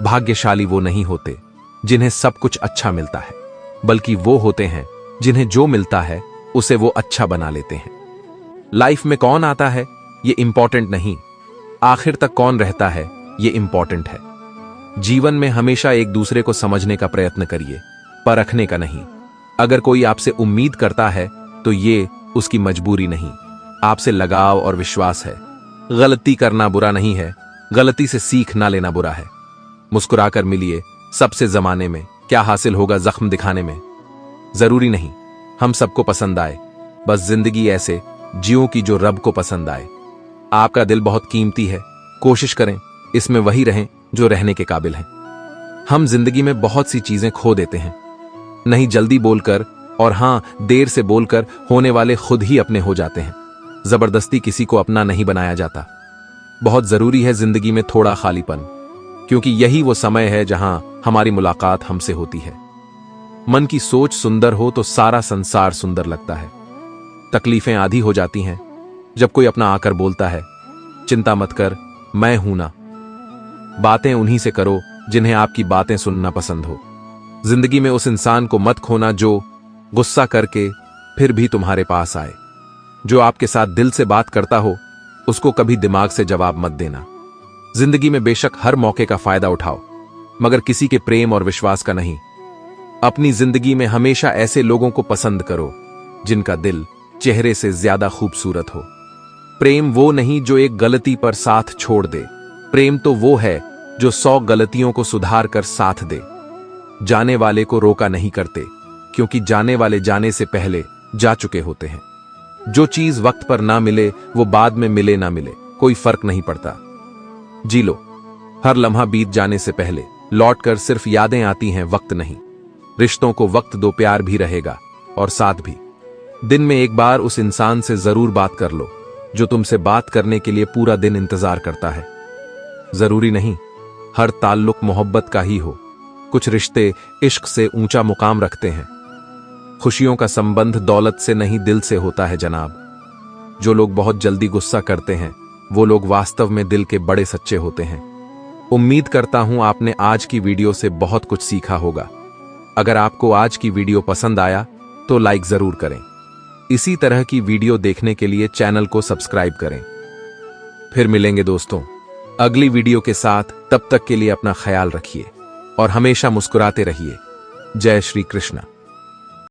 Speaker 2: भाग्यशाली वो नहीं होते जिन्हें सब कुछ अच्छा मिलता है, बल्कि वो होते हैं जिन्हें जो मिलता है उसे वो अच्छा बना लेते हैं। लाइफ में कौन आता है ये इंपॉर्टेंट नहीं, आखिर तक कौन रहता है ये इंपॉर्टेंट है। जीवन में हमेशा एक दूसरे को समझने का प्रयत्न करिए, परखने का नहीं। अगर कोई आपसे उम्मीद करता है तो ये उसकी मजबूरी नहीं, आपसे लगाव और विश्वास है। गलती करना बुरा नहीं है, गलती से सीख ना लेना बुरा है। मुस्कुराकर मिलिए, सबसे जमाने में क्या हासिल होगा जख्म दिखाने में। जरूरी नहीं हम सबको पसंद आए, बस जिंदगी ऐसे जियो की जो रब को पसंद आए। आपका दिल बहुत कीमती है, कोशिश करें इसमें वही रहें जो रहने के काबिल हैं। हम जिंदगी में बहुत सी चीजें खो देते हैं, नहीं जल्दी बोलकर और हां देर से बोलकर होने वाले खुद ही अपने हो जाते हैं। जबरदस्ती किसी को अपना नहीं बनाया जाता। बहुत जरूरी है जिंदगी में थोड़ा खालीपन, क्योंकि यही वो समय है जहां हमारी मुलाकात हमसे होती है। मन की सोच सुंदर हो तो सारा संसार सुंदर लगता है। तकलीफें आधी हो जाती हैं जब कोई अपना आकर बोलता है, चिंता मत कर मैं हूं ना। बातें उन्हीं से करो जिन्हें आपकी बातें सुनना पसंद हो। जिंदगी में उस इंसान को मत खोना जो गुस्सा करके फिर भी तुम्हारे पास आए। जो आपके साथ दिल से बात करता हो उसको कभी दिमाग से जवाब मत देना। जिंदगी में बेशक हर मौके का फायदा उठाओ, मगर किसी के प्रेम और विश्वास का नहीं। अपनी जिंदगी में हमेशा ऐसे लोगों को पसंद करो जिनका दिल चेहरे से ज्यादा खूबसूरत हो। प्रेम वो नहीं जो एक गलती पर साथ छोड़ दे, प्रेम तो वो है जो 100 गलतियों को सुधार कर साथ दे। जाने वाले को रोका नहीं करते, क्योंकि जाने वाले जाने से पहले जा चुके होते हैं। जो चीज वक्त पर ना मिले वो बाद में मिले ना मिले कोई फर्क नहीं पड़ता। जी लो, हर लम्हा बीत जाने से पहले लौटकर सिर्फ यादें आती हैं, वक्त नहीं। रिश्तों को वक्त दो, प्यार भी रहेगा और साथ भी। दिन में एक बार उस इंसान से जरूर बात कर लो जो तुमसे बात करने के लिए पूरा दिन इंतजार करता है। जरूरी नहीं हर ताल्लुक मोहब्बत का ही हो, कुछ रिश्ते इश्क से ऊंचा मुकाम रखते हैं। खुशियों का संबंध दौलत से नहीं दिल से होता है जनाब। जो लोग बहुत जल्दी गुस्सा करते हैं वो लोग वास्तव में दिल के बड़े सच्चे होते हैं। उम्मीद करता हूं आपने आज की वीडियो से बहुत कुछ सीखा होगा। अगर आपको आज की वीडियो पसंद आया तो लाइक जरूर करें। इसी तरह की वीडियो देखने के लिए चैनल को सब्सक्राइब करें। फिर मिलेंगे दोस्तों अगली वीडियो के साथ। तब तक के लिए अपना ख्याल रखिए और हमेशा मुस्कुराते रहिए। जय श्री कृष्ण।